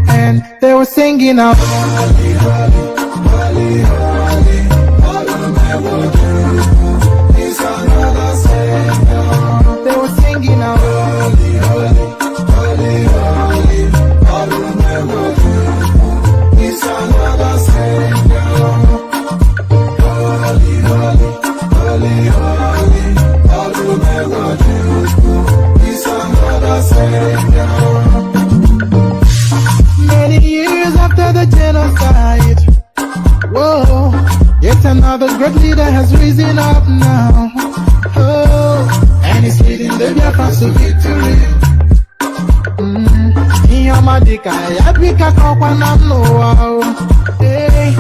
Speaker 1: and they were singing out. Holy, holy, holy, holy, is another Savior. They were singing out. Holy, holy, holy, holy, is another Savior. Holy, holy, holy, holy, is another Savior. Many years after the genocide, whoa, yet another great leader has risen up now. Oh, and he's leading the Biafrans to victory. Hey,